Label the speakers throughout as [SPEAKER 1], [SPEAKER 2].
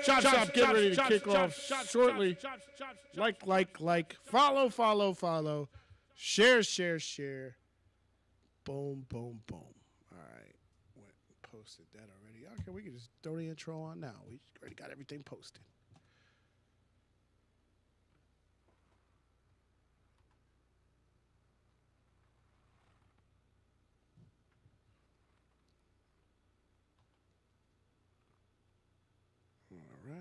[SPEAKER 1] Chop, get ready to kick off shortly. Like. Follow. Share. Boom. All right. Posted that already. Okay, we can just throw the intro on now. We already got everything posted. All right.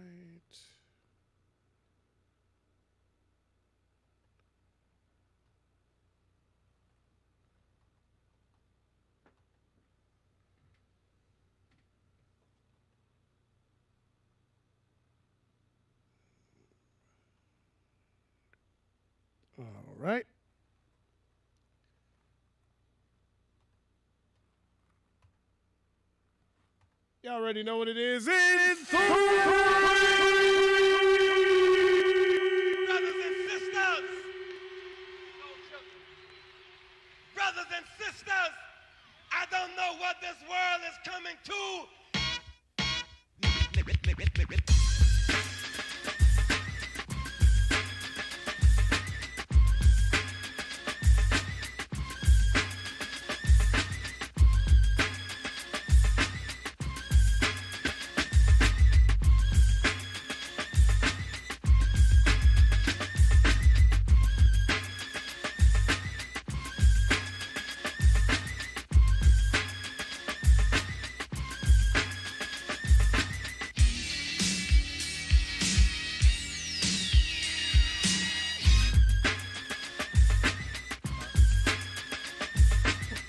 [SPEAKER 1] All right. Y'all already know what it is. It's
[SPEAKER 2] Brothers and sisters. Brothers and sisters, I don't know what this world is coming to.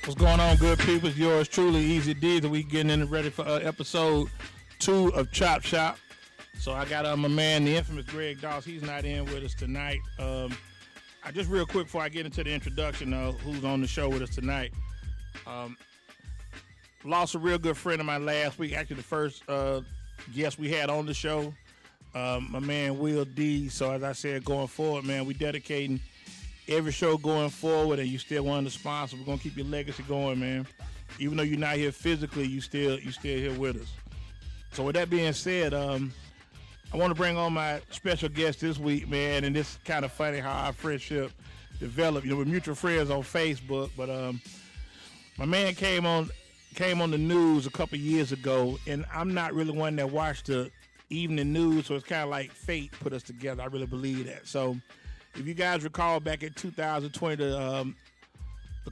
[SPEAKER 3] What's going on, good people? It's yours truly, Easy D, that we getting in ready for episode 2 of Chop Shop. So I got my man, the infamous Greg Doss. He's not in with us tonight. I just real quick before I get into the introduction of who's on the show with us tonight. Lost a real good friend of mine last week. Actually, the first guest we had on the show, my man Will D. So as I said, going forward, man, we dedicating every show going forward, and you still one of the sponsors. We're gonna keep your legacy going, man. Even though you're not here physically, you still here with us. So with that being said, I want to bring on my special guest this week, man. And it's kind of funny how our friendship developed. You know, we're mutual friends on Facebook, but my man came on the news a couple years ago, and I'm not really one that watched the evening news, so it's kind of like fate put us together. I really believe that. So if you guys recall, back in 2020, the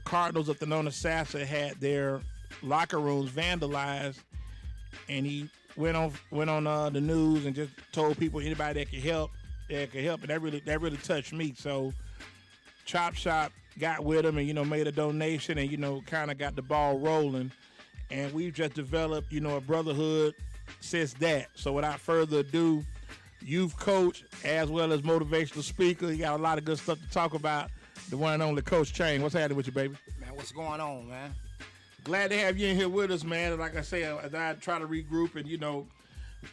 [SPEAKER 3] Cardinals of the Nonasassa had their locker rooms vandalized, and he went on the news and just told people, anybody that could help, and that really touched me. So Chop Shop got with him and made a donation and kind of got the ball rolling, and we've just developed a brotherhood since that. So without further ado, youth coach as well as motivational speaker. You got a lot of good stuff to talk about. The one and only Coach Chain. What's happening with you, baby?
[SPEAKER 4] Man, what's going on, man?
[SPEAKER 3] Glad to have you in here with us, man. And like I say, as I try to regroup and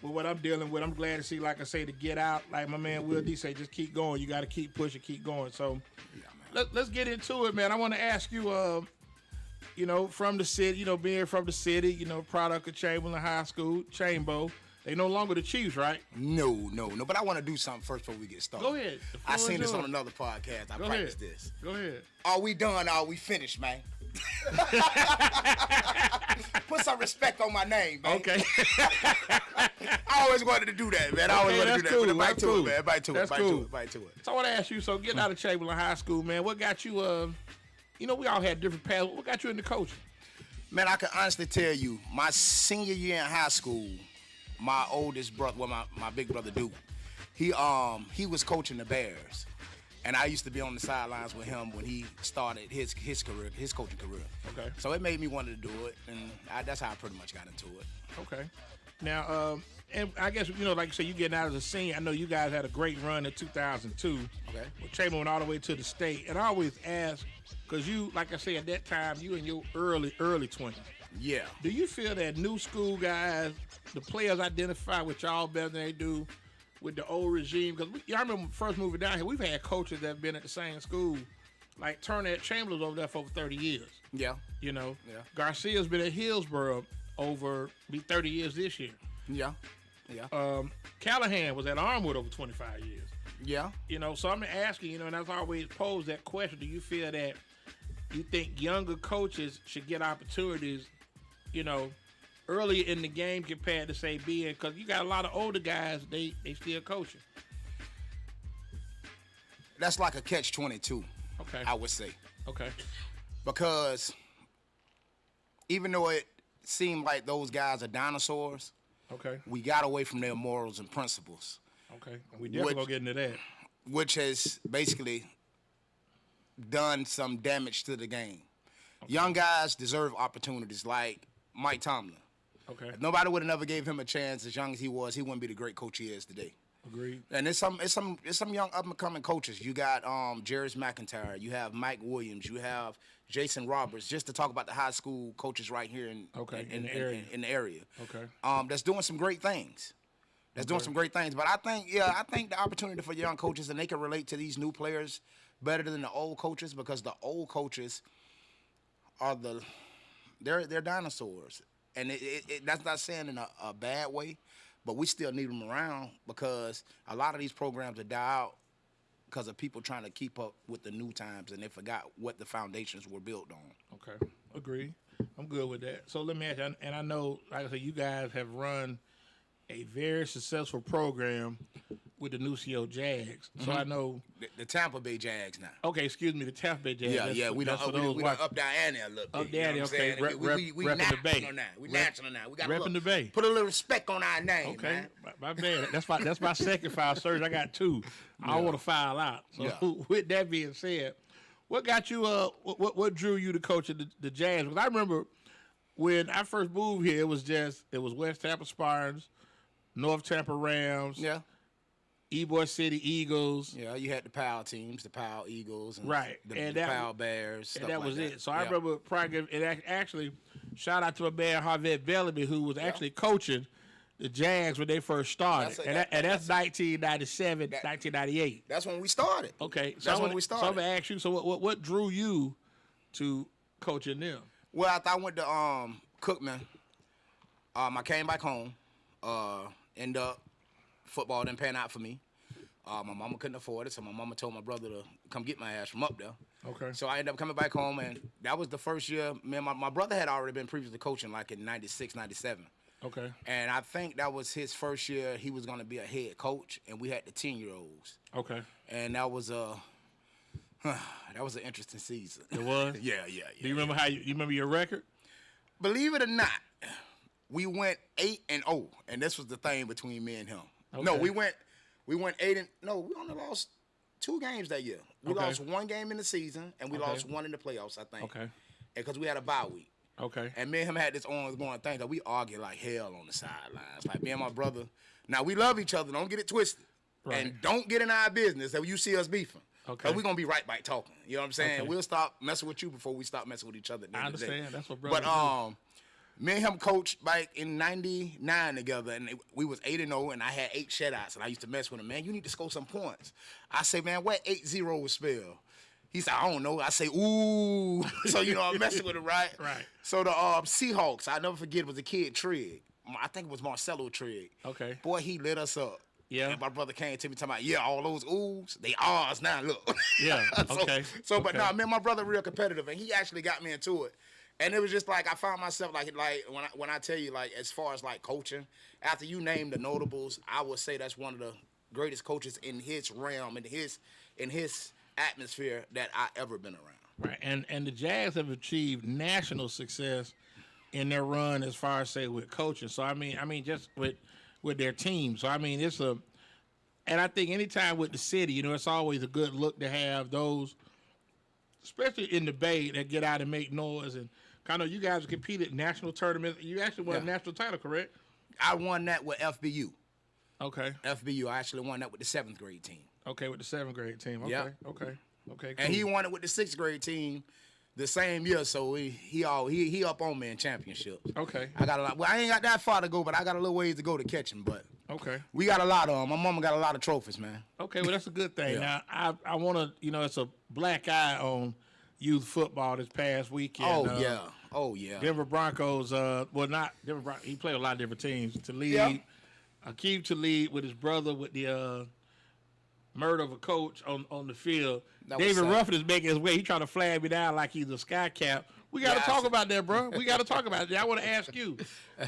[SPEAKER 3] with what I'm dealing with, I'm glad to see, like I say, to get out. Like my man Will D say, just keep going. You got to keep pushing, keep going. So let's get into it, man. I want to ask you, from the city, being from the city, product of Chamberlain High School, Chambo. They no longer the Chiefs, right?
[SPEAKER 4] No. But I want to do something first before we get started.
[SPEAKER 3] Go ahead.
[SPEAKER 4] I seen this on another podcast. I practiced this.
[SPEAKER 3] Go ahead.
[SPEAKER 4] Are we done? Are we finished, man? Put some respect on my name, man.
[SPEAKER 3] Okay.
[SPEAKER 4] I always wanted to do that, man. I always wanted to do that.
[SPEAKER 3] Cool.
[SPEAKER 4] But bite to it, man. Bite to it.
[SPEAKER 3] So I want to ask you, so getting out of Chamberlain High School, man, what got you, we all had different paths. What got you into coaching?
[SPEAKER 4] Man, I can honestly tell you, my senior year in high school, my oldest brother, my big brother Duke, he was coaching the Bears, and I used to be on the sidelines with him when he started his coaching career.
[SPEAKER 3] Okay.
[SPEAKER 4] So it made me want to do it, and that's how I pretty much got into it.
[SPEAKER 3] Okay. Now, and I guess like you say, you getting out as a senior. I know you guys had a great run in 2002.
[SPEAKER 4] Okay.
[SPEAKER 3] With Chamberlain went all the way to the state, and I always ask, because you, like I say, at that time, you in your early 20s.
[SPEAKER 4] Yeah.
[SPEAKER 3] Do you feel that new school guys, the players identify with y'all better than they do with the old regime? Because I remember first moving down here, we've had coaches that have been at the same school like Turner at Chamberlain was over there for over 30 years.
[SPEAKER 4] Yeah.
[SPEAKER 3] You know,
[SPEAKER 4] Yeah.
[SPEAKER 3] Garcia's been at Hillsborough over be 30 years this year.
[SPEAKER 4] Yeah.
[SPEAKER 3] Callahan was at Armwood over 25 years.
[SPEAKER 4] Yeah.
[SPEAKER 3] You know, so I'm asking, you know, and I've always posed that question: do you feel that you think younger coaches should get opportunities, you know, earlier in the game compared to say being, because you got a lot of older guys, they still coaching.
[SPEAKER 4] That's like a catch-22.
[SPEAKER 3] Okay.
[SPEAKER 4] I would say.
[SPEAKER 3] Okay.
[SPEAKER 4] Because even though it seemed like those guys are dinosaurs,
[SPEAKER 3] Okay.
[SPEAKER 4] we got away from their morals and principles,
[SPEAKER 3] Okay. We definitely gonna get into that.
[SPEAKER 4] which has basically done some damage to the game. Young guys deserve opportunities like Mike Tomlin.
[SPEAKER 3] Okay.
[SPEAKER 4] If nobody would have never gave him a chance as young as he was, he wouldn't be the great coach he is today.
[SPEAKER 3] Agreed.
[SPEAKER 4] And it's some young up and coming coaches. You got Jarris McIntyre, you have Mike Williams, you have Jason Roberts, just to talk about the high school coaches right here in the area.
[SPEAKER 3] Okay.
[SPEAKER 4] That's doing some great things. But I think the opportunity for young coaches, and they can relate to these new players better than the old coaches, because the old coaches are they're dinosaurs. And that's not saying in a bad way, but we still need them around, because a lot of these programs are die out because of people trying to keep up with the new times, and they forgot what the foundations were built on.
[SPEAKER 3] Okay. Agree. I'm good with that. So let me ask you, and I know, like I said, you guys have run a very successful program with the Nucio Jags. So I know
[SPEAKER 4] The Tampa Bay Jags now.
[SPEAKER 3] Okay, excuse me, the Tampa Bay Jags.
[SPEAKER 4] We done up Diana a little bit.
[SPEAKER 3] Up Diana,
[SPEAKER 4] you know what I'm
[SPEAKER 3] okay.
[SPEAKER 4] saying? We
[SPEAKER 3] Repping the Bay.
[SPEAKER 4] national now. We national now. We got
[SPEAKER 3] Repping the Bay.
[SPEAKER 4] Put a little respect on our name,
[SPEAKER 3] Okay,
[SPEAKER 4] man.
[SPEAKER 3] my bad. That's my second file search. I got two. I want to file out. So with that being said, what got you? What drew you to coaching the Jazz? Because I remember when I first moved here, it was West Tampa Spartans, North Tampa Rams.
[SPEAKER 4] Yeah.
[SPEAKER 3] Ybor City Eagles.
[SPEAKER 4] Yeah, you had the PAL teams, the PAL Eagles, and
[SPEAKER 3] Right.
[SPEAKER 4] the PAL Bears,
[SPEAKER 3] And
[SPEAKER 4] stuff
[SPEAKER 3] that
[SPEAKER 4] like
[SPEAKER 3] was
[SPEAKER 4] that.
[SPEAKER 3] it. So I remember actually, shout out to my man Harvette Bellamy, who was actually coaching the Jags when they first started. That's 1997, 1998.
[SPEAKER 4] That's when we started.
[SPEAKER 3] Okay.
[SPEAKER 4] That's when we started.
[SPEAKER 3] So I'm going to ask you, so what drew you to coaching them?
[SPEAKER 4] Well, after I went to Cookman, I came back home, ended up football didn't pan out for me. My mama couldn't afford it, so my mama told my brother to come get my ass from up there.
[SPEAKER 3] Okay.
[SPEAKER 4] So I ended up coming back home, and that was the first year. Man, my brother had already been previously coaching, like in 96, 97.
[SPEAKER 3] Okay.
[SPEAKER 4] And I think that was his first year he was going to be a head coach, and we had the 10-year-olds.
[SPEAKER 3] Okay.
[SPEAKER 4] And that was an interesting season.
[SPEAKER 3] It was?
[SPEAKER 4] Yeah.
[SPEAKER 3] Do you remember you remember your record?
[SPEAKER 4] Believe it or not, we went 8-0, and this was the thing between me and him.
[SPEAKER 3] Okay.
[SPEAKER 4] No, we went 8 we only lost 2 games that year. We
[SPEAKER 3] Okay.
[SPEAKER 4] lost 1 game in the season, and we lost 1 in the playoffs, I think.
[SPEAKER 3] Okay.
[SPEAKER 4] Because we had a bye week.
[SPEAKER 3] Okay.
[SPEAKER 4] And me and him had this ongoing thing that we argued like hell on the sidelines. Like me and my brother. Now we love each other. Don't get it twisted.
[SPEAKER 3] Right.
[SPEAKER 4] And don't get in our business that you see us beefing.
[SPEAKER 3] Okay.
[SPEAKER 4] Because we're going to be right back talking. You know what I'm saying?
[SPEAKER 3] Okay.
[SPEAKER 4] We'll stop messing with you before we stop messing with each other. At the
[SPEAKER 3] I
[SPEAKER 4] end of the day.
[SPEAKER 3] understand. That's what brothers
[SPEAKER 4] But me and him coached back in 99 together, and we was 8-0, and I had 8 shutouts, and I used to mess with him. Man, you need to score some points. I say, man, what 8-0 was spelled? He said, I don't know. I say, ooh. So, I'm messing with him, right?
[SPEAKER 3] Right.
[SPEAKER 4] So the Seahawks, I'll never forget, was a kid, Trigg. I think it was Marcelo Trigg.
[SPEAKER 3] Okay.
[SPEAKER 4] Boy, he lit us up.
[SPEAKER 3] Yeah.
[SPEAKER 4] And my brother came to me talking about, all those oohs, they ours now, look.
[SPEAKER 3] Yeah, okay.
[SPEAKER 4] But me and my brother real competitive, and he actually got me into it. And it was just like I found myself like when I tell you, like, as far as like coaching, after you name the notables, I would say that's one of the greatest coaches in his realm, in his atmosphere that I ever been around.
[SPEAKER 3] Right. And the Jags have achieved national success in their run as far as say with coaching. So I mean just with their team. So I mean and I think anytime with the city, it's always a good look to have those, especially in the Bay, that get out and make noise. And kind of you guys competed in national tournaments. You actually won a national title, correct?
[SPEAKER 4] I won that with FBU.
[SPEAKER 3] Okay.
[SPEAKER 4] FBU. I actually won that with the 7th grade team.
[SPEAKER 3] Okay, with the 7th grade team. Okay.
[SPEAKER 4] Yeah.
[SPEAKER 3] Okay. Cool.
[SPEAKER 4] And he won it with the 6th grade team the same year, so he up on me in championships.
[SPEAKER 3] Okay.
[SPEAKER 4] I got a lot. Well, I ain't got that far to go, but I got a little ways to go to catch him. But
[SPEAKER 3] okay,
[SPEAKER 4] we got a lot of them. My mama got a lot of trophies, man.
[SPEAKER 3] Okay, well that's a good thing.
[SPEAKER 4] Yeah.
[SPEAKER 3] Now I want to, it's a black eye on youth football this past weekend.
[SPEAKER 4] Oh yeah.
[SPEAKER 3] Denver Broncos. Not Denver Broncos. He played a lot of different teams. Talib,
[SPEAKER 4] Yeah.
[SPEAKER 3] Akeem Talib with his brother with the murder of a coach on the field.
[SPEAKER 4] That was
[SPEAKER 3] David
[SPEAKER 4] sad.
[SPEAKER 3] Ruffin is making his way. He trying to flag me down like he's a sky cap. We got to
[SPEAKER 4] Yeah,
[SPEAKER 3] talk about that, bro. We got to talk about it. I want to ask you,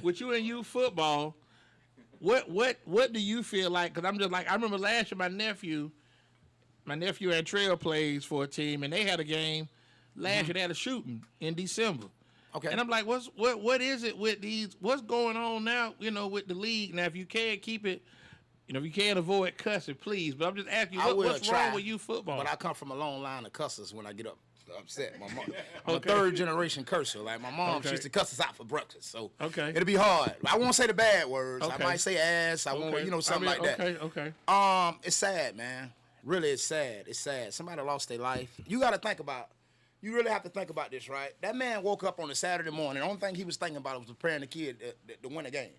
[SPEAKER 3] with you and youth football, what do you feel like? Because I'm just like, I remember last year my nephew and Trail plays for a team, and they had a game last year. They had a shooting in December.
[SPEAKER 4] Okay.
[SPEAKER 3] And I'm like, what is it with these? What's going on now? With the league now. If you can't keep it, if you can't avoid cussing, please. But I'm just asking you, what's wrong with youth football?
[SPEAKER 4] But I come from a long line of cussers when I get upset. My mom, I'm a third generation curser. Like my mom, she used to cuss us out for breakfast. So it'll be hard. I won't say the bad words. I might say ass. I won't, something like that.
[SPEAKER 3] Okay.
[SPEAKER 4] It's sad, man. Really, it's sad. It's sad. Somebody lost their life. You got to think about. You really have to think about this, right? That man woke up on a Saturday morning. The only thing he was thinking about was preparing the kid to win a game.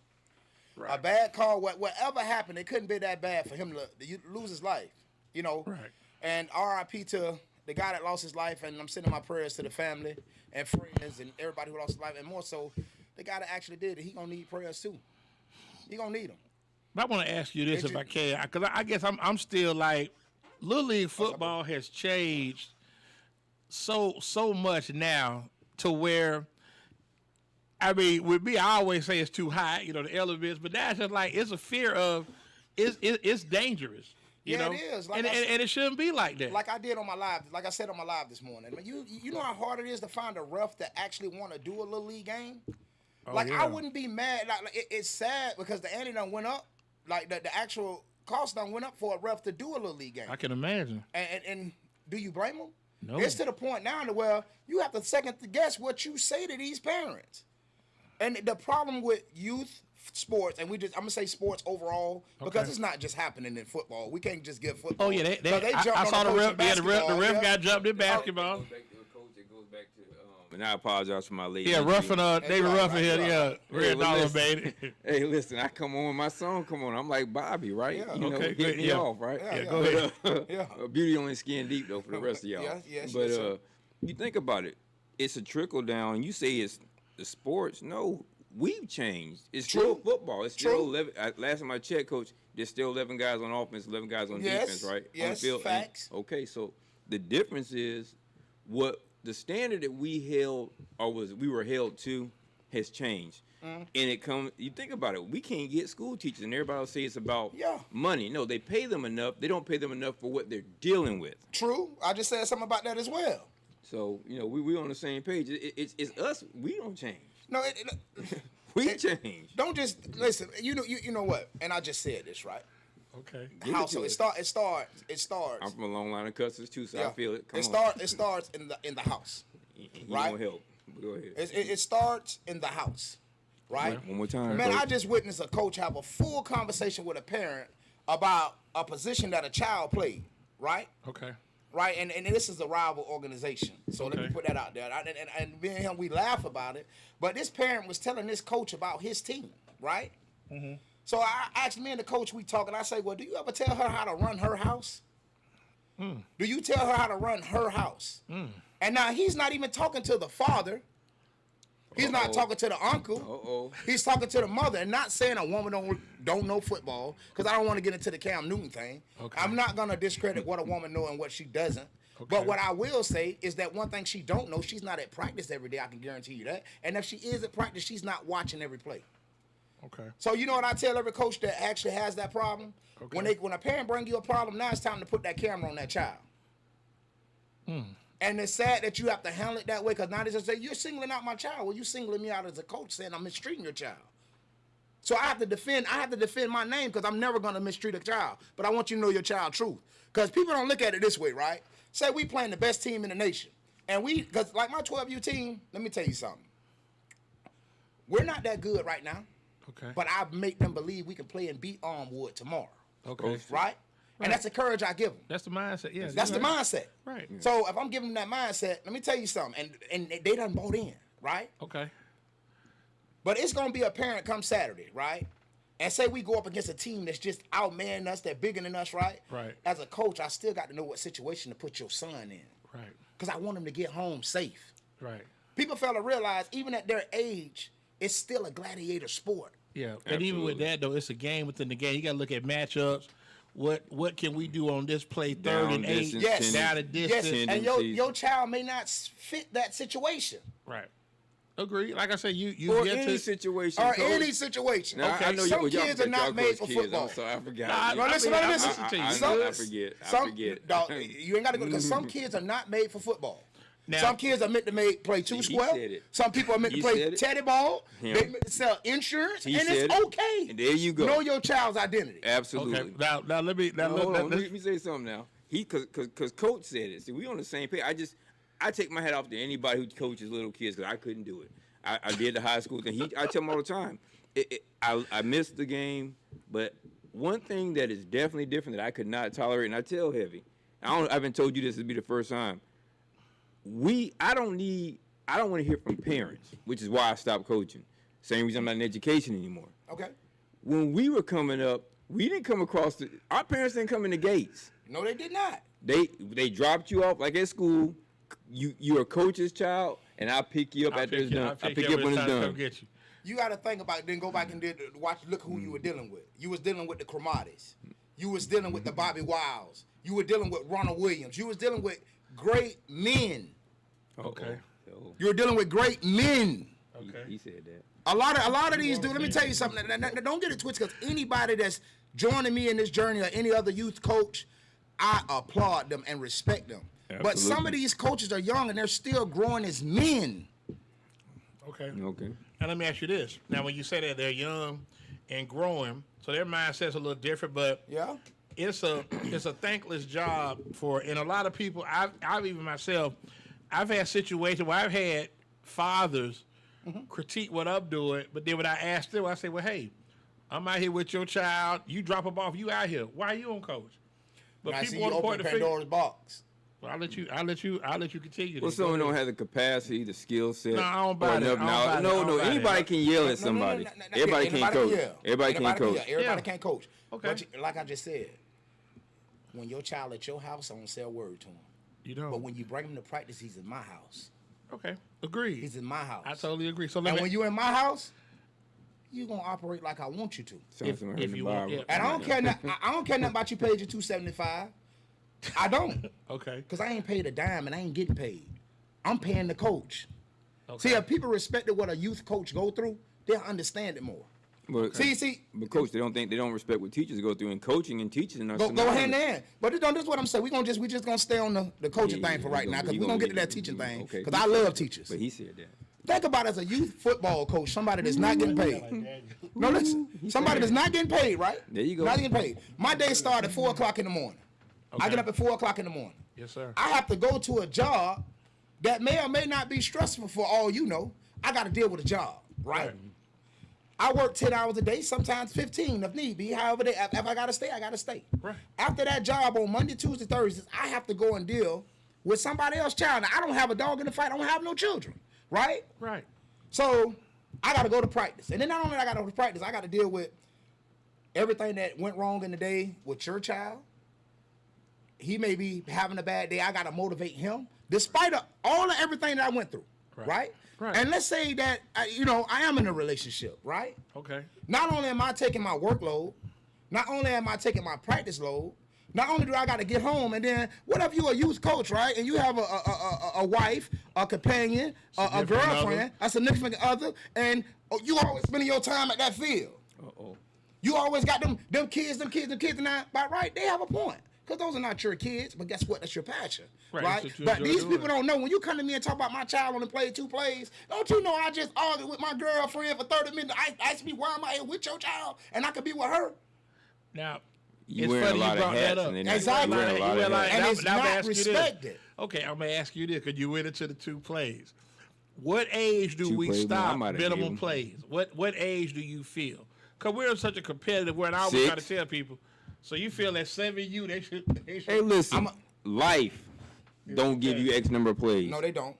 [SPEAKER 4] Right. A bad call, whatever happened, it couldn't be that bad for him to lose his life, Right. And R.I.P. to the guy that lost his life, and I'm sending my prayers to the family and friends and everybody who lost his life, and more so, the guy that actually did it, he gonna need prayers too. He gonna need them.
[SPEAKER 3] But I want to ask you this, if I can, because I guess I'm still like, Little League football has changed so much now to where. I mean, with me, I always say it's too high, the elements, but that's just like, it's a fear of, it's dangerous, you know?
[SPEAKER 4] It is.
[SPEAKER 3] And it shouldn't be like that.
[SPEAKER 4] Like I did on my live, like I said on my live this morning. I mean, you know how hard it is to find a ref that actually want to do a Little League game? I wouldn't be mad. It's sad because the ante done went up. Like, the actual cost done went up for a ref to do a Little League game.
[SPEAKER 3] I can imagine.
[SPEAKER 4] And do you blame them?
[SPEAKER 3] No.
[SPEAKER 4] It's to the point now to where you have to second guess what you say to these parents. And the problem with youth sports, and I'm gonna say sports overall, because it's not just happening in football. We can't just give football.
[SPEAKER 3] Oh yeah,
[SPEAKER 4] I
[SPEAKER 3] saw the ref.
[SPEAKER 4] The
[SPEAKER 3] ref got jumped in basketball.
[SPEAKER 5] And I apologize for my late.
[SPEAKER 3] Yeah, David Ruffin here. Yeah, Red Dollar baby.
[SPEAKER 5] Hey, listen, I come on, my song come on. I'm like Bobby, right?
[SPEAKER 4] Yeah.
[SPEAKER 5] Hit me off, right?
[SPEAKER 4] Yeah,
[SPEAKER 3] go ahead.
[SPEAKER 5] Beauty only skin deep though for the rest of y'all.
[SPEAKER 4] Yes,
[SPEAKER 5] but
[SPEAKER 4] sir.
[SPEAKER 5] you think about it, it's a trickle down. You say it's the sports. No, we've changed. It's still football. It's still 11. Last time I checked, Coach, there's still 11 guys on offense, 11 guys on defense, right?
[SPEAKER 4] Yes,
[SPEAKER 5] on the field.
[SPEAKER 4] facts.
[SPEAKER 5] Okay, so the difference is what the standard that we were held to has changed. And you think about it, we can't get school teachers, and everybody will say it's about money. No, they pay them enough. They don't pay them enough for what they're dealing with.
[SPEAKER 4] True. I just said something about that as well.
[SPEAKER 5] So, we on the same page. It's us. We don't change.
[SPEAKER 4] No,
[SPEAKER 5] we change.
[SPEAKER 4] Don't just listen. You know what? And I just said this, right?
[SPEAKER 3] Okay.
[SPEAKER 4] How so? It starts.
[SPEAKER 5] I'm from a long line of cussers too, so I feel it. Come
[SPEAKER 4] It starts in the house.
[SPEAKER 5] You
[SPEAKER 4] right?
[SPEAKER 5] don't help. Go ahead.
[SPEAKER 4] It starts in the house, right?
[SPEAKER 5] One more time.
[SPEAKER 4] Man,
[SPEAKER 5] Coach.
[SPEAKER 4] I just witnessed a coach have a full conversation with a parent about a position that a child played, right?
[SPEAKER 3] Okay.
[SPEAKER 4] Right, and this is a rival organization, so let me put that out there. And me and him, we laugh about it. But this parent was telling this coach about his team, right? Mm-hmm. So I asked me and the coach, we talking. I say, well, do you ever tell her how to run her house? Do you tell her how to run her house? And now he's not even talking to the father. He's not talking to the uncle. He's talking to the mother, and not saying a woman don't know football, because I don't want to get into the Cam Newton thing. Okay. I'm not gonna discredit what a woman knows and what she doesn't. Okay. But what I will say is that one thing she don't know, she's not at practice every day. I can guarantee you that. And if she is at practice, she's not watching every play.
[SPEAKER 3] Okay.
[SPEAKER 4] So you know what I tell every coach that actually has that problem? Okay. When a parent bring you a problem, now it's time to put that camera on that child. And it's sad that you have to handle it that way, because now they just say, you're singling out my child. Well, you're singling me out as a coach, saying I'm mistreating your child. So I have to defend my name, because I'm never going to mistreat a child. But I want you to know your child's truth. Because people don't look at it this way, right? Say we playing the best team in the nation. And because like my 12U team, let me tell you something. We're not that good right now. Okay. But I make them believe we can play and beat Armwood tomorrow. Okay. Right? And that's the courage I give them.
[SPEAKER 3] That's the mindset, yeah.
[SPEAKER 4] That's the mindset.
[SPEAKER 3] Right.
[SPEAKER 4] So if I'm giving them that mindset, let me tell you something. And they done bought in, right?
[SPEAKER 3] Okay.
[SPEAKER 4] But it's going to be a parent come Saturday, right? and say we go up against a team that's just outmanning us, they're bigger than us, right?
[SPEAKER 1] Right.
[SPEAKER 4] As a coach, I still got to know what situation to put your son in.
[SPEAKER 1] Right.
[SPEAKER 4] Because I want him to get home safe.
[SPEAKER 1] Right.
[SPEAKER 4] People fail to realize, even at their age, it's still a gladiator sport.
[SPEAKER 1] Yeah. And even with that, though, it's a game within the game. You got to look at matchups. What can we do on this play? Third and 8.
[SPEAKER 5] distance,
[SPEAKER 4] Yes.
[SPEAKER 1] Down and distance.
[SPEAKER 4] Yes, and your child may not fit that situation.
[SPEAKER 1] Right. Agree. Like I said, you
[SPEAKER 5] Or
[SPEAKER 1] get
[SPEAKER 5] any
[SPEAKER 1] to
[SPEAKER 5] situation.
[SPEAKER 4] Or
[SPEAKER 5] coach.
[SPEAKER 4] any situation.
[SPEAKER 5] Now, I know
[SPEAKER 4] Some
[SPEAKER 5] y'all
[SPEAKER 4] kids are not made for
[SPEAKER 5] kids.
[SPEAKER 4] football.
[SPEAKER 5] I'm sorry, I forgot.
[SPEAKER 1] Nah,
[SPEAKER 4] No, listen,
[SPEAKER 1] I
[SPEAKER 4] listen.
[SPEAKER 5] I forget. I forget.
[SPEAKER 4] Dog, you ain't got to go because some kids are not made for football.
[SPEAKER 1] Now-
[SPEAKER 4] Some kids are meant to play two
[SPEAKER 5] He
[SPEAKER 4] square.
[SPEAKER 5] said it.
[SPEAKER 4] Some people are meant
[SPEAKER 5] He
[SPEAKER 4] to play
[SPEAKER 5] said it.
[SPEAKER 4] teddy ball.
[SPEAKER 5] Him.
[SPEAKER 4] They meant to sell insurance,
[SPEAKER 5] He
[SPEAKER 4] and
[SPEAKER 5] said
[SPEAKER 4] it's
[SPEAKER 5] it.
[SPEAKER 4] okay.
[SPEAKER 5] And there you go.
[SPEAKER 4] Know your child's identity.
[SPEAKER 5] Absolutely.
[SPEAKER 1] Okay. Now let me
[SPEAKER 5] Hold on, let me say something now. Cause coach said it. See, we on the same page. I take my hat off to anybody who coaches little kids because I couldn't do it. I did the high school thing. I tell him all the time. I missed the game, but one thing that is definitely different that I could not tolerate, and I tell Heavy, I haven't told you this to be the first time. I don't want to hear from parents, which is why I stopped coaching. Same reason I'm not in education anymore.
[SPEAKER 4] Okay.
[SPEAKER 5] When we were coming up, we didn't come across our parents didn't come in the gates.
[SPEAKER 4] No, they did not.
[SPEAKER 5] They dropped you off like at school. You're a coach's child, and I'll pick you up after it's done. I'll pick you up when it's done.
[SPEAKER 1] Come get you.
[SPEAKER 4] You got to think about it, then go back and look who you were dealing with. You was dealing with the Cromarties. You was dealing with the Bobby Wilds. You were dealing with Ronald Williams. You was dealing with great men.
[SPEAKER 1] Okay.
[SPEAKER 4] You were dealing with great men.
[SPEAKER 1] Okay.
[SPEAKER 5] He said that.
[SPEAKER 4] A lot of these dudes, let me tell you something. Don't get it twisted, because anybody that's joining me in this journey or any other youth coach, I applaud them and respect them. But some of
[SPEAKER 5] Absolutely.
[SPEAKER 4] these coaches are young and they're still growing as men.
[SPEAKER 1] Okay.
[SPEAKER 5] Okay.
[SPEAKER 1] Now let me ask you this. Now when you say that they're young and growing, so their mindset's a little different, but
[SPEAKER 4] Yeah?
[SPEAKER 1] it's a thankless job and a lot of people. I've even myself, I've had situations where I've had fathers critique what I'm doing, but then when I ask them, I say, well, hey, I'm out here with your child. You drop them off. You out here. Why are you on coach? But
[SPEAKER 4] And I see
[SPEAKER 1] people
[SPEAKER 4] you
[SPEAKER 1] want to
[SPEAKER 4] open
[SPEAKER 1] point the finger.
[SPEAKER 4] Pandora's box.
[SPEAKER 1] Well, I'll let you continue.
[SPEAKER 5] Well,
[SPEAKER 1] this.
[SPEAKER 5] someone
[SPEAKER 1] Go
[SPEAKER 5] don't
[SPEAKER 1] ahead.
[SPEAKER 5] have the capacity, the skill set.
[SPEAKER 1] No, I don't buy
[SPEAKER 5] or
[SPEAKER 1] that.
[SPEAKER 5] enough
[SPEAKER 1] I don't buy
[SPEAKER 5] knowledge.
[SPEAKER 1] that. I don't
[SPEAKER 5] No.
[SPEAKER 1] buy that.
[SPEAKER 5] Anybody can yell at somebody.
[SPEAKER 4] No.
[SPEAKER 5] Everybody can't coach. Everybody can't coach.
[SPEAKER 4] Everybody
[SPEAKER 1] Yeah.
[SPEAKER 4] can't coach.
[SPEAKER 1] Okay.
[SPEAKER 4] But like I just said, when your child at your house, I don't say a word to him.
[SPEAKER 1] You don't.
[SPEAKER 4] But when you bring him to practice, he's in my house.
[SPEAKER 1] Okay. Agreed.
[SPEAKER 4] He's in my house.
[SPEAKER 1] I totally agree. So
[SPEAKER 4] And when you in my house, you gonna operate like I want you to.
[SPEAKER 5] Sounds like
[SPEAKER 1] if
[SPEAKER 5] the
[SPEAKER 1] you
[SPEAKER 5] Bible.
[SPEAKER 1] want- yeah.
[SPEAKER 4] And I don't care. I don't care nothing about you paid your $275. I don't,
[SPEAKER 1] okay.
[SPEAKER 4] cause I ain't paid a dime and I ain't getting paid. I'm paying the coach.
[SPEAKER 1] Okay.
[SPEAKER 4] See, if people respected what a youth coach go through, they'll understand it more.
[SPEAKER 5] But,
[SPEAKER 4] See,
[SPEAKER 5] but coach, they don't respect what teachers go through, and coaching and teaching are
[SPEAKER 4] go
[SPEAKER 5] synonymous.
[SPEAKER 4] hand in hand. But this is what I'm saying. We just gonna stay on the coaching
[SPEAKER 5] Yeah,
[SPEAKER 4] thing for right now, because
[SPEAKER 5] he
[SPEAKER 4] we're gonna get to that
[SPEAKER 5] he
[SPEAKER 4] teaching thing.
[SPEAKER 5] okay.
[SPEAKER 4] Because
[SPEAKER 5] He
[SPEAKER 4] I
[SPEAKER 5] said
[SPEAKER 4] love
[SPEAKER 5] that.
[SPEAKER 4] teachers.
[SPEAKER 5] But he said that.
[SPEAKER 4] Think about it as a youth football coach, somebody that's not getting paid. No, listen. Somebody that's not getting paid, right?
[SPEAKER 5] There you go.
[SPEAKER 4] Not getting paid. My day starts at 4 o'clock in the morning. I
[SPEAKER 1] Okay.
[SPEAKER 4] get up at 4 o'clock in the morning.
[SPEAKER 1] Yes, sir.
[SPEAKER 4] I have to go to a job that may or may not be stressful for all you know. I got to deal with a job, right? I work 10 hours a day, sometimes 15 if need be. However, if I got to stay, I got to stay.
[SPEAKER 1] Right.
[SPEAKER 4] After that job on Monday, Tuesday, Thursdays, I have to go and deal with somebody else's child. Now, I don't have a dog in the fight. I don't have no children, right?
[SPEAKER 1] Right.
[SPEAKER 4] So I got to go to practice. And then not only I got to go to practice, I got to deal with everything that went wrong in the day with your child. He may be having a bad day. I got to motivate him despite all of everything that I went through, right?
[SPEAKER 1] Right.
[SPEAKER 4] And let's say that, I am in a relationship, right?
[SPEAKER 1] Okay.
[SPEAKER 4] Not only am I taking my workload, not only am I taking my practice load, not only do I got to get home, and then what if you're a youth coach, right? And you have a wife, a companion, a
[SPEAKER 1] Significant
[SPEAKER 4] girlfriend,
[SPEAKER 1] other.
[SPEAKER 4] a significant other, and you always spending your time at that field.
[SPEAKER 5] Uh-oh.
[SPEAKER 4] You always got them kids, and now, by right, they have a point. Because those are not your kids, but guess what? That's your passion,
[SPEAKER 1] Right,
[SPEAKER 4] right?
[SPEAKER 1] that's what you
[SPEAKER 4] But
[SPEAKER 1] enjoy
[SPEAKER 4] these
[SPEAKER 1] doing.
[SPEAKER 4] people don't know. When you come to me and talk about my child only played 2 plays, don't you know I just argued with my girlfriend for 30 minutes? Ask me why am I here with your child, and I could be with her.
[SPEAKER 1] Now,
[SPEAKER 5] You
[SPEAKER 1] it's
[SPEAKER 5] wearing
[SPEAKER 1] funny
[SPEAKER 5] a lot
[SPEAKER 1] you
[SPEAKER 5] of
[SPEAKER 1] brought that
[SPEAKER 5] hats,
[SPEAKER 1] up.
[SPEAKER 5] and then
[SPEAKER 4] Exactly.
[SPEAKER 5] you wearing a lot of hats.
[SPEAKER 4] And
[SPEAKER 1] Now-
[SPEAKER 4] it's
[SPEAKER 1] now I'm gonna
[SPEAKER 4] not
[SPEAKER 1] ask you this.
[SPEAKER 4] respected.
[SPEAKER 1] Okay, I'm gonna ask you this because you went into the 2 plays. What age do
[SPEAKER 5] 2
[SPEAKER 1] we
[SPEAKER 5] plays, man, I
[SPEAKER 1] stop
[SPEAKER 5] might have
[SPEAKER 1] minimum
[SPEAKER 5] gave 'em.
[SPEAKER 1] plays? What age do you feel? Because we're in such a competitive world. I always try to
[SPEAKER 5] 6.
[SPEAKER 1] tell people. So you feel that 7U, they should.
[SPEAKER 5] Hey, listen,
[SPEAKER 4] I'm
[SPEAKER 5] life don't give you X number of plays.
[SPEAKER 4] No, they don't.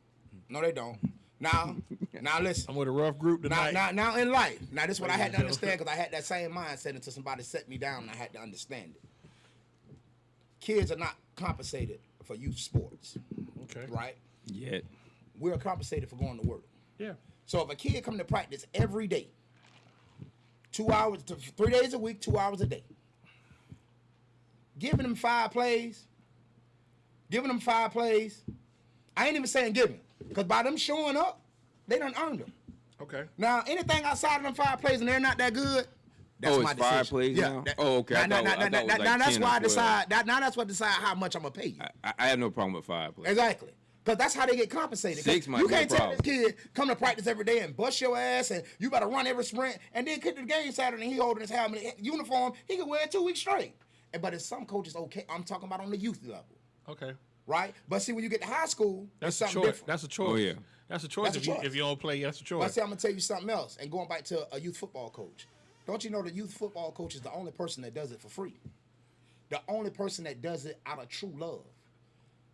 [SPEAKER 4] No, they don't. Now, Now listen.
[SPEAKER 3] I'm with a rough group tonight.
[SPEAKER 4] Now in life. Now this is what I had to understand because I had that same mindset until somebody set me down and I had to understand it. Kids are not compensated for youth sports.
[SPEAKER 1] Okay.
[SPEAKER 4] Right?
[SPEAKER 5] Yet.
[SPEAKER 4] We're compensated for going to work.
[SPEAKER 1] Yeah.
[SPEAKER 4] So if a kid come to practice every day, 2 hours, 3 days a week, 2 hours a day, giving them 5 plays, I ain't even saying giving, because by them showing up, they done earned them.
[SPEAKER 1] Okay.
[SPEAKER 4] Now, anything outside of them 5 plays and they're not that good, that's my
[SPEAKER 5] it's
[SPEAKER 4] decision.
[SPEAKER 5] 5 plays now?
[SPEAKER 4] That,
[SPEAKER 5] Oh, okay. I thought it was like
[SPEAKER 4] now that's
[SPEAKER 5] 10 or
[SPEAKER 4] why I
[SPEAKER 5] 12.
[SPEAKER 4] decide. Now that's what decide how much I'm gonna pay you.
[SPEAKER 5] I have no problem with 5 plays.
[SPEAKER 4] Exactly. Because that's how they get compensated.
[SPEAKER 5] 6 might
[SPEAKER 4] you
[SPEAKER 5] be a
[SPEAKER 4] can't tell
[SPEAKER 5] problem.
[SPEAKER 4] this kid come to practice every day and bust your ass and you better run every sprint and then get to the game Saturday and he holding his helmet uniform, he can wear it 2 weeks straight. But if some coaches okay, I'm talking about on the youth level.
[SPEAKER 1] Okay.
[SPEAKER 4] Right? But see, when you get to high school,
[SPEAKER 1] That's
[SPEAKER 4] it's
[SPEAKER 1] a
[SPEAKER 4] something
[SPEAKER 1] choice.
[SPEAKER 4] different.
[SPEAKER 1] That's a choice.
[SPEAKER 5] Oh, yeah.
[SPEAKER 1] That's a choice.
[SPEAKER 4] That's a choice.
[SPEAKER 1] If you don't play, that's a choice.
[SPEAKER 4] But see, I'm gonna tell you something else. And going back to a youth football coach, don't you know the youth football coach is the only person that does it for free? The only person that does it out of true love.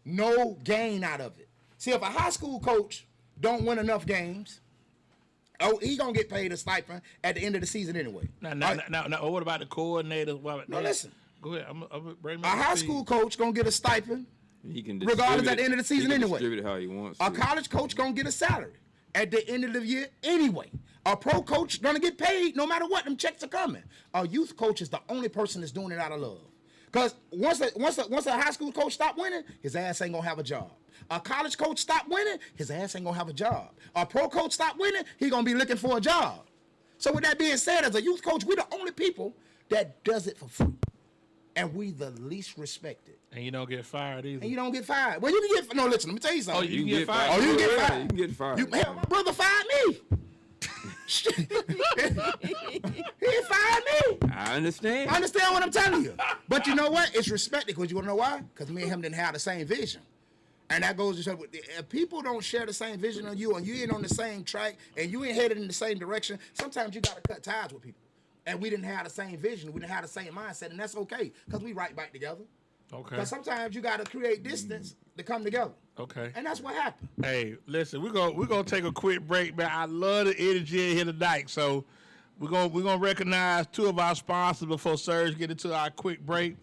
[SPEAKER 4] No gain out of it. See, if a high school coach don't win enough games, he gonna get paid a stipend at the end of the season anyway.
[SPEAKER 3] Now, what about the coordinators?
[SPEAKER 4] No, listen.
[SPEAKER 3] Go ahead. I'm bring
[SPEAKER 4] A high school coach gonna get a stipend
[SPEAKER 5] He can
[SPEAKER 4] regardless at
[SPEAKER 5] distribute
[SPEAKER 4] the end of the season
[SPEAKER 5] he can
[SPEAKER 4] anyway.
[SPEAKER 5] Distribute it how he wants
[SPEAKER 4] A
[SPEAKER 5] to.
[SPEAKER 4] college coach gonna get a salary at the end of the year anyway. A pro coach gonna get paid no matter what. Them checks are coming. A youth coach is the only person that's doing it out of love. Because once a high school coach stop winning, his ass ain't gonna have a job. A college coach stop winning, his ass ain't gonna have a job. A pro coach stop winning, he gonna be looking for a job. So with that being said, as a youth coach, we the only people that does it for free. And we the least respected.
[SPEAKER 3] And you don't get fired either.
[SPEAKER 4] And you don't get fired. Well, you can get, no, listen, let me tell you something.
[SPEAKER 3] You can get fired.
[SPEAKER 4] Oh, you can get
[SPEAKER 5] Yeah,
[SPEAKER 4] fired.
[SPEAKER 5] You can get fired.
[SPEAKER 4] Hell, my brother fired me. Shit. He fired me.
[SPEAKER 5] I understand.
[SPEAKER 4] I understand what I'm telling you. But you know what? It's respected because you want to know why? Because me and him didn't have the same vision. And that goes to show, if people don't share the same vision on you and you ain't on the same track and you ain't headed in the same direction, sometimes you got to cut ties with people. And we didn't have the same vision. We didn't have the same mindset. And that's okay because we right back together.
[SPEAKER 3] Okay.
[SPEAKER 4] Because sometimes you got to create distance to come together.
[SPEAKER 3] Okay.
[SPEAKER 4] And that's what happened.
[SPEAKER 3] Hey, listen, we're gonna take a quick break, man. I love the energy in here tonight. So we're gonna recognize 2 of our sponsors before Serge get into our quick break.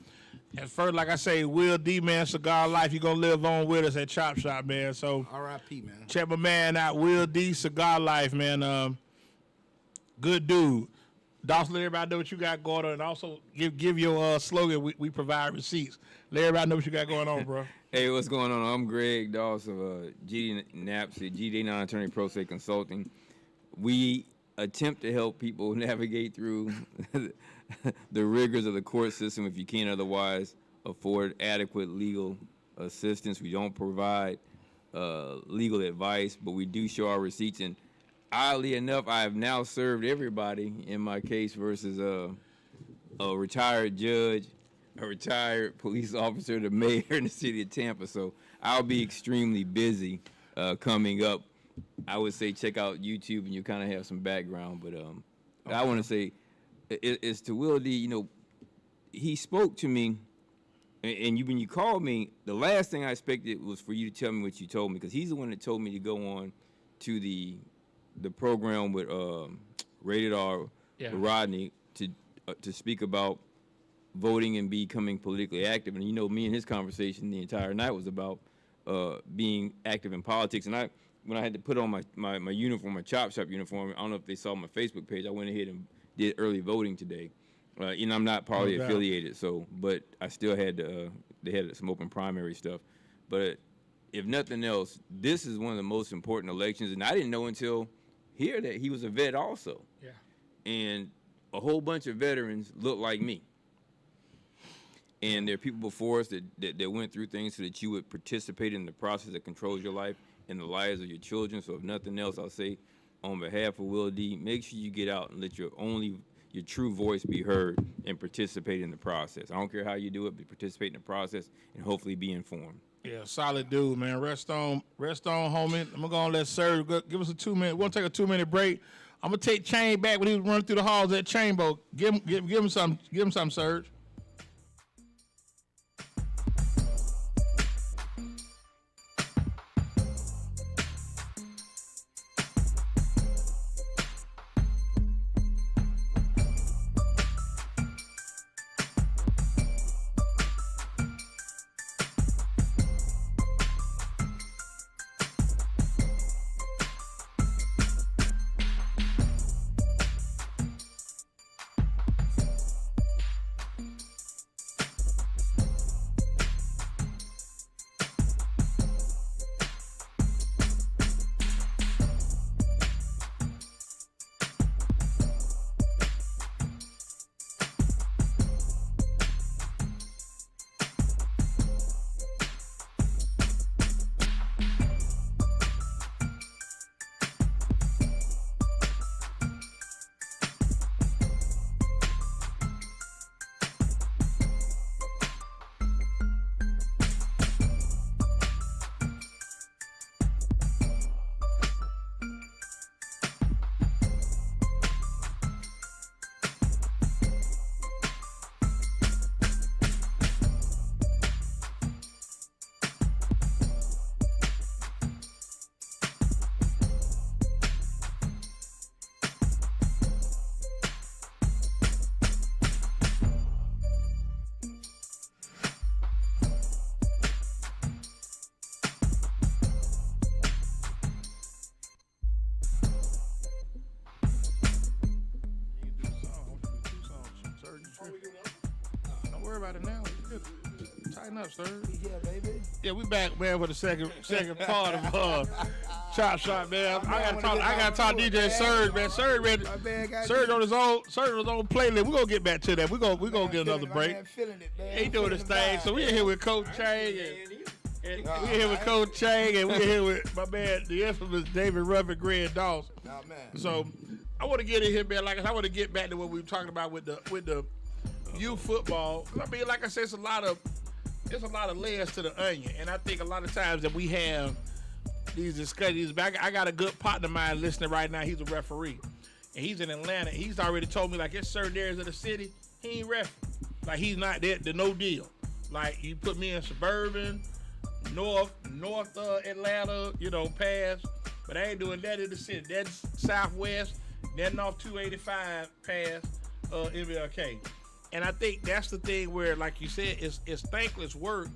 [SPEAKER 3] And first, like I say, Will D, man, Cigar Life, you're gonna live on with us at Chop Shop, man. So
[SPEAKER 4] R.I.P., man.
[SPEAKER 3] check my man out, Will D, Cigar Life, man. Good dude. Dawson, let everybody know what you got going on, and also give your slogan. We provide receipts. Let everybody know what you got going on, bro.
[SPEAKER 5] Hey, what's going on? I'm Greg Dawson of GD NAPSI, GD Non-Attorney Pro Se Consulting. We attempt to help people navigate through the rigors of the court system if you can't otherwise afford adequate legal assistance. We don't provide legal advice, but we do show our receipts. And oddly enough, I have now served everybody in my case versus a retired judge, a retired police officer, the mayor in the city of Tampa. So I'll be extremely busy coming up. I would say check out YouTube and you kind of have some background. But I want to say it's to Will D. You know, he spoke to me, and when you called me, the last thing I expected was for you to tell me what you told me, because he's the one that told me to go on to the program with Rated R,
[SPEAKER 3] Yeah.
[SPEAKER 5] Rodney, to speak about voting and becoming politically active. And you know, me and his conversation the entire night was about being active in politics. And when I had to put on my uniform, my Chop Shop uniform, I don't know if they saw my Facebook page, I went ahead and did early voting today. You know, I'm not party affiliated, so, but I still had they had some open primary stuff. But if nothing else, this is one of the most important elections, and I didn't know until here that he was a vet also.
[SPEAKER 3] Yeah.
[SPEAKER 5] And a whole bunch of veterans look like me. And there are people before us that went through things so that you would participate in the process that controls your life and the lives of your children. So if nothing else, I'll say on behalf of Will D, make sure you get out and let your true voice be heard and participate in the process. I don't care how you do it, but participate in the process and hopefully be informed.
[SPEAKER 3] Yeah, solid dude, man. Rest on, homie. I'm gonna let Serge give us a 2 minute. We'll take a 2 minute break. I'm gonna take Chain back when he was running through the halls at Chainboat. Give him some, Serge. about it now. Good. Tighten up, sir.
[SPEAKER 4] Yeah, baby.
[SPEAKER 3] Yeah, we back, man, for the second part of Chop Shop, man. I gotta talk DJ Surge, man. Surge, man. Surge on his own playlist. We're gonna get back to that. We're gonna get another break. He doing his thing. So we're here with Coach Chang and we're here with Coach Chang and we're here with my man, the infamous David Ruffin, Greg Dawson.
[SPEAKER 4] Oh, man.
[SPEAKER 3] So I want to get in here, man. I want to get back to what we were talking about with the youth football. I mean, like I said, it's a lot of layers to the onion, and I think a lot of times that we have these discussions. I got a good partner of mine listening right now. He's a referee, and he's in Atlanta. He's already told me like it's certain areas of the city he ain't ref. Like he's not there. The no deal. Like you put me in suburban, north Atlanta, pass, but I ain't doing that in the city. That's southwest. Then off 285 past MLK. And I think that's the thing where, like you said, it's thankless work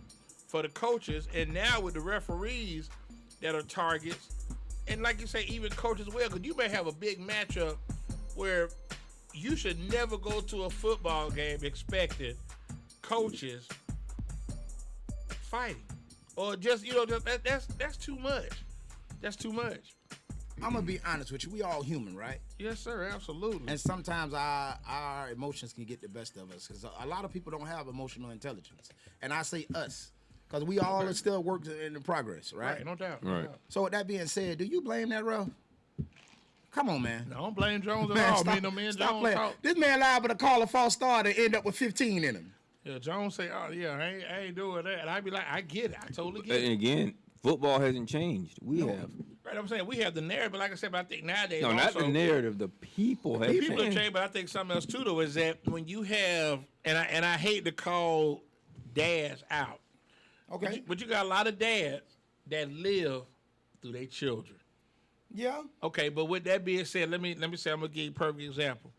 [SPEAKER 3] for the coaches. And now with the referees that are targets, and like you say, even coaches as well, because you may have a big matchup where you should never go to a football game expecting coaches fighting. Or just, that's too much. That's too much.
[SPEAKER 4] I'm gonna be honest with you. We all human, right?
[SPEAKER 3] Yes, sir. Absolutely.
[SPEAKER 4] And sometimes our emotions can get the best of us because a lot of people don't have emotional intelligence. And I say us because we all are still work in progress, right?
[SPEAKER 3] Right, no doubt.
[SPEAKER 5] Right.
[SPEAKER 4] So with that being said, do you blame that ref? Come on, man.
[SPEAKER 3] I don't blame Jones at
[SPEAKER 4] Man,
[SPEAKER 3] all.
[SPEAKER 4] stop,
[SPEAKER 3] Me and
[SPEAKER 4] stop
[SPEAKER 3] Jones
[SPEAKER 4] playing.
[SPEAKER 3] talk.
[SPEAKER 4] This man liable to call a false start and end up with 15 in him.
[SPEAKER 3] Yeah, Jones say, "Oh yeah, I ain't doing that," and I be like, "I get it. I totally get
[SPEAKER 5] And
[SPEAKER 3] it."
[SPEAKER 5] again, football hasn't changed. We have.
[SPEAKER 3] Right, I'm saying we have the narrative, but like I said, but I think nowadays
[SPEAKER 5] No, not
[SPEAKER 3] also,
[SPEAKER 5] the narrative. The people have
[SPEAKER 3] people have
[SPEAKER 5] changed.
[SPEAKER 3] changed, but I think something else too though is that when you have, and I hate to call dads out,
[SPEAKER 4] Okay.
[SPEAKER 3] but you got a lot of dads that live through their children.
[SPEAKER 4] Yeah.
[SPEAKER 3] Okay, but with that being said, let me say I'm gonna give you a perfect example.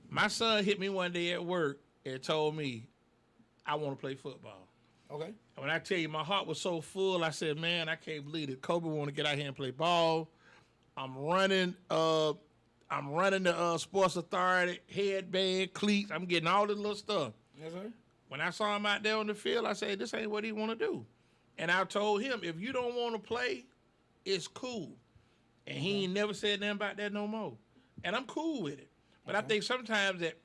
[SPEAKER 3] My son hit me one day at work and told me, "I want to play football."
[SPEAKER 4] Okay.
[SPEAKER 3] And when I tell you my heart was so full, I said, "Man, I can't believe it. Kobe want to get out here and play ball. I'm running the Sports Authority headband, cleats. I'm getting all this little stuff."
[SPEAKER 4] Yes, sir.
[SPEAKER 3] When I saw him out there on the field, I said, "This ain't what he want to do." And I told him, "If you don't want to play, it's cool." And he ain't never said nothing about that no more. And I'm cool with it. But I think sometimes that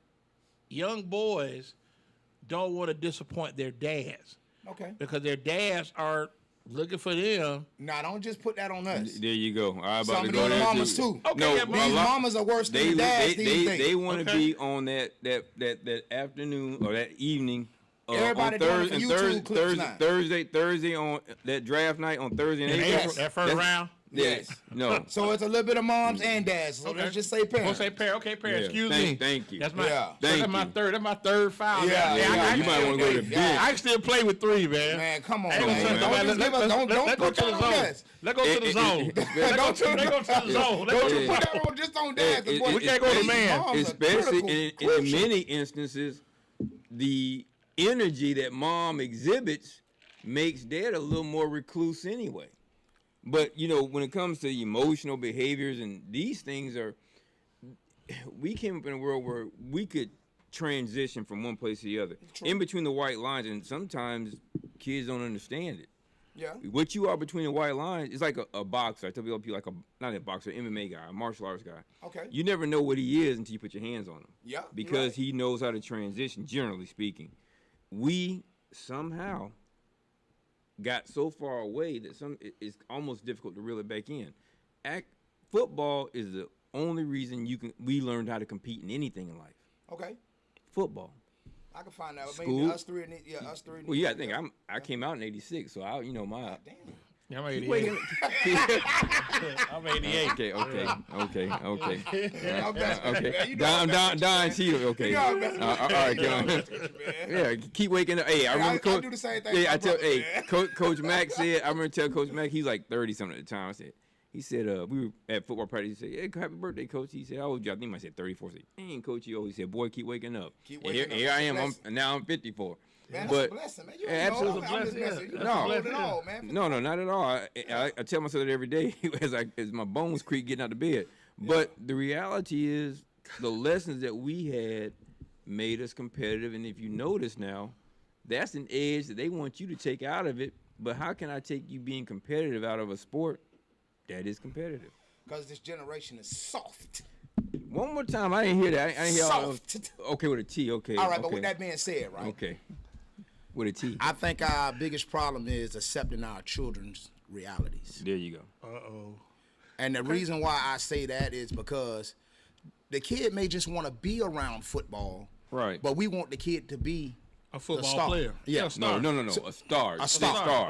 [SPEAKER 3] young boys don't want to disappoint their dads.
[SPEAKER 4] Okay.
[SPEAKER 3] Because their dads are looking for them.
[SPEAKER 4] Now, don't just put that on us.
[SPEAKER 5] There you go. I was about
[SPEAKER 4] Some
[SPEAKER 5] to
[SPEAKER 4] of
[SPEAKER 5] go
[SPEAKER 4] these
[SPEAKER 5] there
[SPEAKER 4] mamas too.
[SPEAKER 3] Okay,
[SPEAKER 5] No,
[SPEAKER 3] yeah,
[SPEAKER 5] a
[SPEAKER 4] These
[SPEAKER 5] lot-
[SPEAKER 4] mamas are worse than the dads these days.
[SPEAKER 5] They want to
[SPEAKER 3] Okay.
[SPEAKER 5] be on that afternoon or that evening.
[SPEAKER 4] Everybody
[SPEAKER 5] on
[SPEAKER 4] doing it for
[SPEAKER 5] and
[SPEAKER 4] YouTube clips now.
[SPEAKER 5] Thursday on that draft night on Thursday and April.
[SPEAKER 3] That first round.
[SPEAKER 5] Yes. No.
[SPEAKER 4] So it's a little bit of moms and dads. So let's just say
[SPEAKER 3] We'll
[SPEAKER 4] parents.
[SPEAKER 3] say pair. Okay, pair.
[SPEAKER 5] Yeah.
[SPEAKER 3] Excuse me.
[SPEAKER 5] Thank you.
[SPEAKER 3] That's my.
[SPEAKER 4] Yeah.
[SPEAKER 5] Thank
[SPEAKER 3] That's my
[SPEAKER 5] you.
[SPEAKER 3] third. That's my third foul.
[SPEAKER 4] Yeah,
[SPEAKER 3] I
[SPEAKER 5] you might want to go to bed.
[SPEAKER 4] Yeah.
[SPEAKER 3] I can still play with three, man.
[SPEAKER 4] Man, come on,
[SPEAKER 3] Ain't gonna
[SPEAKER 4] man.
[SPEAKER 3] touch
[SPEAKER 4] Don't
[SPEAKER 3] nobody.
[SPEAKER 4] just give us. Don't
[SPEAKER 3] Let's go
[SPEAKER 4] put
[SPEAKER 3] to
[SPEAKER 4] that
[SPEAKER 3] the
[SPEAKER 4] on
[SPEAKER 3] zone.
[SPEAKER 4] dads.
[SPEAKER 3] Let's go to the zone.
[SPEAKER 4] Don't
[SPEAKER 3] Let's go to the zone. Let's
[SPEAKER 4] Don't
[SPEAKER 3] go
[SPEAKER 4] you
[SPEAKER 3] to
[SPEAKER 4] put
[SPEAKER 3] the
[SPEAKER 4] that on just on dads.
[SPEAKER 5] It-
[SPEAKER 4] boy.
[SPEAKER 3] We can't go to
[SPEAKER 4] These
[SPEAKER 3] man.
[SPEAKER 4] moms are
[SPEAKER 5] Especially
[SPEAKER 4] critical,
[SPEAKER 5] in
[SPEAKER 4] crucial.
[SPEAKER 5] many instances, the energy that mom exhibits makes dad a little more recluse anyway. But when it comes to emotional behaviors and these things we came up in a world where we could transition from one place to the other, in between the white lines, and sometimes kids don't understand it.
[SPEAKER 4] Yeah.
[SPEAKER 5] What you are between the white lines is like a boxer. I tell people like not a boxer, MMA guy, a martial arts guy.
[SPEAKER 4] Okay.
[SPEAKER 5] You never know what he is until you put your hands on him.
[SPEAKER 4] Yeah, you're
[SPEAKER 5] Because
[SPEAKER 4] right.
[SPEAKER 5] he knows how to transition, generally speaking. We somehow got so far away that it's almost difficult to reel it back in. Football is the only reason we learned how to compete in anything in life.
[SPEAKER 4] Okay.
[SPEAKER 5] Football.
[SPEAKER 4] I can find out.
[SPEAKER 5] School.
[SPEAKER 4] Maybe us three. Us three.
[SPEAKER 5] Well, yeah, I think I came out in '86, so my
[SPEAKER 4] Damn.
[SPEAKER 3] Yeah, I'm 88.
[SPEAKER 5] Wait,
[SPEAKER 3] I'm 88.
[SPEAKER 5] okay.
[SPEAKER 4] Yeah, I'm best, man.
[SPEAKER 5] Okay.
[SPEAKER 4] You know I'm best,
[SPEAKER 5] Don Cheeto. Okay.
[SPEAKER 4] You know I'm best,
[SPEAKER 5] All right,
[SPEAKER 4] You know I'm
[SPEAKER 5] go on.
[SPEAKER 4] best with you, man.
[SPEAKER 5] Yeah, keep waking up. Hey, I remember
[SPEAKER 4] I
[SPEAKER 5] Coach.
[SPEAKER 4] do the same thing.
[SPEAKER 5] Yeah, I
[SPEAKER 4] my
[SPEAKER 5] tell.
[SPEAKER 4] brother,
[SPEAKER 5] Hey,
[SPEAKER 4] man.
[SPEAKER 5] Coach Mack said. I remember telling Coach Mack he's like 30 something at the time. He said we were at football practice. He said, "Hey, happy birthday, Coach." He said, "How old you?" I think I said 34. I said, "Dang, Coach, you old." He said, "Boy, keep waking up."
[SPEAKER 4] Keep
[SPEAKER 5] And
[SPEAKER 4] waking up.
[SPEAKER 5] here I am.
[SPEAKER 4] Blessing.
[SPEAKER 5] Now I'm 54.
[SPEAKER 4] Man, that's
[SPEAKER 5] but
[SPEAKER 4] a blessing, man. You
[SPEAKER 5] yeah,
[SPEAKER 4] ain't
[SPEAKER 5] absolutely
[SPEAKER 4] old. I'm just
[SPEAKER 3] blessing,
[SPEAKER 4] messing.
[SPEAKER 3] yeah.
[SPEAKER 4] You
[SPEAKER 5] No.
[SPEAKER 4] not old at all, man.
[SPEAKER 5] No, not at all. I tell myself that every day as my bones creak getting out of bed. But the reality is, the lessons that we had made us competitive. And if you notice now, that's an edge that they want you to take out of it. But how can I take you being competitive out of a sport that is competitive?
[SPEAKER 4] Because this generation is soft.
[SPEAKER 5] One more time, I didn't hear that. I didn't hear all those.
[SPEAKER 4] Soft.
[SPEAKER 5] Okay, with a T. Okay.
[SPEAKER 4] All right,
[SPEAKER 5] okay.
[SPEAKER 4] but with that being said, right?
[SPEAKER 5] Okay. With a T.
[SPEAKER 4] I think our biggest problem is accepting our children's realities.
[SPEAKER 5] There you go.
[SPEAKER 1] Uh-oh.
[SPEAKER 4] And the reason why I say that is because the kid may just want to be around football,
[SPEAKER 5] Right.
[SPEAKER 4] but we want the kid to be
[SPEAKER 1] A football
[SPEAKER 4] star.
[SPEAKER 1] player.
[SPEAKER 4] Yeah.
[SPEAKER 1] A star.
[SPEAKER 5] No. A star.
[SPEAKER 4] A star.
[SPEAKER 1] A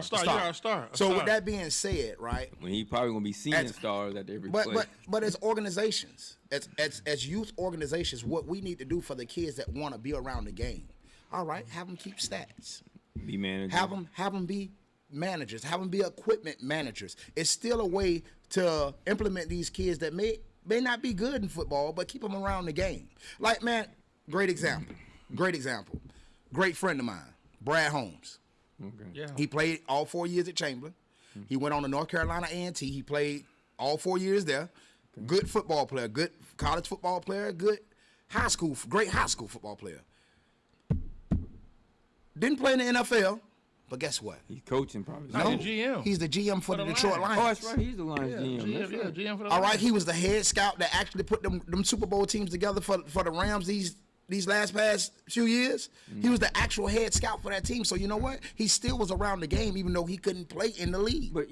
[SPEAKER 1] star. Yeah, a star.
[SPEAKER 4] So with that being said, right?
[SPEAKER 5] When he probably gonna be seeing
[SPEAKER 4] As-
[SPEAKER 5] stars at every
[SPEAKER 4] But
[SPEAKER 5] play.
[SPEAKER 4] but as organizations, as youth organizations, what we need to do for the kids that want to be around the game, all right, have them keep stats.
[SPEAKER 5] Be manager.
[SPEAKER 4] Have them be managers. Have them be equipment managers. It's still a way to implement these kids that may not be good in football, but keep them around the game. Like, man, great example. Great friend of mine, Brad Holmes.
[SPEAKER 5] Okay.
[SPEAKER 1] Yeah.
[SPEAKER 4] He played all 4 years at Chamberlain. He went on to North Carolina A&T. He played all 4 years there. Good football player, good college football player, great high school football player. Didn't play in the NFL, but guess what?
[SPEAKER 5] He's coaching probably.
[SPEAKER 1] No. He's the GM.
[SPEAKER 4] He's the GM for the Detroit
[SPEAKER 1] Lions.
[SPEAKER 4] Lions.
[SPEAKER 5] Oh, that's right. He's the Lions GM. That's right.
[SPEAKER 1] GM for the
[SPEAKER 4] All right,
[SPEAKER 1] Lions.
[SPEAKER 4] he was the head scout that actually put them Super Bowl teams together for the Rams these past few years. He was the actual head scout for that team. So you know what? He still was around the game, even though he couldn't play in the league.
[SPEAKER 5] But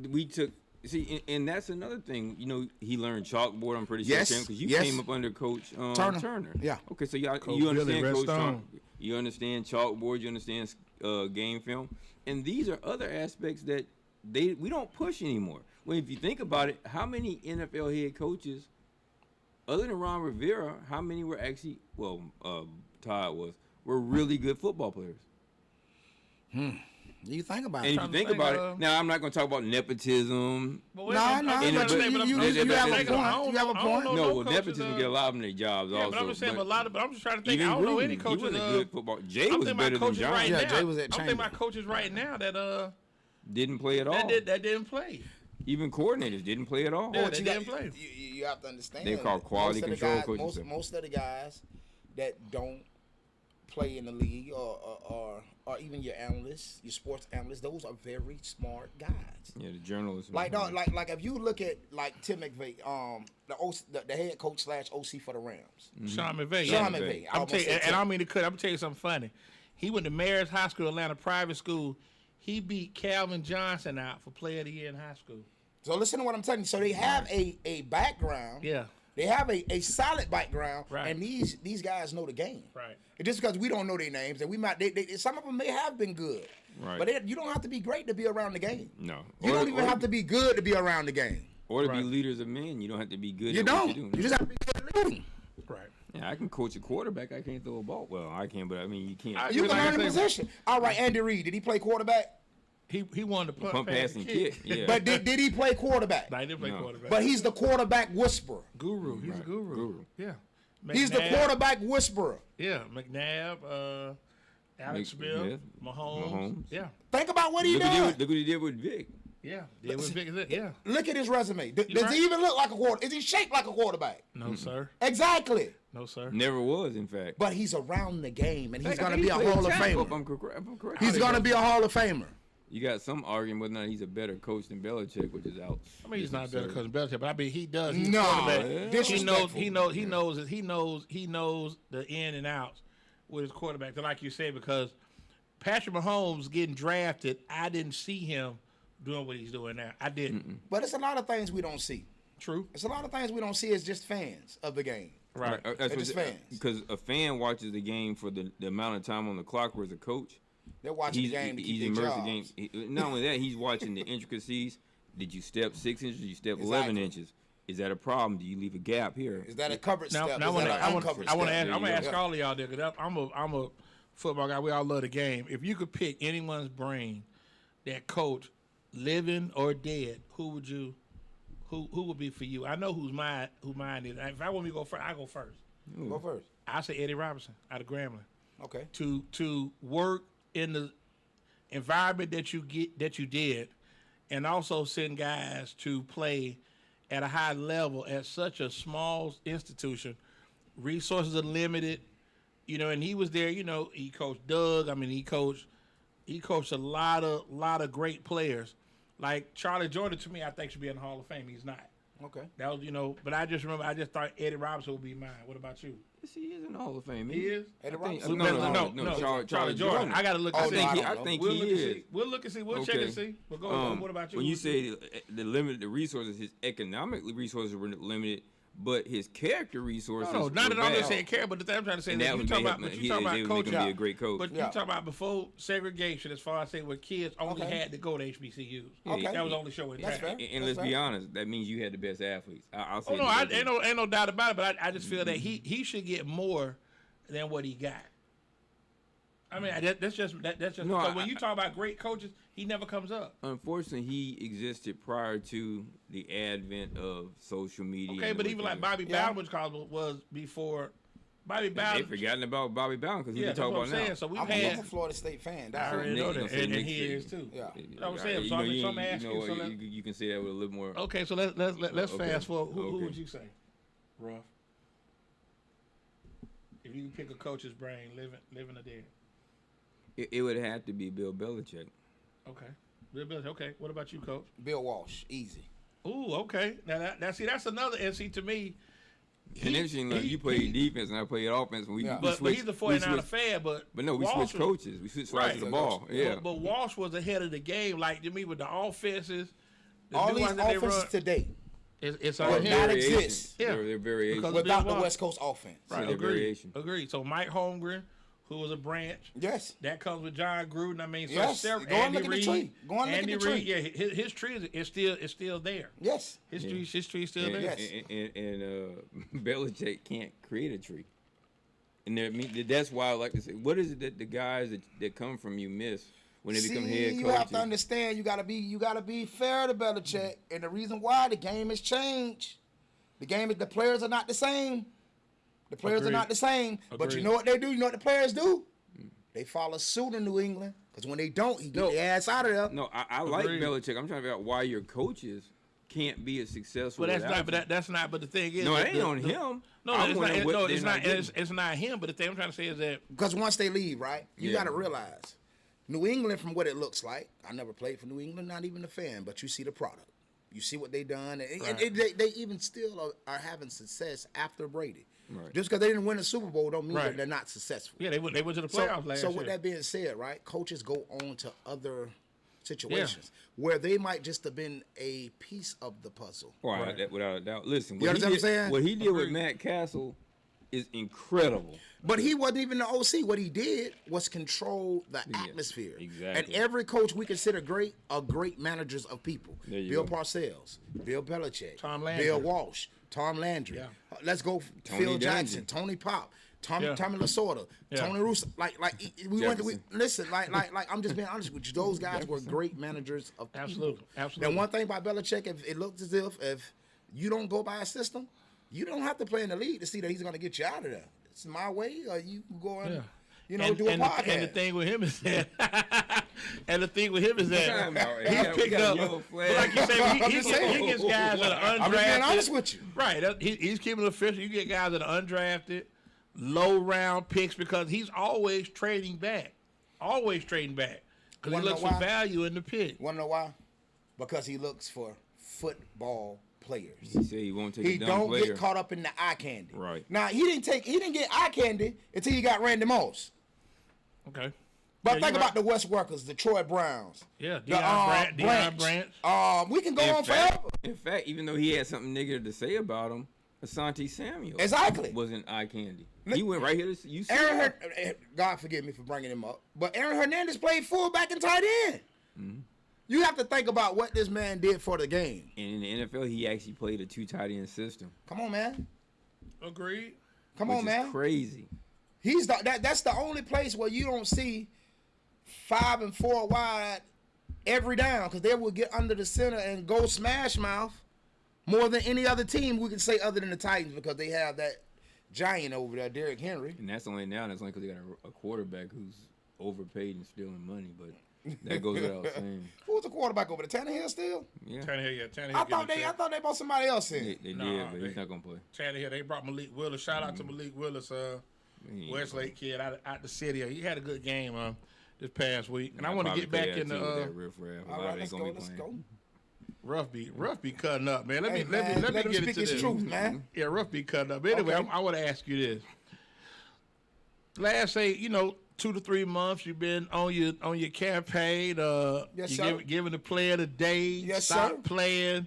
[SPEAKER 5] we took. See, and that's another thing. He learned chalkboard. I'm pretty sure
[SPEAKER 4] Yes,
[SPEAKER 5] because you
[SPEAKER 4] yes.
[SPEAKER 5] came up under Coach
[SPEAKER 4] Turner. Yeah.
[SPEAKER 5] Okay, so you
[SPEAKER 1] Billy
[SPEAKER 5] understand Coach
[SPEAKER 1] Redstone.
[SPEAKER 5] Turner. You understand chalkboard. You understand game film, and these are other aspects that we don't push anymore. Well, if you think about it, how many NFL head coaches, other than Ron Rivera, how many were actually Todd were really good football players?
[SPEAKER 4] You think about
[SPEAKER 5] And
[SPEAKER 4] it.
[SPEAKER 5] if you think about it, now I'm not going to talk about nepotism.
[SPEAKER 1] But
[SPEAKER 4] No,
[SPEAKER 5] you have a
[SPEAKER 4] point. You have a point.
[SPEAKER 5] No, nepotism get a lot of them their jobs
[SPEAKER 1] Yeah,
[SPEAKER 5] also.
[SPEAKER 1] but I'm just saying, but I'm just trying to think.
[SPEAKER 5] even
[SPEAKER 1] I don't know
[SPEAKER 5] Gruden,
[SPEAKER 1] any coaches.
[SPEAKER 5] he was a good football. Jay
[SPEAKER 1] I'm
[SPEAKER 5] was
[SPEAKER 1] thinking
[SPEAKER 5] better
[SPEAKER 1] about
[SPEAKER 5] than
[SPEAKER 1] coaches
[SPEAKER 5] John.
[SPEAKER 1] right
[SPEAKER 4] Yeah,
[SPEAKER 1] now.
[SPEAKER 4] Jay was at
[SPEAKER 1] I'm thinking
[SPEAKER 4] Chamberlain.
[SPEAKER 1] about coaches right now that
[SPEAKER 5] Didn't play at all.
[SPEAKER 1] that didn't play.
[SPEAKER 5] Even coordinators didn't play at all.
[SPEAKER 1] Yeah,
[SPEAKER 4] But
[SPEAKER 1] they
[SPEAKER 4] you
[SPEAKER 1] didn't play.
[SPEAKER 4] You have to understand.
[SPEAKER 5] They call quality
[SPEAKER 4] most of the
[SPEAKER 5] control
[SPEAKER 4] guys-
[SPEAKER 5] coaches.
[SPEAKER 4] Most of the guys that don't play in the league or even your analysts, your sports analysts, those are very smart guys.
[SPEAKER 5] Yeah, the journalists.
[SPEAKER 4] Like if you look at like Tim McVay, the head coach / OC for the Rams.
[SPEAKER 1] Sean McVay.
[SPEAKER 4] Sean
[SPEAKER 1] yeah.
[SPEAKER 4] McVay.
[SPEAKER 1] I'm tell you, and I don't mean to cut. I'm gonna tell you something funny. He went to Marist High School, Atlanta private school. He beat Calvin Johnson out for Player of the Year in high school.
[SPEAKER 4] So listen to what I'm telling you. So they have a background.
[SPEAKER 1] Yeah.
[SPEAKER 4] They have a solid background,
[SPEAKER 1] Right.
[SPEAKER 4] and these guys know the game.
[SPEAKER 1] Right.
[SPEAKER 4] And just because we don't know their names, and we might, some of them may have been good,
[SPEAKER 5] Right.
[SPEAKER 4] but you don't have to be great to be around the game.
[SPEAKER 5] No.
[SPEAKER 4] You don't even have to be good to be around the game.
[SPEAKER 5] Or to
[SPEAKER 1] Right.
[SPEAKER 5] be leaders of men, you don't have to be good
[SPEAKER 4] You
[SPEAKER 5] at
[SPEAKER 4] don't.
[SPEAKER 5] what you do.
[SPEAKER 4] You just have to be good at leading.
[SPEAKER 1] Right.
[SPEAKER 5] Yeah, I can coach a quarterback. I can't throw a ball. Well, I can, but I mean, you can't.
[SPEAKER 4] You
[SPEAKER 1] But
[SPEAKER 4] can
[SPEAKER 1] like I
[SPEAKER 4] learn the
[SPEAKER 1] say-
[SPEAKER 4] position. All right, Andy Reid, did he play quarterback?
[SPEAKER 1] He wanted to
[SPEAKER 5] Pump, pass, and kick. Yeah.
[SPEAKER 4] But did he play quarterback?
[SPEAKER 1] Nah, he didn't play
[SPEAKER 5] No.
[SPEAKER 1] quarterback.
[SPEAKER 4] But he's the quarterback whisperer.
[SPEAKER 1] Guru. He's a guru.
[SPEAKER 5] Guru.
[SPEAKER 1] Yeah.
[SPEAKER 4] He's the
[SPEAKER 1] McNabb.
[SPEAKER 4] quarterback whisperer.
[SPEAKER 1] Yeah, McNabb, Alex Smith,
[SPEAKER 5] Smith,
[SPEAKER 1] Mahomes.
[SPEAKER 5] Mahomes.
[SPEAKER 1] Yeah.
[SPEAKER 4] Think about what he
[SPEAKER 5] Look
[SPEAKER 4] done.
[SPEAKER 5] what he did with Vic.
[SPEAKER 1] Yeah. It was big as it. Yeah.
[SPEAKER 4] Look at his resume. Does
[SPEAKER 1] right.
[SPEAKER 4] he even look like a quarterback? Is he shaped like a quarterback?
[SPEAKER 1] No, sir.
[SPEAKER 4] Exactly.
[SPEAKER 1] No, sir.
[SPEAKER 5] Never was, in fact.
[SPEAKER 4] But he's around the game, and he's
[SPEAKER 5] Heck,
[SPEAKER 4] going to
[SPEAKER 5] he
[SPEAKER 4] be a
[SPEAKER 5] played
[SPEAKER 4] Hall of
[SPEAKER 5] tackle, if
[SPEAKER 4] Famer.
[SPEAKER 5] I'm correct.
[SPEAKER 4] He's going to be a Hall of Famer.
[SPEAKER 5] You got some arguing whether or not he's a better coach than Belichick, which is out.
[SPEAKER 1] I mean, he's not better
[SPEAKER 5] absurd.
[SPEAKER 1] because Belichick, but I mean, he does. He's
[SPEAKER 4] No,
[SPEAKER 1] a quarterback.
[SPEAKER 5] yeah.
[SPEAKER 4] disrespectful.
[SPEAKER 1] He knows the in and outs with his quarterback. So like you said, because Patrick Mahomes getting drafted, I didn't see him doing what he's doing now. I didn't.
[SPEAKER 4] But it's a lot of things we don't see.
[SPEAKER 1] True.
[SPEAKER 4] It's a lot of things we don't see as just fans of the game.
[SPEAKER 1] Right.
[SPEAKER 5] That's
[SPEAKER 4] They're
[SPEAKER 5] what
[SPEAKER 4] just fans.
[SPEAKER 5] Because a fan watches the game for the amount of time on the clock, whereas a coach,
[SPEAKER 4] They're watching the game to
[SPEAKER 5] he's
[SPEAKER 4] keep their
[SPEAKER 5] immersed in
[SPEAKER 4] jobs.
[SPEAKER 5] the game. Not only that, he's watching the intricacies. Did you step 6 inches? Did you step 11
[SPEAKER 4] Exactly.
[SPEAKER 5] inches? Is that a problem? Do you leave a gap here?
[SPEAKER 4] Is that a covered
[SPEAKER 1] Now,
[SPEAKER 4] step?
[SPEAKER 1] now
[SPEAKER 4] Is that an uncovered
[SPEAKER 1] I want to
[SPEAKER 4] step?
[SPEAKER 1] ask. I'm gonna
[SPEAKER 5] Yeah.
[SPEAKER 1] ask all of y'all there because I'm a football guy. We all love the game. If you could pick anyone's brain that coach, living or dead, who would you? Who would be for you? I know who mine is. If I want me to go first, I go first.
[SPEAKER 4] Go first.
[SPEAKER 1] I say Eddie Robinson out of Grambling.
[SPEAKER 4] Okay.
[SPEAKER 1] To work in the environment that you did, and also send guys to play at a high level at such a small institution. Resources are limited.
[SPEAKER 3] you know, and he was there. You know, he coached Doug. I mean, he coached a lot of great players. Like Charlie Jordan, to me, I think should be in the Hall of Fame. He's not.
[SPEAKER 4] Okay.
[SPEAKER 3] That was, you know, but I just thought Eddie Robinson would be mine. What about you?
[SPEAKER 5] Yes, he is in the Hall of Fame.
[SPEAKER 3] He is?
[SPEAKER 4] Eddie
[SPEAKER 5] I think-
[SPEAKER 4] Robinson?
[SPEAKER 5] No, Charlie
[SPEAKER 3] Jordan.
[SPEAKER 5] Jordan.
[SPEAKER 3] I gotta look.
[SPEAKER 4] Oh,
[SPEAKER 3] I
[SPEAKER 4] no,
[SPEAKER 3] think
[SPEAKER 4] I
[SPEAKER 3] he,
[SPEAKER 4] don't
[SPEAKER 5] I
[SPEAKER 4] know.
[SPEAKER 5] think
[SPEAKER 3] we'll
[SPEAKER 5] he
[SPEAKER 3] look and
[SPEAKER 5] is.
[SPEAKER 3] see. We'll look and see. We'll check and see. But go on. What about you?
[SPEAKER 5] When you say the limited resources, his economic resources were limited, but his character resources.
[SPEAKER 3] No, not
[SPEAKER 5] were
[SPEAKER 3] at all.
[SPEAKER 5] bad.
[SPEAKER 3] They're saying care, but the thing I'm trying to say
[SPEAKER 5] And
[SPEAKER 3] is
[SPEAKER 5] that
[SPEAKER 3] you
[SPEAKER 5] would
[SPEAKER 3] talk
[SPEAKER 5] make
[SPEAKER 3] about,
[SPEAKER 5] him-
[SPEAKER 3] but you talk about
[SPEAKER 5] they would
[SPEAKER 3] coaching.
[SPEAKER 5] make him be a great coach.
[SPEAKER 3] But you talk about before segregation, as far as say where kids only
[SPEAKER 4] Okay.
[SPEAKER 3] had to go to HBCUs.
[SPEAKER 4] Okay.
[SPEAKER 3] That was the only show in
[SPEAKER 4] That's
[SPEAKER 3] town.
[SPEAKER 4] fair.
[SPEAKER 5] And let's be honest, that means you had the best athletes. I'll say.
[SPEAKER 3] Oh no,
[SPEAKER 5] that.
[SPEAKER 3] ain't no doubt about it. But I just feel that he should get more than what he got. I mean, that's just
[SPEAKER 5] No,
[SPEAKER 3] because when you talk about great coaches, he never comes up.
[SPEAKER 5] Unfortunately, he existed prior to the advent of social media.
[SPEAKER 3] Okay,
[SPEAKER 5] and
[SPEAKER 3] but even like
[SPEAKER 5] everything.
[SPEAKER 3] Bobby Bowden was before Bobby
[SPEAKER 5] They've
[SPEAKER 3] Bowden.
[SPEAKER 5] forgotten about Bobby Bowden because
[SPEAKER 3] Yeah,
[SPEAKER 5] he
[SPEAKER 3] that's
[SPEAKER 5] can
[SPEAKER 3] what
[SPEAKER 5] talk
[SPEAKER 3] I'm
[SPEAKER 5] about
[SPEAKER 3] saying.
[SPEAKER 5] now.
[SPEAKER 3] So we've
[SPEAKER 4] I'm
[SPEAKER 3] had.
[SPEAKER 4] a Florida State fan.
[SPEAKER 3] I already
[SPEAKER 5] Nick
[SPEAKER 3] know
[SPEAKER 5] gonna
[SPEAKER 3] that,
[SPEAKER 5] say
[SPEAKER 3] and
[SPEAKER 5] Nick
[SPEAKER 3] he
[SPEAKER 5] Saban.
[SPEAKER 3] is too.
[SPEAKER 4] Yeah.
[SPEAKER 3] I was saying,
[SPEAKER 5] You
[SPEAKER 3] so
[SPEAKER 5] know,
[SPEAKER 3] I'm asking you. So
[SPEAKER 5] you can say that with a little more.
[SPEAKER 3] okay, so let's
[SPEAKER 5] Okay.
[SPEAKER 3] fast forward. Who
[SPEAKER 5] Okay.
[SPEAKER 3] would you say, Ruff? If you could pick a coach's brain, living or dead.
[SPEAKER 5] It would have to be Bill Belichick.
[SPEAKER 3] Okay. Bill Belichick. Okay. What about you, Coach?
[SPEAKER 4] Bill Walsh, easy.
[SPEAKER 3] Ooh, okay. Now that's another. And see, to me,
[SPEAKER 5] And interestingly, you played defense and I played offense. When we
[SPEAKER 4] Yeah.
[SPEAKER 3] but he's the 49er fan. But
[SPEAKER 5] But no, we
[SPEAKER 3] Walsh
[SPEAKER 5] switched
[SPEAKER 3] was-
[SPEAKER 5] coaches. We switched sides of the ball. Yeah.
[SPEAKER 3] But Walsh was ahead of the game. Like to me, with the offenses, the
[SPEAKER 4] All
[SPEAKER 3] new
[SPEAKER 4] these
[SPEAKER 3] ones that they
[SPEAKER 4] offenses
[SPEAKER 3] run,
[SPEAKER 4] today
[SPEAKER 3] it's
[SPEAKER 4] would
[SPEAKER 3] all
[SPEAKER 4] not
[SPEAKER 3] him.
[SPEAKER 5] Variations.
[SPEAKER 4] exist
[SPEAKER 3] Yeah.
[SPEAKER 5] They're variations.
[SPEAKER 3] Because-
[SPEAKER 4] without
[SPEAKER 3] Bill
[SPEAKER 4] the
[SPEAKER 3] Walsh.
[SPEAKER 4] West Coast offense.
[SPEAKER 3] Right.
[SPEAKER 5] they're
[SPEAKER 3] Agreed.
[SPEAKER 5] variation.
[SPEAKER 3] Agreed. So Mike Holmgren, who was a branch.
[SPEAKER 4] Yes.
[SPEAKER 3] That comes with John Gruden. I mean, so
[SPEAKER 4] Yes.
[SPEAKER 3] several,
[SPEAKER 4] Go and
[SPEAKER 3] Andy
[SPEAKER 4] look at the
[SPEAKER 3] Reid.
[SPEAKER 4] tree. Go and look at
[SPEAKER 3] Andy
[SPEAKER 4] the tree.
[SPEAKER 3] Reid, yeah, his tree is still there.
[SPEAKER 4] Yes.
[SPEAKER 3] His tree is still
[SPEAKER 5] And,
[SPEAKER 3] there.
[SPEAKER 4] Yes.
[SPEAKER 5] and Belichick can't create a tree. And that's why I like to say, what is it that the guys that come from you miss when they become head coaches?
[SPEAKER 4] You have to understand. You gotta be fair to Belichick, and the reason why the game has changed. The players are not the same. The players
[SPEAKER 3] Agreed.
[SPEAKER 4] are not the same. But you
[SPEAKER 3] Agreed.
[SPEAKER 4] know what they do? You know what the players do? They follow suit in New England. Because when they don't, he get their ass out of there.
[SPEAKER 5] No, I like
[SPEAKER 3] Agreed.
[SPEAKER 5] Belichick. I'm trying to figure out why your coaches can't be as successful.
[SPEAKER 3] But that's
[SPEAKER 5] without
[SPEAKER 3] not. But
[SPEAKER 5] you.
[SPEAKER 3] that's not. But the thing is,
[SPEAKER 5] No, it
[SPEAKER 3] that
[SPEAKER 5] ain't on him.
[SPEAKER 3] No,
[SPEAKER 5] I'm
[SPEAKER 3] it's
[SPEAKER 5] wondering
[SPEAKER 3] not.
[SPEAKER 5] what
[SPEAKER 3] No,
[SPEAKER 5] they're
[SPEAKER 3] it's
[SPEAKER 5] not
[SPEAKER 3] not.
[SPEAKER 5] getting.
[SPEAKER 3] It's not him. But the thing I'm trying to say is that
[SPEAKER 4] Because once they leave, right, you
[SPEAKER 5] Yeah.
[SPEAKER 4] got to realize, New England, from what it looks like, I never played for New England, not even a fan, but you see the product. You see what they done. And
[SPEAKER 3] Right.
[SPEAKER 4] they even still are having success after Brady.
[SPEAKER 5] Right.
[SPEAKER 4] Just because they didn't win the Super Bowl don't mean
[SPEAKER 3] Right.
[SPEAKER 4] that they're not successful.
[SPEAKER 3] yeah, they went to the
[SPEAKER 4] So,
[SPEAKER 3] playoffs last
[SPEAKER 4] so
[SPEAKER 3] year.
[SPEAKER 4] with that being said, right, coaches go on to other situations where they might just have been a piece of the puzzle.
[SPEAKER 5] Right, that, without a doubt. Listen,
[SPEAKER 4] You understand what I'm saying?
[SPEAKER 5] What he did with
[SPEAKER 3] Agreed.
[SPEAKER 5] Matt Castle is incredible.
[SPEAKER 4] But he wasn't even the OC. What he did was control the
[SPEAKER 5] Yeah,
[SPEAKER 4] atmosphere.
[SPEAKER 5] exactly.
[SPEAKER 4] And every coach we consider great are great managers of people.
[SPEAKER 5] There you
[SPEAKER 4] Bill
[SPEAKER 5] go.
[SPEAKER 4] Parcells, Bill Belichick,
[SPEAKER 3] Tom Landry.
[SPEAKER 4] Bill Walsh, Tom Landry.
[SPEAKER 3] Yeah.
[SPEAKER 4] Let's go
[SPEAKER 5] Tony
[SPEAKER 4] Phil
[SPEAKER 5] Dungy.
[SPEAKER 4] Jackson, Tony Pop,
[SPEAKER 3] Yeah.
[SPEAKER 4] Tommy Lasorda,
[SPEAKER 3] Yeah.
[SPEAKER 4] Tony Russo. Like
[SPEAKER 5] Jefferson.
[SPEAKER 4] listen, like I'm just being honest with you. Those guys were great managers of people.
[SPEAKER 3] Absolutely. Absolutely.
[SPEAKER 4] And one thing about Belichick, if it looks as if you don't go by a system, you don't have to play in the league to see that he's going to get you out of there. It's my way, or you can go and do a podcast.
[SPEAKER 3] And the thing with him is that, and the thing with him is that
[SPEAKER 5] Time out.
[SPEAKER 3] he's
[SPEAKER 5] We
[SPEAKER 3] picked
[SPEAKER 5] got
[SPEAKER 3] up.
[SPEAKER 5] yellow flag.
[SPEAKER 3] Like you say,
[SPEAKER 4] I'm
[SPEAKER 3] he
[SPEAKER 4] just saying.
[SPEAKER 3] gets guys that are undrafted.
[SPEAKER 4] I'm just being honest with you.
[SPEAKER 3] Right. He's keeping it official. You get guys that are undrafted, low round picks because he's always trading back. Always trading back. Because he
[SPEAKER 4] Wanna know
[SPEAKER 3] looks for
[SPEAKER 4] why?
[SPEAKER 3] value in the pick.
[SPEAKER 4] Want to know why? Because he looks for football players.
[SPEAKER 5] He said he won't take
[SPEAKER 4] He
[SPEAKER 5] a dumb
[SPEAKER 4] don't
[SPEAKER 5] player.
[SPEAKER 4] get caught up in the eye candy.
[SPEAKER 5] Right.
[SPEAKER 4] Now he didn't get eye candy until he got Randy Moss.
[SPEAKER 3] Okay.
[SPEAKER 4] But
[SPEAKER 3] Yeah,
[SPEAKER 4] think
[SPEAKER 3] you're
[SPEAKER 4] about
[SPEAKER 3] right.
[SPEAKER 4] the West Workers, the Troy Browns.
[SPEAKER 3] Yeah,
[SPEAKER 4] the,
[SPEAKER 3] Deion Branch.
[SPEAKER 4] We can go
[SPEAKER 5] In
[SPEAKER 4] on
[SPEAKER 5] fact,
[SPEAKER 4] forever.
[SPEAKER 5] in fact, even though he had something negative to say about him, Asante Samuel
[SPEAKER 4] Exactly.
[SPEAKER 5] wasn't eye candy. He went right here to UCF.
[SPEAKER 4] God forgive me for bringing him up, but Aaron Hernandez played fullback and tight end.
[SPEAKER 5] Mm-hmm.
[SPEAKER 4] You have to think about what this man did for the game.
[SPEAKER 5] And in the NFL, he actually played a 2 tight end system.
[SPEAKER 4] Come on, man.
[SPEAKER 3] Agreed.
[SPEAKER 4] Come
[SPEAKER 5] which
[SPEAKER 4] on,
[SPEAKER 5] is
[SPEAKER 4] man.
[SPEAKER 5] crazy.
[SPEAKER 4] That's the only place where you don't see 5 and 4 wide every down, because they will get under the center and go smash mouth more than any other team we can say other than the Titans, because they have that giant over there, Derrick Henry.
[SPEAKER 5] And that's only now. That's only because they got a quarterback who's overpaid and stealing money. But that goes without saying.
[SPEAKER 4] Who was the quarterback over there? Tannehill still?
[SPEAKER 5] Yeah,
[SPEAKER 3] Tannehill.
[SPEAKER 4] I thought they bought somebody else in.
[SPEAKER 5] they
[SPEAKER 3] Nah,
[SPEAKER 5] did, but he's not gonna play.
[SPEAKER 3] Tannehill. They brought Malik Willis. Shout out to Malik Willis. Westlake kid out the city. He had a good game this past week, and I want to
[SPEAKER 5] probably
[SPEAKER 3] get back
[SPEAKER 5] play
[SPEAKER 3] in
[SPEAKER 5] that too with that
[SPEAKER 3] the
[SPEAKER 5] riff-raff. A
[SPEAKER 4] All
[SPEAKER 5] lot
[SPEAKER 4] right,
[SPEAKER 5] ain't
[SPEAKER 4] let's
[SPEAKER 5] gonna
[SPEAKER 4] go.
[SPEAKER 5] be
[SPEAKER 4] Let's
[SPEAKER 5] playing.
[SPEAKER 4] go.
[SPEAKER 3] Rough be cutting up, man. Let
[SPEAKER 4] Hey,
[SPEAKER 3] me
[SPEAKER 4] man,
[SPEAKER 3] get
[SPEAKER 4] let him
[SPEAKER 3] into
[SPEAKER 4] speak his
[SPEAKER 3] this.
[SPEAKER 4] truth, man.
[SPEAKER 3] Yeah, Rough be cutting up. Anyway,
[SPEAKER 4] Okay.
[SPEAKER 3] I want to ask you this. Last, say, 2 to 3 months, you've been on your campaign.
[SPEAKER 4] Yes,
[SPEAKER 3] you
[SPEAKER 4] sir.
[SPEAKER 3] giving the player the day.
[SPEAKER 4] Yes,
[SPEAKER 3] stop
[SPEAKER 4] sir.
[SPEAKER 3] playing.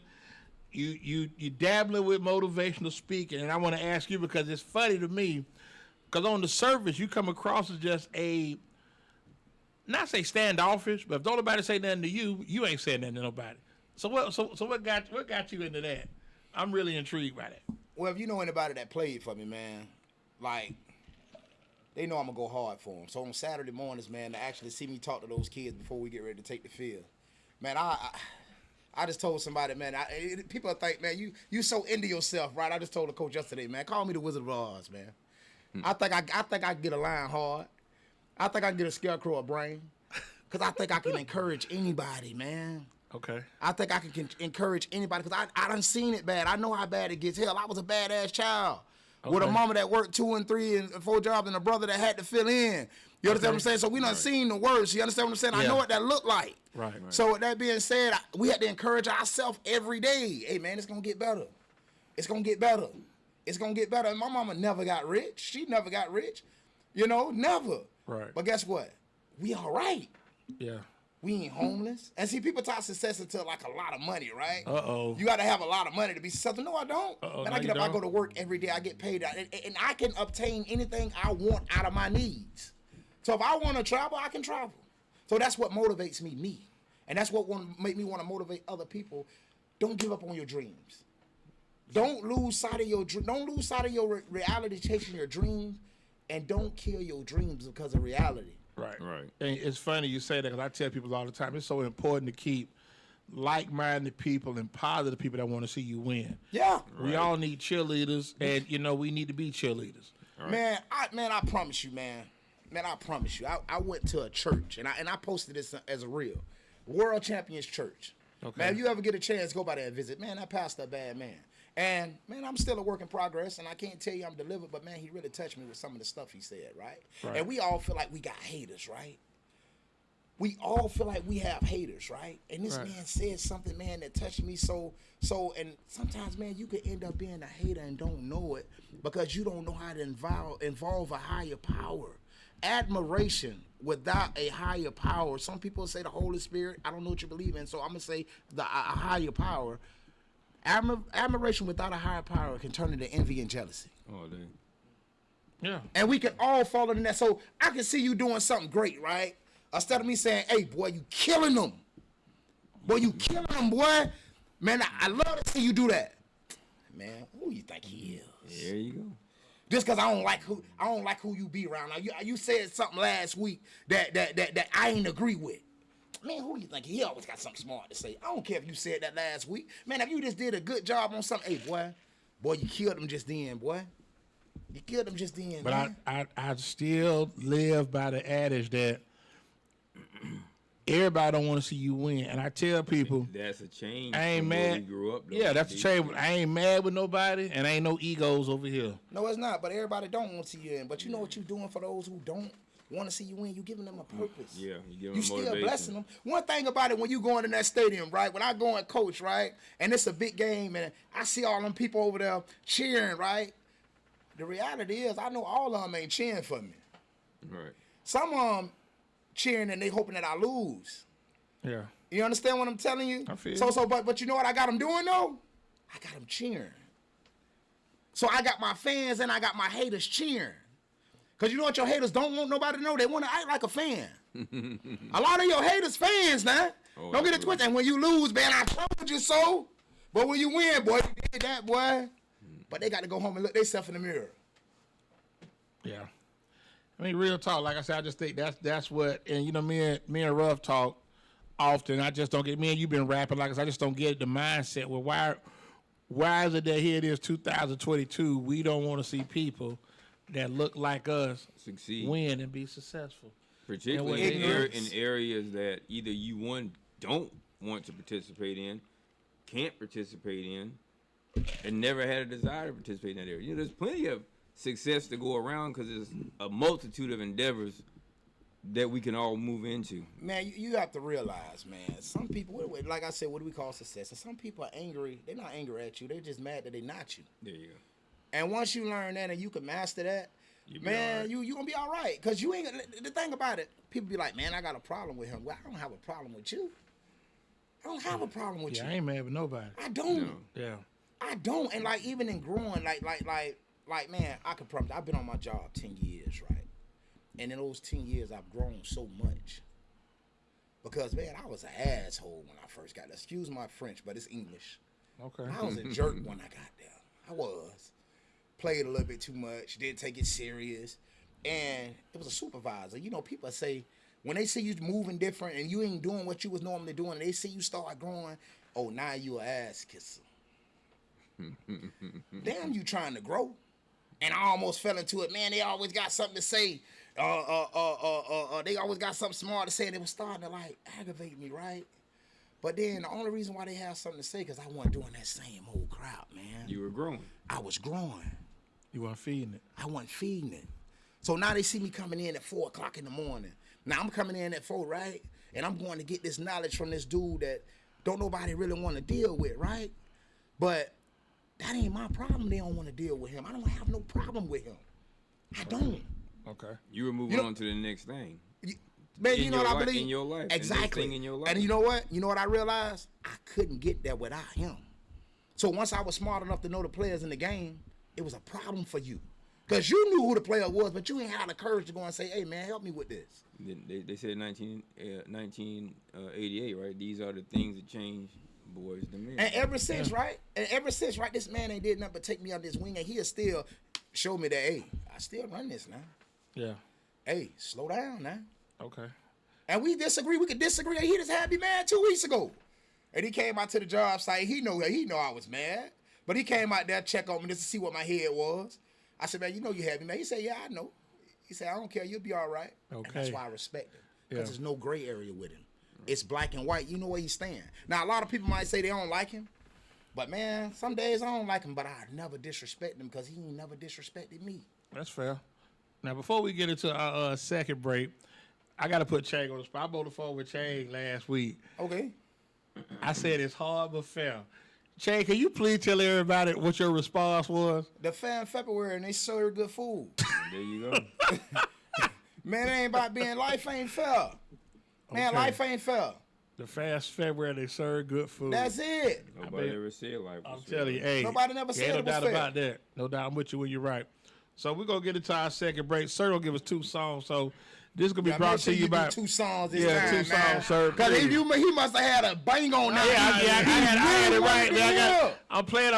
[SPEAKER 3] You dabbling with motivational speaking, and I want to ask you because it's funny to me. Because on the surface, you come across as just not say standoffish, but if don't nobody say nothing to you, you ain't saying nothing to nobody. So what got you into that? I'm really intrigued by that.
[SPEAKER 4] Well, if you know anybody that played for me, man, like, they know I'm going to go hard for them. So on Saturday mornings, man, to actually see me talk to those kids before we get ready to take the field, man, I just told somebody, man, people think, man, you so into yourself, right? I just told the coach yesterday, man, call me the Wizard of Oz, man. I think I can get a line hard. I think I can get a scarecrow a brain. Because I think I can encourage anybody, man.
[SPEAKER 3] Okay.
[SPEAKER 4] I think I can encourage anybody because I done seen it bad. I know how bad it gets. Hell, I was a badass child with a mama that worked 2 and 3 and 4 jobs and a brother that had to fill in. You understand what I'm saying? So we done seen the worst. You understand what I'm saying? I know what that looked like.
[SPEAKER 3] Right.
[SPEAKER 4] So with that being said, we had to encourage ourselves every day. Hey, man, it's going to get better. It's going to get better. It's going to get better. And my mama never got rich. She never got rich. Never.
[SPEAKER 3] Right.
[SPEAKER 4] But guess what? We all right.
[SPEAKER 3] Yeah.
[SPEAKER 4] We ain't homeless. And see, people tie success into like a lot of money, right?
[SPEAKER 3] Uh-oh.
[SPEAKER 4] You got to have a lot of money to be successful. No, I don't.
[SPEAKER 3] Uh-oh,
[SPEAKER 4] Man,
[SPEAKER 3] no,
[SPEAKER 4] I get
[SPEAKER 3] you
[SPEAKER 4] up, I
[SPEAKER 3] don't?
[SPEAKER 4] go to work every day, I get paid, and I can obtain anything I want out of my needs. So if I want to travel, I can travel. So that's what motivates me. And that's what make me want to motivate other people. Don't give up on your dreams. Don't lose sight of your reality chasing your dreams, and don't kill your dreams because of reality.
[SPEAKER 3] Right.
[SPEAKER 5] Right.
[SPEAKER 3] And it's funny you say that because I tell people all the time it's so important to keep like-minded people and positive people that want to see you win.
[SPEAKER 4] Yeah.
[SPEAKER 3] We all need cheerleaders, and we need to be cheerleaders.
[SPEAKER 5] Right.
[SPEAKER 4] Man, I promise you, man. Man, I promise you. I went to a church and I posted this as a reel. World Champions Church.
[SPEAKER 3] Okay.
[SPEAKER 4] Man, if you ever get a chance, go by there and visit. Man, that pastor a bad man. And man, I'm still a work in progress, and I can't tell you I'm delivered, but man, he really touched me with some of the stuff he said, right? And we all feel like we got haters, right? We all feel like we have haters, right? And this man said something, man, that touched me so, and sometimes, man, you could end up being a hater and don't know it because you don't know how to involve a higher power. Admiration without a higher power. Some people say the Holy Spirit. I don't know what you believe in, so I'm going to say a higher power. Admiration without a higher power can turn into envy and jealousy.
[SPEAKER 5] Oh, dang.
[SPEAKER 3] Yeah.
[SPEAKER 4] And we can all fall into that. So I can see you doing something great, right? Instead of me saying, hey, boy, you killing them. Boy, you killing them, boy. Man, I love to see you do that. Man, who you think he is?
[SPEAKER 5] There you go.
[SPEAKER 4] Just because I don't like who you be around. Now, you said something last week that I ain't agree with. Man, who you think? He always got something smart to say. I don't care if you said that last week. Man, if you just did a good job on something, hey, boy, you killed him just then, boy. You killed him just then,
[SPEAKER 3] But
[SPEAKER 4] man.
[SPEAKER 3] I still live by the adage that everybody don't want to see you win. And I tell people,
[SPEAKER 5] That's a change.
[SPEAKER 3] I ain't
[SPEAKER 5] from where
[SPEAKER 3] mad.
[SPEAKER 5] we grew up, though.
[SPEAKER 3] Yeah, that's a change. I ain't mad with nobody, and ain't no egos over here.
[SPEAKER 4] No, it's not. But everybody don't want to see you in. But you know what you're doing for those who don't want to see you win? You're giving them a purpose.
[SPEAKER 5] Yeah, you give them
[SPEAKER 4] You still
[SPEAKER 5] motivation.
[SPEAKER 4] blessing them. One thing about it, when you going in that stadium, right? When I go and coach, right? And it's a big game, and I see all them people over there cheering, right? The reality is, I know all of them ain't cheering for me.
[SPEAKER 5] Right.
[SPEAKER 4] Some of them cheering and they hoping that I lose.
[SPEAKER 3] Yeah.
[SPEAKER 4] You understand what I'm telling you?
[SPEAKER 3] I feel
[SPEAKER 4] So, but you know what I got them doing though? I got them cheering. So I got my fans and I got my haters cheering. Cause you know what your haters don't want nobody to know? They want to act like a fan. A lot of your haters fans now.
[SPEAKER 5] Oh,
[SPEAKER 4] Don't get it
[SPEAKER 5] absolutely.
[SPEAKER 4] twisted. And when you lose, man, I told you so. But when you win, boy, you did that, boy. But they got to go home and look themselves in the mirror.
[SPEAKER 3] Yeah. I mean, real talk. Like I said, I just think that's what. And you know, me and Ruff talk often. I just don't get. Me and you been rapping like I just don't get the mindset. Well, why is it that here it is 2022? We don't want to see people that look like us
[SPEAKER 5] Succeed.
[SPEAKER 3] win and be successful.
[SPEAKER 5] Particularly
[SPEAKER 3] And what
[SPEAKER 5] in areas that either you don't want to participate in, can't participate in, and never had a desire to participate in that area. You know, there's plenty of success to go around because there's a multitude of endeavors that we can all move into.
[SPEAKER 4] Man, you have to realize, man, some people, like I said, what do we call success? And some people are angry. They're not angry at you. They're just mad that they're not you.
[SPEAKER 5] There you go.
[SPEAKER 4] And once you learn that and you can master that, man,
[SPEAKER 5] right.
[SPEAKER 4] you going to be all right. Because you ain't, the thing about it, people be like, man, I got a problem with him. Well, I don't have a problem with you. I don't have a problem with you.
[SPEAKER 1] I ain't mad with nobody.
[SPEAKER 4] I don't.
[SPEAKER 5] No.
[SPEAKER 1] Yeah.
[SPEAKER 4] I don't. And like, even in growing, like, man, I can promise, I've been on my job 10 years, right? And in those 10 years, I've grown so much. Because, man, I was an asshole when I first got there. Excuse my French, but it's English.
[SPEAKER 1] Okay.
[SPEAKER 4] I was a jerk when I got there. I was. Played a little bit too much, didn't take it serious. And it was a supervisor. You know, people say, when they see you moving different and you ain't doing what you was normally doing, and they see you start growing, oh, now you an ass kisser. Damn, you trying to grow. And I almost fell into it. Man, they always got something to say. They always got something smart to say, and it was starting to, like, aggravate me, right? But then the only reason why they have something to say because I wasn't doing that same old crowd, man.
[SPEAKER 5] You were growing.
[SPEAKER 4] I was growing.
[SPEAKER 1] You weren't feeding it.
[SPEAKER 4] I wasn't feeding it. So now they see me coming in at 4 o'clock in the morning. Now I'm coming in at 4, right? And I'm going to get this knowledge from this dude that don't nobody really want to deal with, right? But that ain't my problem. They don't want to deal with him. I don't have no problem with him. I don't.
[SPEAKER 1] Okay.
[SPEAKER 5] You were moving on to the next thing.
[SPEAKER 4] Man,
[SPEAKER 5] In
[SPEAKER 4] you know
[SPEAKER 5] your
[SPEAKER 4] what I
[SPEAKER 5] life-
[SPEAKER 4] believe?
[SPEAKER 5] in your life, the next
[SPEAKER 4] Exactly.
[SPEAKER 5] thing in your life.
[SPEAKER 4] And you know what? You know what I realized? I couldn't get there without him. So once I was smart enough to know the players in the game, it was a problem for you. Because you knew who the player was, but you ain't had the courage to go and say, hey, man, help me with this.
[SPEAKER 5] They said 1988, right? These are the things that change boys to men.
[SPEAKER 4] And ever since, right? This man ain't did nothing but take me under his wing, and he'll still show me that, hey, I still run this now.
[SPEAKER 1] Yeah.
[SPEAKER 4] Hey, slow down now.
[SPEAKER 1] Okay.
[SPEAKER 4] And we disagree. We could disagree. He just had me mad 2 weeks ago. And he came out to the job site. He know I was mad. But he came out there, check on me just to see what my head was. I said, man, you know you had me mad. He said, yeah, I know. He said, I don't care. You'll be all right.
[SPEAKER 1] Okay.
[SPEAKER 4] And that's why I respect him. Because
[SPEAKER 1] Yeah.
[SPEAKER 4] there's no gray area with him. It's black and white. You know where he stand. Now, a lot of people might say they don't like him. But, man, some days I don't like him. But I never disrespect him because he ain't never disrespected me.
[SPEAKER 1] That's fair. Now, before we get into our second break, I got to put Chang on the spot. I bowled the phone with Chang last week.
[SPEAKER 4] Okay.
[SPEAKER 1] I said it's hard but fair. Chang, can you please tell everybody what your response was?
[SPEAKER 4] The fair in February, and they serve good food.
[SPEAKER 5] There you go.
[SPEAKER 4] Man, it ain't about being, life ain't fair. Man,
[SPEAKER 1] Okay.
[SPEAKER 4] life ain't fair.
[SPEAKER 1] The fast February, they serve good food.
[SPEAKER 4] That's it.
[SPEAKER 5] Nobody ever said life was
[SPEAKER 1] I'm
[SPEAKER 5] fair.
[SPEAKER 1] telling you, hey.
[SPEAKER 4] Nobody never said
[SPEAKER 1] ain't no
[SPEAKER 4] it was
[SPEAKER 1] doubt
[SPEAKER 4] fair.
[SPEAKER 1] about that. No doubt. I'm with you when you're right. So we're going to get into our second break. Sir will give us 2 songs. So this is going to be brought
[SPEAKER 4] Make sure
[SPEAKER 1] to you
[SPEAKER 4] do
[SPEAKER 1] by...
[SPEAKER 4] 2 songs this
[SPEAKER 1] Yeah,
[SPEAKER 4] time,
[SPEAKER 1] 2
[SPEAKER 4] man.
[SPEAKER 1] songs, sir,
[SPEAKER 4] Because
[SPEAKER 1] please.
[SPEAKER 4] he must have had a bang on that.
[SPEAKER 1] I had it right there.
[SPEAKER 4] Yeah.
[SPEAKER 1] I'm playing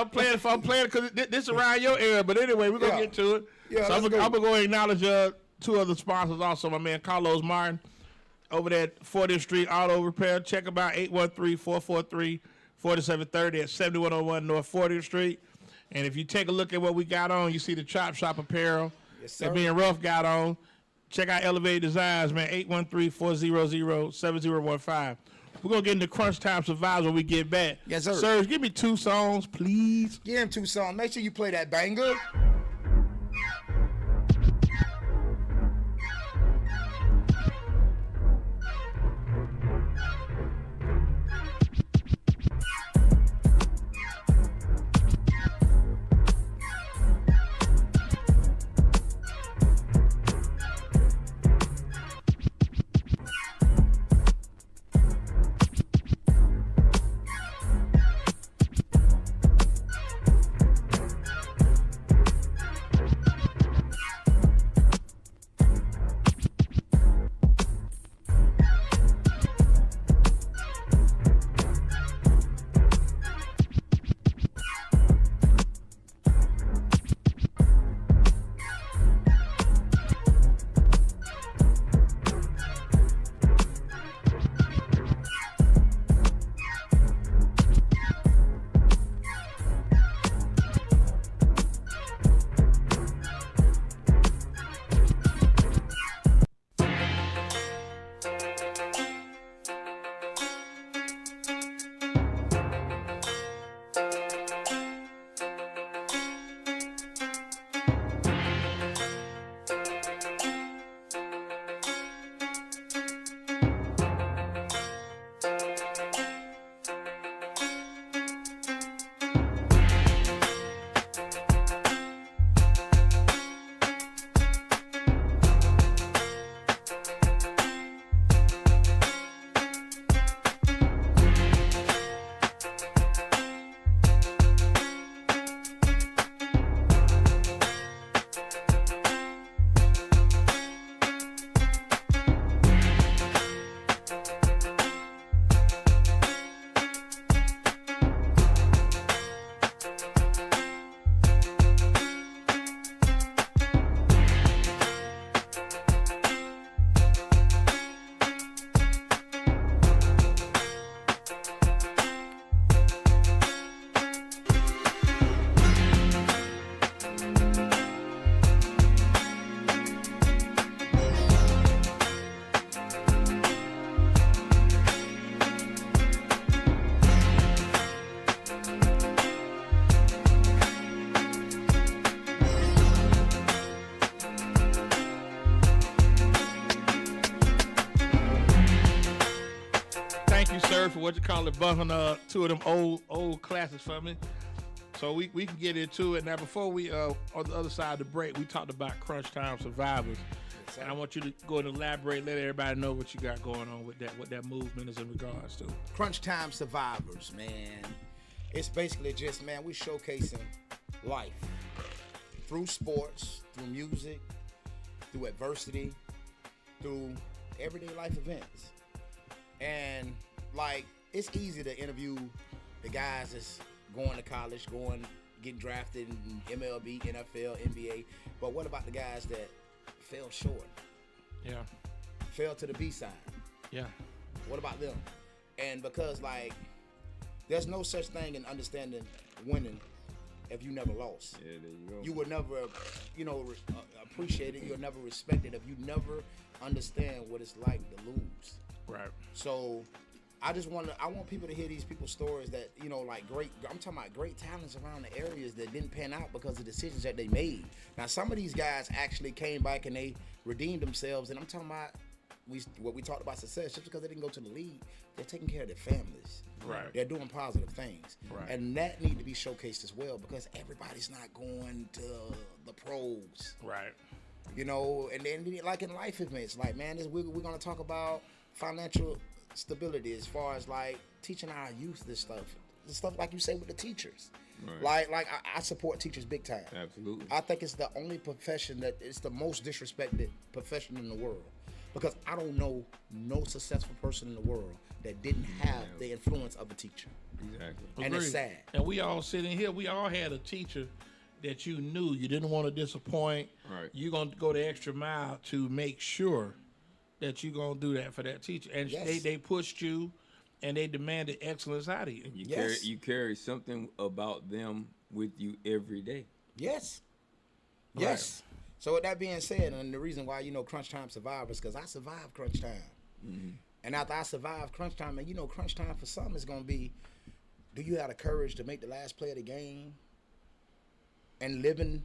[SPEAKER 1] because this is around your era. But anyway, we're going to
[SPEAKER 4] Yeah.
[SPEAKER 1] get to it.
[SPEAKER 4] Yeah,
[SPEAKER 1] so I'm
[SPEAKER 4] let's
[SPEAKER 1] going
[SPEAKER 4] go.
[SPEAKER 1] to go and acknowledge 2 other sponsors also. My man Carlos Martin over there at 40th Street Auto Repair. Check them out, 813-443-4730 at 7101 North 40th Street. And if you take a look at what we got on, you see the Chop Shop apparel
[SPEAKER 4] Yes,
[SPEAKER 1] that
[SPEAKER 4] sir.
[SPEAKER 1] being rough got on. Check out Elevated Designs, man, 813-400-7015. We're going to get into Crunch Time Survivors when we get back.
[SPEAKER 4] Yes, sir.
[SPEAKER 1] Sirs, give me 2 songs, please.
[SPEAKER 4] Give him 2 songs. Make sure you play that banger.
[SPEAKER 3] bumping two of them old classics for me. So we can get into it. Now, before we, on the other side of the break, we talked about Crunch Time Survivors. And I want you to go and elaborate, let everybody know what you got going on with that, what that movement is in regards to.
[SPEAKER 4] Crunch Time Survivors, man. It's basically just, man, we showcasing life through sports, through music, through adversity, through everyday life events. And, like, it's easy to interview the guys that's going to college, getting drafted in MLB, NFL, NBA. But what about the guys that fell short?
[SPEAKER 3] Yeah.
[SPEAKER 4] Fell to the B-side.
[SPEAKER 3] Yeah.
[SPEAKER 4] What about them? And because, like, there's no such thing in understanding winning if you never lost.
[SPEAKER 5] Yeah, there you go.
[SPEAKER 4] You will never, appreciate it. You'll never respect it if you never understand what it's like to lose.
[SPEAKER 3] Right.
[SPEAKER 4] So I want people to hear these people's stories that, I'm talking about great talents around the areas that didn't pan out because of decisions that they made. Now, some of these guys actually came back and they redeemed themselves, and I'm talking about what we talked about success, just because they didn't go to the league, they're taking care of their families.
[SPEAKER 3] Right.
[SPEAKER 4] They're doing positive things.
[SPEAKER 3] Right.
[SPEAKER 4] And that need to be showcased as well, because everybody's not going to the pros.
[SPEAKER 3] Right.
[SPEAKER 4] And then like in life events, like, man, we're going to talk about financial stability as far as, like, teaching our youth this stuff like you say with the teachers.
[SPEAKER 5] Right.
[SPEAKER 4] Like I support teachers big time.
[SPEAKER 5] Absolutely.
[SPEAKER 4] I think it's the only profession that it's the most disrespected profession in the world, because I don't know no successful person in the world that didn't have the influence of a teacher.
[SPEAKER 5] Exactly.
[SPEAKER 4] And it's sad.
[SPEAKER 3] And we all sitting here, we all had a teacher that you knew you didn't want to disappoint.
[SPEAKER 5] Right.
[SPEAKER 3] You're going to go the extra mile to make sure that you're going to do that for that teacher. And
[SPEAKER 4] Yes.
[SPEAKER 3] they pushed you, and they demanded excellence out of you.
[SPEAKER 5] You carry something about them with you every day.
[SPEAKER 4] Yes.
[SPEAKER 3] Right.
[SPEAKER 4] Yes. So with that being said, and the reason why, Crunch Time Survivors, because I survived Crunch Time.
[SPEAKER 5] Mm-hmm.
[SPEAKER 4] And after I survived Crunch Time, and Crunch Time for some is going to be, do you have the courage to make the last play of the game and living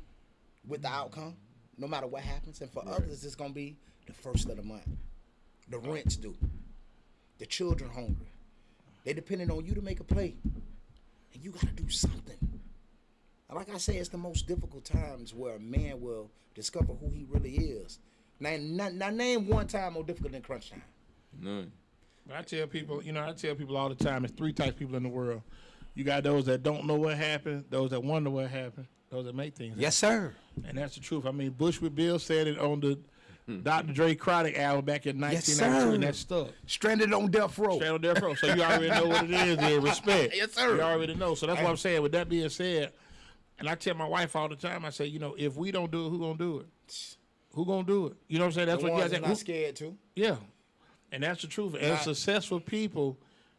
[SPEAKER 4] with the outcome, no matter what happens? And for others, it's going to be the first of the month. The rent's due. The children hungry. They depending on you to make a play. And you got to do something. And like I say, it's the most difficult times where a man will discover who he really is. Now name one time more difficult than Crunch Time.
[SPEAKER 5] None.
[SPEAKER 3] I tell people all the time, there's three types of people in the world. You got those that don't know what happened, those that wonder what happened, those that make things happen.
[SPEAKER 4] Yes, sir.
[SPEAKER 3] And that's the truth. I mean, Bushwick Bill said it on the Dr. Dre Chronic album back in 1992, and that stuck.
[SPEAKER 4] Stranded on death row.
[SPEAKER 3] Straight on death row. So you already know what it is there. Respect.
[SPEAKER 4] Yes, sir.
[SPEAKER 3] You already know. So that's what I'm saying. With that being said, and I tell my wife all the time, I say, if we don't do it, who gonna do it? Who gonna do it? You know what I'm saying? That's
[SPEAKER 4] The
[SPEAKER 3] what you
[SPEAKER 4] ones
[SPEAKER 3] guys
[SPEAKER 4] that not scared to.
[SPEAKER 3] Yeah. And that's the truth. And successful people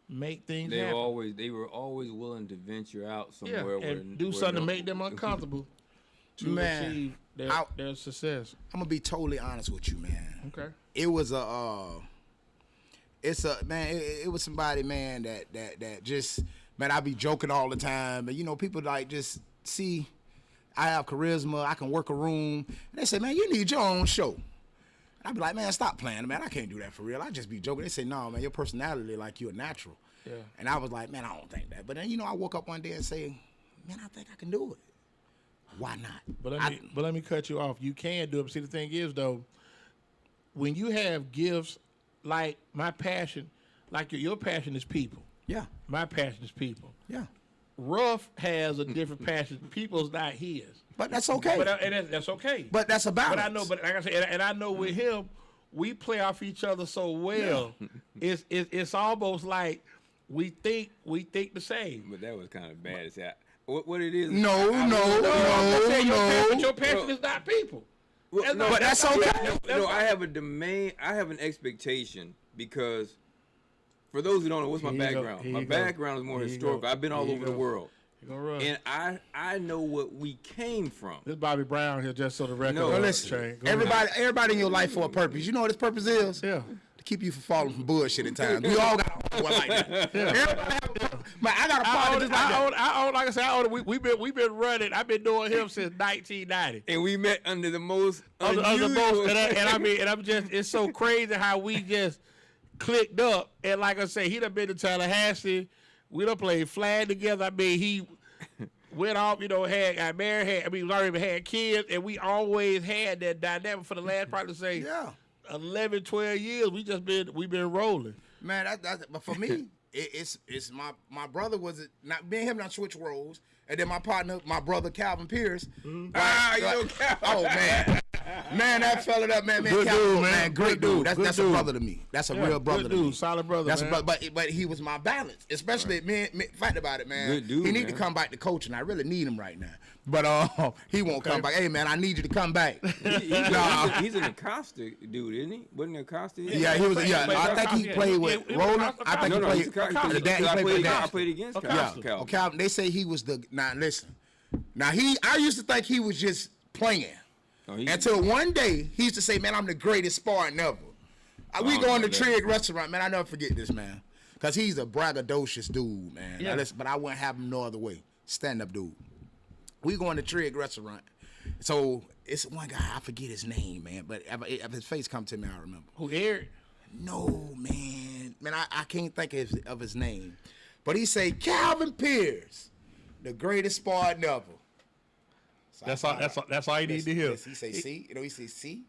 [SPEAKER 3] make things happen.
[SPEAKER 5] They were always willing to venture out
[SPEAKER 3] Yeah,
[SPEAKER 5] somewhere
[SPEAKER 3] and do something to make them uncomfortable to achieve their success.
[SPEAKER 4] I'm gonna be totally honest with you, man.
[SPEAKER 3] Okay.
[SPEAKER 4] It was it was somebody, man, that just, man, I be joking all the time, and people like just see I have charisma, I can work a room, and they say, man, you need your own show. I'd be like, man, stop playing, man. I can't do that for real. I just be joking. They say, no, man, your personality, like, you're natural.
[SPEAKER 3] Yeah.
[SPEAKER 4] And I was like, man, I don't think that. But then, I woke up one day and say, man, I think I can do it. Why not?
[SPEAKER 3] But let me cut you off. You can do it. See, the thing is, though, when you have gifts, like my passion, like your passion is people.
[SPEAKER 4] Yeah.
[SPEAKER 3] My passion is people.
[SPEAKER 4] Yeah.
[SPEAKER 3] Ruff has a different passion. People's not his.
[SPEAKER 4] But that's okay.
[SPEAKER 3] But that's okay.
[SPEAKER 4] But that's a balance.
[SPEAKER 3] But I know, like I said, and I know with him, we play off each other so well. Yeah. It's almost like we think the same.
[SPEAKER 5] But that was kind of bad. What it is?
[SPEAKER 4] No.
[SPEAKER 3] Your passion is not people.
[SPEAKER 5] Well,
[SPEAKER 4] but that's okay.
[SPEAKER 5] I have an expectation, because for those who don't know, what's my background? My background is more historical. I've been all over the world. And I know what we came from.
[SPEAKER 3] This Bobby Brown here, just so the record.
[SPEAKER 5] No,
[SPEAKER 4] listen. Everybody in your life for a purpose. You know what his purpose is?
[SPEAKER 3] Yeah.
[SPEAKER 4] To keep you from falling from bullshit at times. We all got one like that. Yeah. I got a partner just like that.
[SPEAKER 3] Like I said, we've been running. I've been doing him since 1990.
[SPEAKER 5] And we met under the most
[SPEAKER 3] and
[SPEAKER 5] unusual.
[SPEAKER 3] I'm just, it's so crazy how we just clicked up, and like I say, he done been to Tallahassee. We done played flag together. I mean, he went off, got married, we already had kids, and we always had that dynamic for the last probably say 11, 12 years. We've been rolling.
[SPEAKER 4] Man, but for me, it's my brother was not me and him not switch roles, and then my partner, my brother Calvin Pierce.
[SPEAKER 5] Calvin.
[SPEAKER 4] Oh man. Man, that fella, man,
[SPEAKER 3] Good
[SPEAKER 4] Calvin,
[SPEAKER 3] dude, man.
[SPEAKER 4] great
[SPEAKER 3] Good
[SPEAKER 4] dude.
[SPEAKER 3] dude.
[SPEAKER 4] That's
[SPEAKER 3] Good
[SPEAKER 4] a
[SPEAKER 3] dude.
[SPEAKER 4] brother to me. That's a real brother
[SPEAKER 3] Good
[SPEAKER 4] to
[SPEAKER 3] dude,
[SPEAKER 4] me.
[SPEAKER 3] solid brother,
[SPEAKER 4] That's
[SPEAKER 3] man.
[SPEAKER 4] But he was my balance, especially me fighting about it, man.
[SPEAKER 5] Good dude,
[SPEAKER 4] he need
[SPEAKER 5] man.
[SPEAKER 4] to come back to coaching. I really need him right now. But he won't come back. Hey man, I need you to come back.
[SPEAKER 5] He's an Acosta dude, isn't he? Wasn't he Acosta?
[SPEAKER 4] Yeah, he was. Yeah, I think he played with Roland. I think
[SPEAKER 5] No,
[SPEAKER 4] he
[SPEAKER 5] he's
[SPEAKER 4] played.
[SPEAKER 5] Acosta.
[SPEAKER 4] The dad, he played with
[SPEAKER 5] I
[SPEAKER 4] Acosta.
[SPEAKER 5] played against
[SPEAKER 4] Yeah,
[SPEAKER 5] Calvin.
[SPEAKER 4] Calvin. They say he was the. Now listen. Now I used to think he was just playing. Until one day, he used to say, man, I'm the greatest sparring ever. We go in the Trig restaurant, man. I never forget this, man. Because he's a braggadocious dude, man.
[SPEAKER 3] Yeah.
[SPEAKER 4] Now, listen, but I wouldn't have him no other way. Stand-up dude. We go in the Trig restaurant. So it's one guy, I forget his name, man. But if his face come to me, I remember.
[SPEAKER 3] Who, Eric?
[SPEAKER 4] No, man. Man, I can't think of his name. But he say, Calvin Pierce, the greatest sparring ever. So
[SPEAKER 3] That's all you need to hear.
[SPEAKER 4] He say, see? He say, see?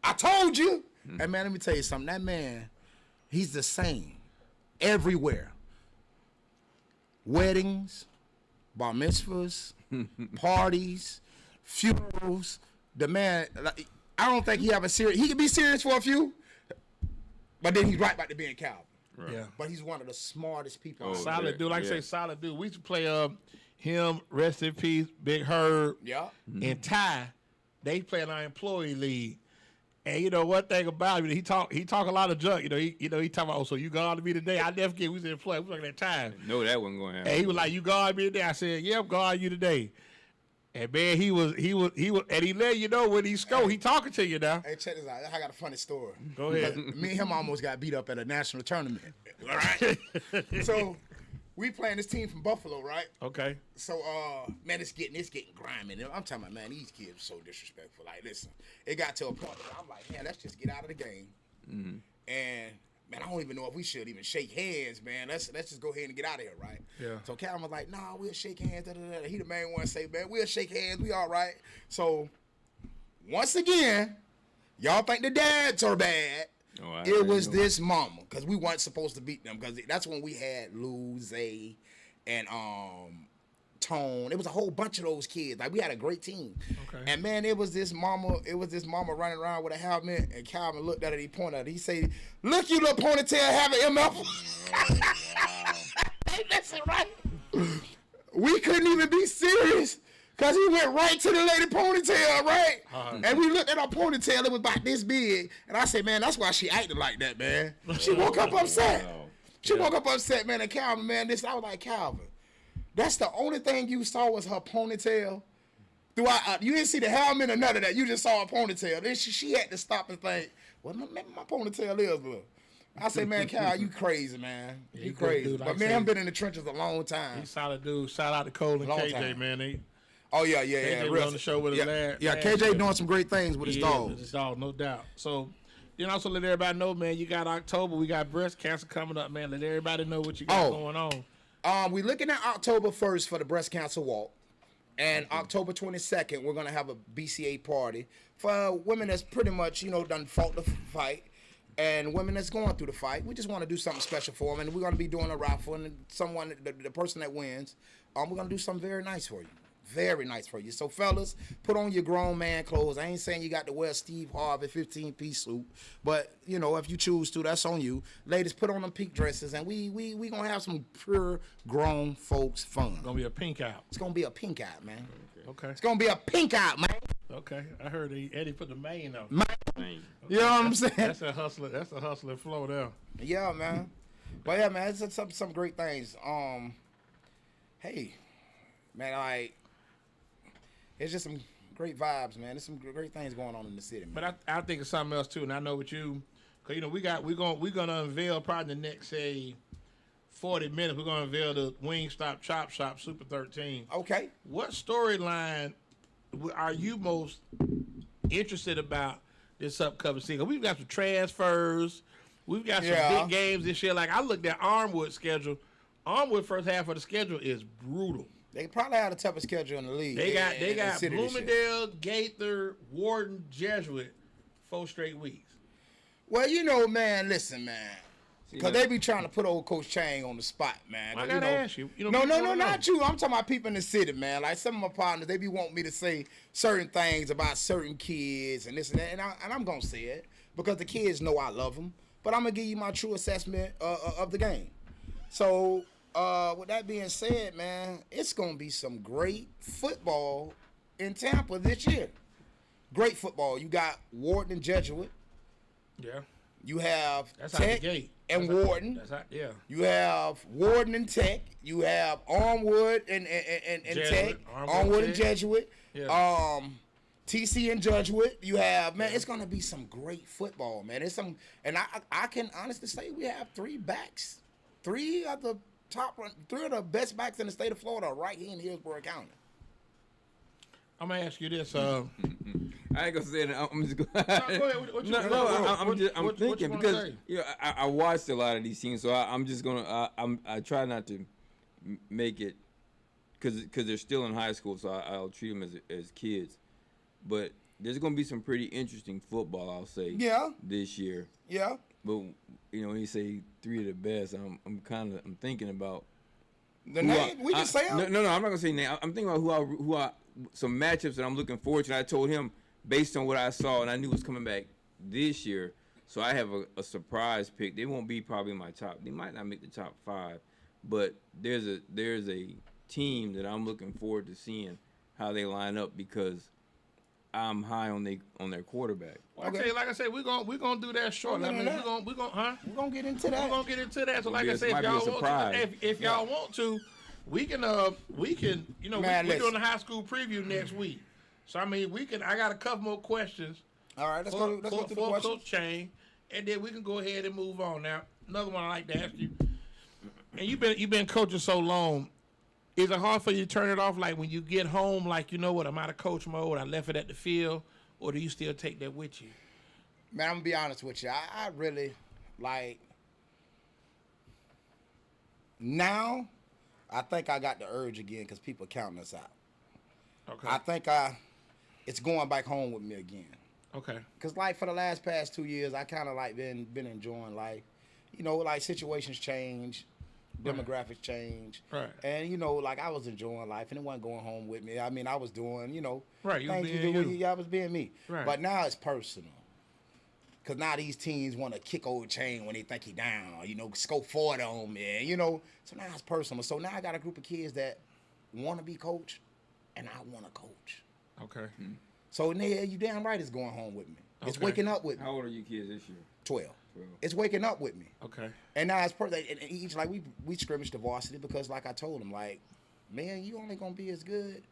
[SPEAKER 4] I told you. And man, let me tell you something. That man, he's the same everywhere. Weddings, bar mitzvahs, parties, funerals. The man, like, I don't think he have a serious. He can be serious for a few, but then he's right back to being Calvin.
[SPEAKER 3] Right. Yeah.
[SPEAKER 4] But he's one of the smartest people.
[SPEAKER 3] Solid dude. Like I say, solid dude. We used to play him, rest in peace, Big Herb, and Ty. They play in our employee league. And you know one thing about him, he talk a lot of junk. He talk about, oh, so you guarded me today? I never forget. We was in play. We was looking at time.
[SPEAKER 5] No, that wasn't going to happen.
[SPEAKER 3] And he was like, you guarded me today? I said, yeah, I'm guarding you today. And man, he was, and he let you know when he scored. He talking to you now.
[SPEAKER 4] Hey, check this out. I got a funny story.
[SPEAKER 3] Go ahead.
[SPEAKER 4] Me and him almost got beat up at a national tournament. All right. So we playing this team from Buffalo, right?
[SPEAKER 3] Okay.
[SPEAKER 4] So man, it's getting grimy. I'm talking about, man, these kids are so disrespectful. Like, listen, it got to a point where I'm like, man, let's just get out of the game. And man, I don't even know if we should even shake hands, man. Let's just go ahead and get out of here, right?
[SPEAKER 3] Yeah.
[SPEAKER 4] So Calvin was like, nah, we'll shake hands. He the main one say, man, we'll shake hands. We all right. So once again, y'all think the dads are bad.
[SPEAKER 5] Oh,
[SPEAKER 4] It was this mama, because we weren't supposed to beat them, because that's when we had Lou, Zay, and Tone. It was a whole bunch of those kids. Like, we had a great team.
[SPEAKER 3] Okay.
[SPEAKER 4] And man, it was this mama running around with a helmet, and Calvin looked at it, he pointed at it. He said, look, you little ponytail, have an MF. Hey, listen, right? We couldn't even be serious. Cause he went right to the lady ponytail, right? And we looked at our ponytail, it was about this big. And I said, man, that's why she acted like that, man. She woke up upset. She woke up upset, man. And Calvin, man, I was like, Calvin, that's the only thing you saw was her ponytail. You didn't see the helmet or none of that. You just saw a ponytail. Then she had to stop and think, well, my ponytail is blue. I say, man, Cal, you crazy, man. You crazy.
[SPEAKER 3] Dude, like
[SPEAKER 4] but man, I've been in the trenches a long time.
[SPEAKER 3] He's solid dude. Shout out to Cole and
[SPEAKER 4] Long
[SPEAKER 3] KJ,
[SPEAKER 4] time.
[SPEAKER 3] man.
[SPEAKER 4] Oh yeah.
[SPEAKER 3] KJ was on the show with us last.
[SPEAKER 4] Yeah, KJ doing some great things with his dog.
[SPEAKER 3] With his dog, no doubt. So, also let everybody know, man, you got October. We got breast cancer coming up, man. Let everybody know what you got going on.
[SPEAKER 4] We're looking at October 1st for the breast cancer walk. And October 22nd, we're going to have a BCA party for women that's pretty much, done fought the fight. And women that's going through the fight. We just want to do something special for them. And we're going to be doing a raffle. And the person that wins, we're going to do something very nice for you. Very nice for you. So, fellas, put on your grown man clothes. I ain't saying you got to wear a Steve Harvey 15-piece suit. But, if you choose to, that's on you. Ladies, put on them pink dresses. And we going to have some pure grown folks fun.
[SPEAKER 3] It's going to be a pink out.
[SPEAKER 4] It's going to be a pink out, man.
[SPEAKER 3] Okay.
[SPEAKER 4] It's going to be a pink out, man.
[SPEAKER 3] Okay. I heard Eddie put the main on.
[SPEAKER 4] Man. You know what I'm saying?
[SPEAKER 3] That's a hustler flow there.
[SPEAKER 4] Yeah, man. But, yeah, man, it's some great things. Hey, man, it's just some great vibes, man. There's some great things going on in the city, man.
[SPEAKER 3] But I think it's something else too, and I know with you, cause we're gonna unveil probably the next 40 minutes. We're gonna unveil the Wingstop Chop Shop Super 13.
[SPEAKER 4] Okay.
[SPEAKER 3] What storyline are you most interested about this upcoming season? We've got some transfers. We've got some
[SPEAKER 4] Yeah.
[SPEAKER 3] big games this year. Like I looked at Armwood's schedule. Armwood first half of the schedule is brutal.
[SPEAKER 4] They probably have the toughest schedule in the league.
[SPEAKER 3] They got
[SPEAKER 4] in the city this year.
[SPEAKER 3] Bloomingdale, Gaither, Wharton, Jesuit, 4 straight weeks.
[SPEAKER 4] Well, you know, man, listen, man.
[SPEAKER 5] See,
[SPEAKER 4] Because
[SPEAKER 5] now-
[SPEAKER 4] they be trying to put old Coach Chang on the spot, man. 'Cause,
[SPEAKER 3] I gotta ask you. You know,
[SPEAKER 4] No,
[SPEAKER 3] people
[SPEAKER 4] no,
[SPEAKER 3] wanna know.
[SPEAKER 4] not you. I'm talking about people in the city, man. Like some of my partners, they be wanting me to say certain things about certain kids and this and that, and I'm gonna say it because the kids know I love them. But I'm gonna give you my true assessment of the game. So, with that being said, man, it's gonna be some great football in Tampa this year. Great football. You got Wharton and Jesuit.
[SPEAKER 3] Yeah,
[SPEAKER 4] You have
[SPEAKER 3] that's out the
[SPEAKER 4] Tech
[SPEAKER 3] gate.
[SPEAKER 4] and
[SPEAKER 3] That's out-
[SPEAKER 4] Wharton.
[SPEAKER 3] That's out, yeah.
[SPEAKER 4] You have Warden and Tech. You have Armwood and
[SPEAKER 3] Jesuit,
[SPEAKER 4] Tech.
[SPEAKER 3] Armwood,
[SPEAKER 4] Armwood and
[SPEAKER 3] Tech.
[SPEAKER 4] Jesuit.
[SPEAKER 3] Yeah.
[SPEAKER 4] TC and Jesuit. You have, man, it's gonna be some great football, man. It's some, and I can honestly say we have 3 backs. 3 of the best backs in the state of Florida are right here in Hillsborough County.
[SPEAKER 3] I'm gonna ask you this.
[SPEAKER 5] I ain't gonna say that. I'm just going.
[SPEAKER 3] go ahead. What you-
[SPEAKER 5] No, I'm
[SPEAKER 3] what-
[SPEAKER 5] just. I'm
[SPEAKER 3] what you
[SPEAKER 5] thinking
[SPEAKER 3] wanna
[SPEAKER 5] because
[SPEAKER 3] say?
[SPEAKER 5] you know, I watched a lot of these teams, so I'm just gonna. I try not to make it because they're still in high school, so I'll treat them as kids. But there's gonna be some pretty interesting football, I'll say.
[SPEAKER 4] Yeah.
[SPEAKER 5] This year,
[SPEAKER 4] Yeah.
[SPEAKER 5] but you know, when you say 3 of the best, I'm thinking about.
[SPEAKER 4] The
[SPEAKER 5] who
[SPEAKER 4] name we can say 'em.
[SPEAKER 5] No, I'm not gonna say name. I'm thinking about who I some matchups that I'm looking forward to. And I told him based on what I saw, and I knew was coming back this year. So I have a surprise pick. They won't be probably my top. They might not make the top 5, but there's a team that I'm looking forward to seeing how they line up because I'm high on their quarterback.
[SPEAKER 3] Okay, like I said, we're gonna do that shortly. I mean, we're gonna
[SPEAKER 4] We're gonna get into
[SPEAKER 3] We're
[SPEAKER 4] that.
[SPEAKER 3] gonna get into that. So, like
[SPEAKER 5] be
[SPEAKER 3] I
[SPEAKER 5] a-
[SPEAKER 3] said, if
[SPEAKER 5] might be a
[SPEAKER 3] y'all want
[SPEAKER 5] surprise.
[SPEAKER 3] to, if y'all want to, we can, you know,
[SPEAKER 4] Man,
[SPEAKER 3] we're
[SPEAKER 4] listen.
[SPEAKER 3] doing the high school preview next week. So I mean, we can. I got a couple more questions
[SPEAKER 4] All right, let's
[SPEAKER 3] for,
[SPEAKER 4] go through the
[SPEAKER 3] for
[SPEAKER 4] questions.
[SPEAKER 3] Coach Chang, and then we can go ahead and move on. Now, another one I like to ask you, and you've been coaching so long. Is it hard for you to turn it off? Like when you get home, like you know what, I'm out of coach mode. I left it at the field, or do you still take that with you?
[SPEAKER 4] Man, I'm gonna be honest with you. I really like now. I think I got the urge again because people counting us out.
[SPEAKER 3] Okay.
[SPEAKER 4] I think it's going back home with me again.
[SPEAKER 3] Okay.
[SPEAKER 4] Cause like for the past 2 years, I kind of like been enjoying life. You know, like situations change, demographics change,
[SPEAKER 3] Right.
[SPEAKER 4] And you know, like I was enjoying life, and it wasn't going home with me. I mean, I was doing, you know,
[SPEAKER 3] Right, you was
[SPEAKER 4] things
[SPEAKER 3] being
[SPEAKER 4] do.
[SPEAKER 3] you.
[SPEAKER 4] I was being me.
[SPEAKER 3] Right.
[SPEAKER 4] But now it's personal. Cause now these teams want to kick old Chain when they think he down, you know, scope 40 on me, you know. So now it's personal. So now I got a group of kids that want to be coached, and I want to coach.
[SPEAKER 3] Okay.
[SPEAKER 4] So now you damn right it's going home with me. It's
[SPEAKER 3] Okay.
[SPEAKER 4] waking up with me.
[SPEAKER 5] How old are you kids this year?
[SPEAKER 4] 12.
[SPEAKER 5] 12.
[SPEAKER 4] It's waking up with me.
[SPEAKER 3] Okay.
[SPEAKER 4] And now it's perfect. And each like we scrimmaged the varsity because like I told him, like, man, you only gonna be as good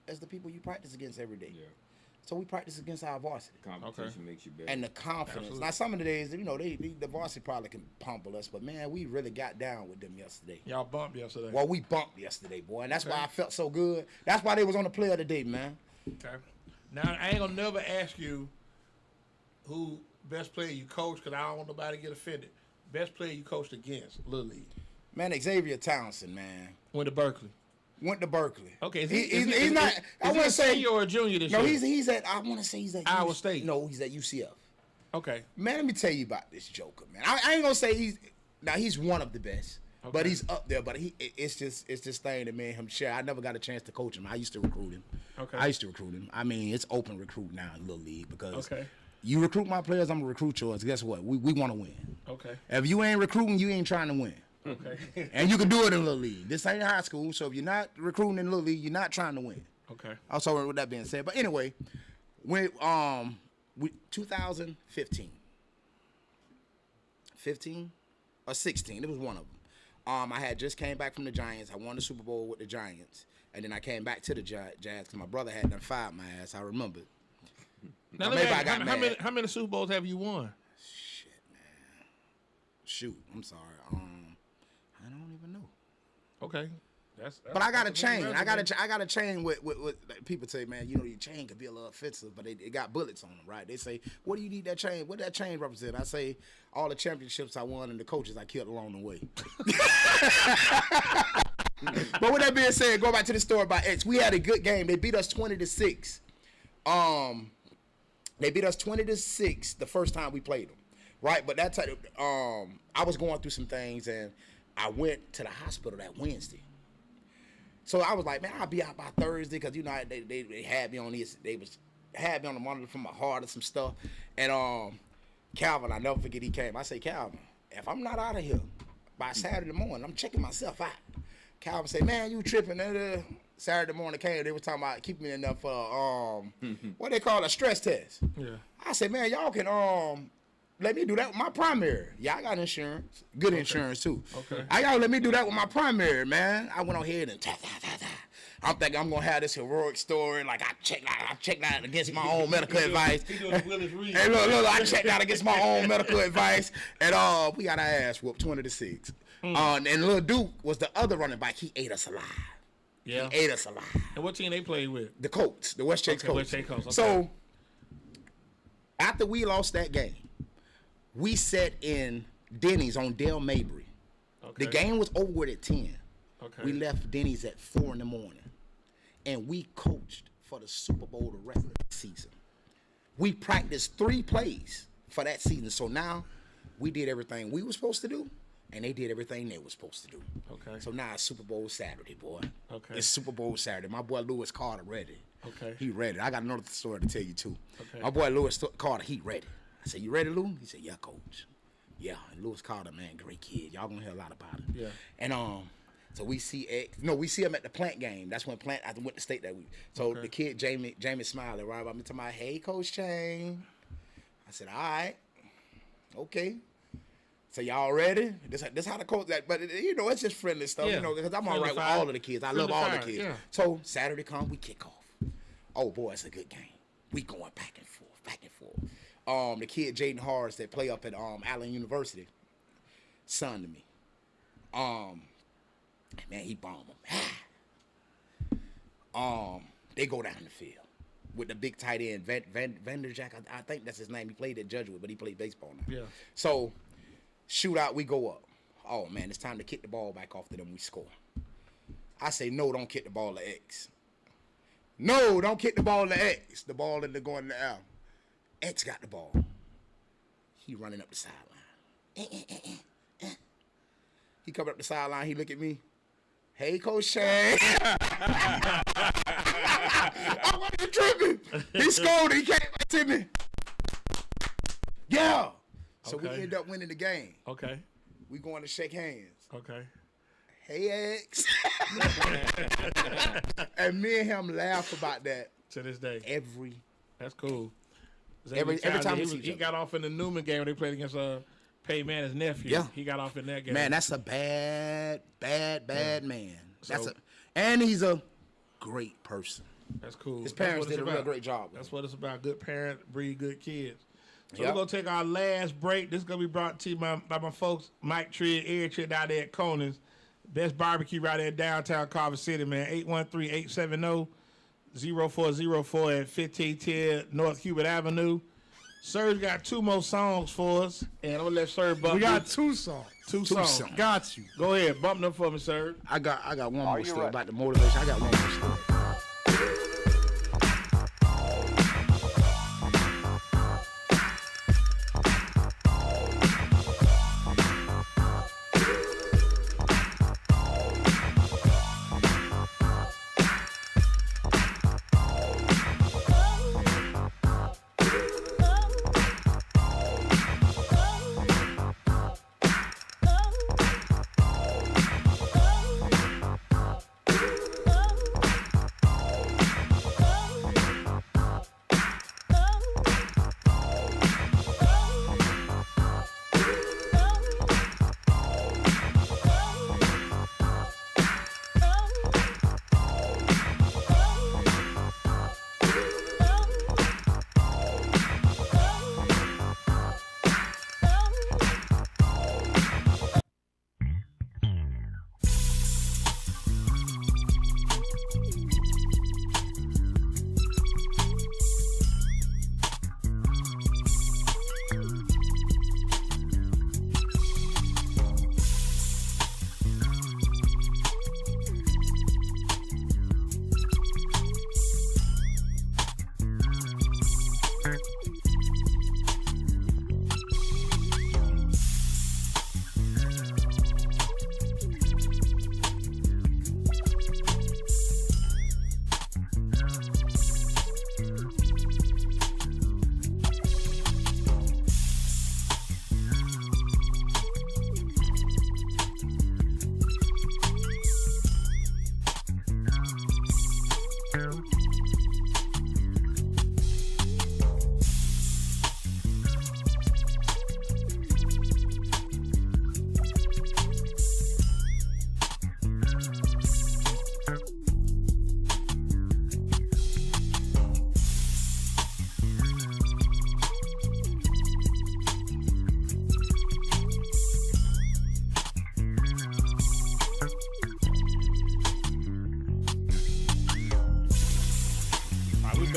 [SPEAKER 4] as the people you practice against every day.
[SPEAKER 5] Yeah.
[SPEAKER 4] So we practice against our varsity.
[SPEAKER 5] Competition makes you better.
[SPEAKER 4] And the confidence.
[SPEAKER 3] Absolutely.
[SPEAKER 4] Now some of the days, you know, the varsity probably can pummel us, but man, we really got down with them yesterday.
[SPEAKER 3] Y'all bumped yesterday.
[SPEAKER 4] Well, we bumped yesterday, boy, and that's
[SPEAKER 3] Okay.
[SPEAKER 4] why I felt so good. That's why they was on the player today, man.
[SPEAKER 3] Okay. Now I ain't gonna never ask you who best player you coach because I don't want nobody to get offended. Best player you coached against Little League.
[SPEAKER 4] Man, Xavier Townsend, man,
[SPEAKER 3] Went to Berkeley.
[SPEAKER 4] went to Berkeley.
[SPEAKER 3] Okay.
[SPEAKER 4] He's not. I want to
[SPEAKER 3] a
[SPEAKER 4] say
[SPEAKER 3] senior or a junior this
[SPEAKER 4] no.
[SPEAKER 3] year?
[SPEAKER 4] He's at. I want to say he's at
[SPEAKER 3] Iowa State.
[SPEAKER 4] No, he's at UCF.
[SPEAKER 3] Okay.
[SPEAKER 4] Man, let me tell you about this Joker, man. I ain't gonna say he's one of the best, but
[SPEAKER 3] Okay.
[SPEAKER 4] he's up there. But it's this thing that me and him share. I never got a chance to coach him. I used to recruit him.
[SPEAKER 3] Okay.
[SPEAKER 4] I used to recruit him. I mean, it's open recruit now in Little League because
[SPEAKER 3] Okay.
[SPEAKER 4] you recruit my players, I'm gonna recruit yours. Guess what? We want to win.
[SPEAKER 3] Okay.
[SPEAKER 4] If you ain't recruiting, you ain't trying to win.
[SPEAKER 3] Okay.
[SPEAKER 4] And you can do it in Little League. This ain't high school, so if you're not recruiting in Little League, you're not trying to win.
[SPEAKER 3] Okay.
[SPEAKER 4] Also, with that being said, but anyway, when 2015, 15 or 16, it was one of them. I had just came back from the Giants. I won the Super Bowl with the Giants, and then I came back to the Jazz because my brother had done fired my ass. I remember.
[SPEAKER 3] Now,
[SPEAKER 4] Maybe
[SPEAKER 3] let
[SPEAKER 4] I
[SPEAKER 3] me
[SPEAKER 4] got
[SPEAKER 3] ask,
[SPEAKER 4] mad.
[SPEAKER 3] how many Super Bowls have you won?
[SPEAKER 4] Shit, man. Shoot, I'm sorry. I don't even know.
[SPEAKER 3] Okay.
[SPEAKER 4] But I got a chain. I got a chain with like, people say, man, you know, your chain could be a little offensive, but it got bullets on them, right? They say, what do you need that chain? What that chain represent? I say, all the championships I won and the coaches I killed along the way. But with that being said, go back to the story about X. We had a good game. They beat us 20-6. They beat us 20-6 the first time we played them, right? But that time, I was going through some things, and I went to the hospital that Wednesday. So I was like, man, I'll be out by Thursday because, you know, they had me on this. They had me on the monitor from my heart and some stuff. And Calvin, I never forget, he came. I say, Calvin, if I'm not out of here by Saturday morning, I'm checking myself out. Calvin said, man, you tripping. Saturday morning came, they were talking about keeping me in there for, what they call a stress test.
[SPEAKER 3] Yeah.
[SPEAKER 4] I said, man, y'all can let me do that with my primary. Yeah, I got insurance. Good insurance, too.
[SPEAKER 3] Okay.
[SPEAKER 4] Y'all let me do that with my primary, man. I went on ahead and I'm thinking I'm going to have this heroic story. Like, I checked out against my own medical advice.
[SPEAKER 3] He doing the Willis Reed.
[SPEAKER 4] Hey, look, I checked out against my own medical advice. And we got our ass whooped 20-6. And Lil Duke was the other running back. He ate us alive.
[SPEAKER 3] Yeah.
[SPEAKER 4] He ate us alive.
[SPEAKER 3] And what team they played with?
[SPEAKER 4] The Colts, the West Chase Colts.
[SPEAKER 3] West Chase Colts. Okay.
[SPEAKER 4] So, after we lost that game, we sat in Denny's on Dale Mabry.
[SPEAKER 3] Okay.
[SPEAKER 4] The game was over with at 10.
[SPEAKER 3] Okay.
[SPEAKER 4] We left Denny's at 4 in the morning. And we coached for the Super Bowl the rest of the season. We practiced 3 plays for that season. So now we did everything we were supposed to do, and they did everything they were supposed to do.
[SPEAKER 3] Okay.
[SPEAKER 4] So now it's Super Bowl Saturday, boy.
[SPEAKER 3] Okay.
[SPEAKER 4] It's Super Bowl Saturday. My boy Lewis Carter ready.
[SPEAKER 3] Okay.
[SPEAKER 4] He ready. I got another story to tell you, too.
[SPEAKER 3] Okay.
[SPEAKER 4] My boy Lewis Carter, he ready. I said, you ready, Lou? He said, yeah, coach. Yeah, and Lewis Carter, man, great kid. Y'all gonna hear a lot about him.
[SPEAKER 3] Yeah.
[SPEAKER 4] And so we see X. No, we see him at the Plant game. That's when Plant, I went to state that week. So
[SPEAKER 3] Okay.
[SPEAKER 4] the kid, Jamie Smiley, right about me to my, hey, Coach Chain. I said, all right, okay. So y'all ready? This how the coach that, but you know, it's just friendly stuff,
[SPEAKER 3] Yeah.
[SPEAKER 4] you know, because I'm all
[SPEAKER 3] Friendly
[SPEAKER 4] right with
[SPEAKER 3] fire.
[SPEAKER 4] all of the kids. I love
[SPEAKER 3] Friendly
[SPEAKER 4] all
[SPEAKER 3] fire,
[SPEAKER 4] the kids.
[SPEAKER 3] yeah.
[SPEAKER 4] So Saturday come, we kick off. Oh boy, it's a good game. We going back and forth, back and forth. The kid Jaden Harris that play up at Allen University, son to me. Man, he bombed him. They go down the field with the big tight end, Vanderjack. I think that's his name. He played at Jesuit, but he played baseball now.
[SPEAKER 3] Yeah.
[SPEAKER 4] So, shootout, we go up. Oh, man, it's time to kick the ball back off to them. We score. I say, no, don't kick the ball to X. No, don't kick the ball to X. The ball in the going in the air. X got the ball. He running up the sideline. He coming up the sideline. He look at me. Hey, Coach Shane. I wasn't tripping. He scolded. He came back to me. Yeah. So we
[SPEAKER 3] Okay.
[SPEAKER 4] end up winning the game.
[SPEAKER 3] Okay.
[SPEAKER 4] We going to shake hands.
[SPEAKER 3] Okay.
[SPEAKER 4] Hey, X. And me and him laugh about that
[SPEAKER 3] To this day.
[SPEAKER 4] every.
[SPEAKER 3] That's cool.
[SPEAKER 4] Every time we see each
[SPEAKER 3] he
[SPEAKER 4] other.
[SPEAKER 3] got off in the Newman game when they played against Peyton Manning's nephew.
[SPEAKER 4] Yeah.
[SPEAKER 3] He got off in that game.
[SPEAKER 4] Man, that's a bad man. That's
[SPEAKER 3] So-
[SPEAKER 4] and he's a great person.
[SPEAKER 3] That's cool.
[SPEAKER 4] His
[SPEAKER 3] That's
[SPEAKER 4] parents
[SPEAKER 3] what it's
[SPEAKER 4] did a real
[SPEAKER 3] about.
[SPEAKER 4] great job with
[SPEAKER 3] That's
[SPEAKER 4] him.
[SPEAKER 3] what it's about. Good parent, breed good kids. So
[SPEAKER 4] Yep.
[SPEAKER 3] we're going to take our last break. This is going to be brought to you by my folks, Mike Tridd, Air Tridd out there at Conan's. Best barbecue right there in downtown Carver City, man. 813-870-0404 at 1510 North Hubert Avenue. Sir's got 2 more songs for us, and I'm going to let Sir bump
[SPEAKER 1] We got
[SPEAKER 3] this.
[SPEAKER 1] 2 songs.
[SPEAKER 3] two
[SPEAKER 4] two
[SPEAKER 3] songs.
[SPEAKER 4] songs.
[SPEAKER 1] Got you.
[SPEAKER 3] Go ahead, bump them for me, Sir.
[SPEAKER 4] I got one more story about the motivation. I got one more story.